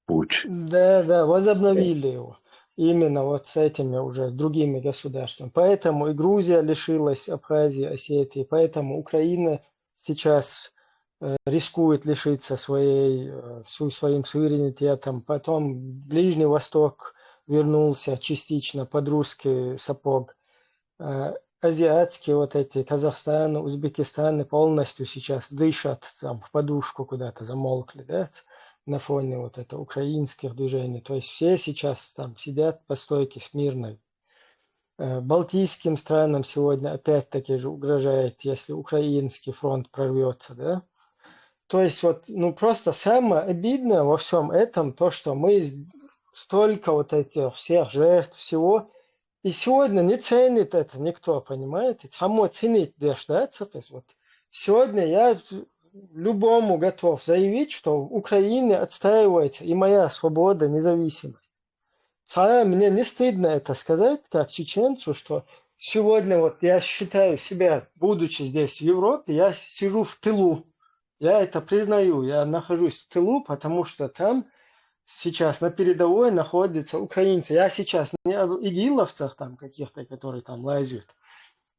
путь. Да, возобновили его. Именно вот с этими уже, с другими государствами. Поэтому и Грузия лишилась Абхазии, Осетии, поэтому Украина сейчас рискует лишиться своим суверенитетом. Потом Ближний Восток вернулся частично под русский сапог. Азиатские вот эти, Казахстан, Узбекистан полностью сейчас дышат там в подушку куда-то, замолкли, да, на фоне вот этого украинских движений. То есть все сейчас там сидят по стойке смирно. Балтийским странам сегодня опять-таки же угрожает, если украинский фронт прорвется, да. То есть вот, просто самое обидное во всем этом то, что мы столько вот этих всех жертв, всего, и сегодня не ценит это никто, понимаете? Само ценить дождаться. То есть вот сегодня я любому готов заявить, что в Украине отстаивается и моя свобода, независимость. Мне не стыдно это сказать, как чеченцу, что сегодня вот я считаю себя, будучи здесь в Европе, я сижу в тылу. Я это признаю, я нахожусь в тылу, потому что там сейчас на передовой находятся украинцы. Я сейчас не об игиловцах там каких-то, которые там лазят.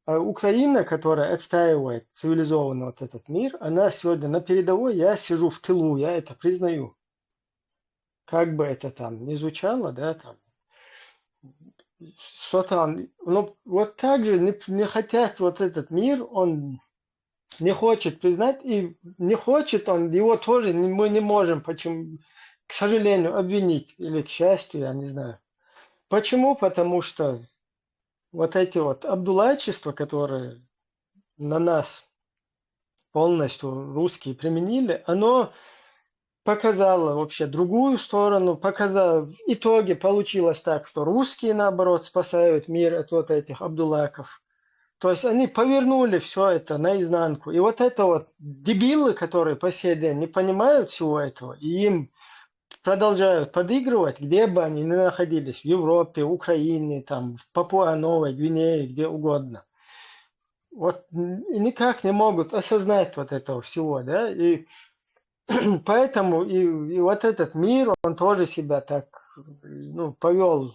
А Украина, которая отстаивает цивилизованный вот этот мир, она сегодня на передовой, я сижу в тылу, я это признаю. Как бы это там ни звучало, да, там. что там, ну, вот так же не хотят вот этот мир, он не хочет признать, и не хочет он, его тоже мы не можем, почему, к сожалению, обвинить, или к счастью, я не знаю. Почему? Потому что вот эти вот абдулайчества, которые на нас полностью русские применили, оно показало вообще другую сторону, показало, в итоге получилось так, что русские, наоборот, спасают мир от вот этих абдулаков. То есть они повернули все это наизнанку. И вот это вот дебилы, которые по сей день не понимают всего этого, и им продолжают подыгрывать, где бы они ни находились, в Европе, Украине, там, в Папуа-Новой Гвинее, где угодно. Вот никак не могут осознать вот этого всего, да, и поэтому и вот этот мир, он тоже себя так, ну, повел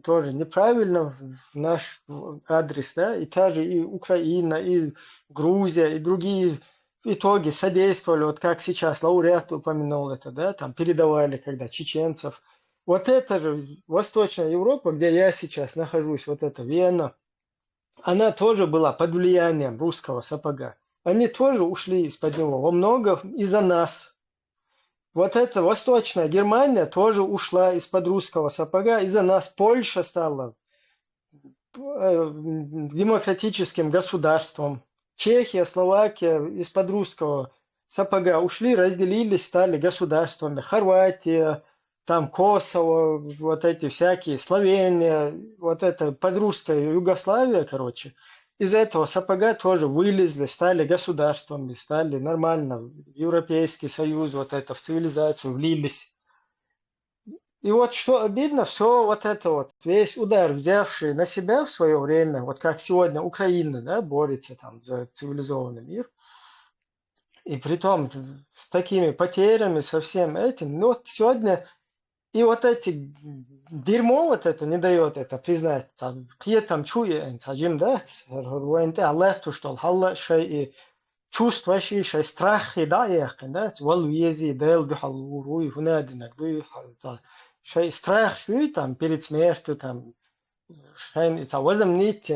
тоже неправильно в наш адрес, да, и та же и Украина, и Грузия, и другие итоги содействовали, вот как сейчас лауреат упомянул это, да, там передавали, когда чеченцев. Вот это же Восточная Европа, где я сейчас нахожусь, вот это Вена, она тоже была под влиянием русского сапога. Они тоже ушли из-под него во многом из-за нас. Вот эта Восточная Германия тоже ушла из-под русского сапога. Из-за нас Польша стала демократическим государством. Чехия, Словакия из-под русского сапога ушли, разделились, стали государствами. Хорватия, там Косово, вот эти всякие, Словения, вот это подрусская Югославия, короче. Из этого сапога тоже вылезли, стали государствами, стали нормально в Европейский Союз, вот это, в цивилизацию влились. И вот что обидно, все вот это вот, весь удар, взявший на себя в свое время, вот как сегодня Украина, да, борется там за цивилизованный мир, и притом с такими потерями, со всем этим, ну вот сегодня и вот эти дерьмо вот это не дает это признать. Кие там чуе, саджим, да, руэнте Аллах что халла шей чувства шей страх и да яхен, да, валуези дел бихал уруй хунадинак дуй шей страх шуй там перед смертью там шейн это возомнить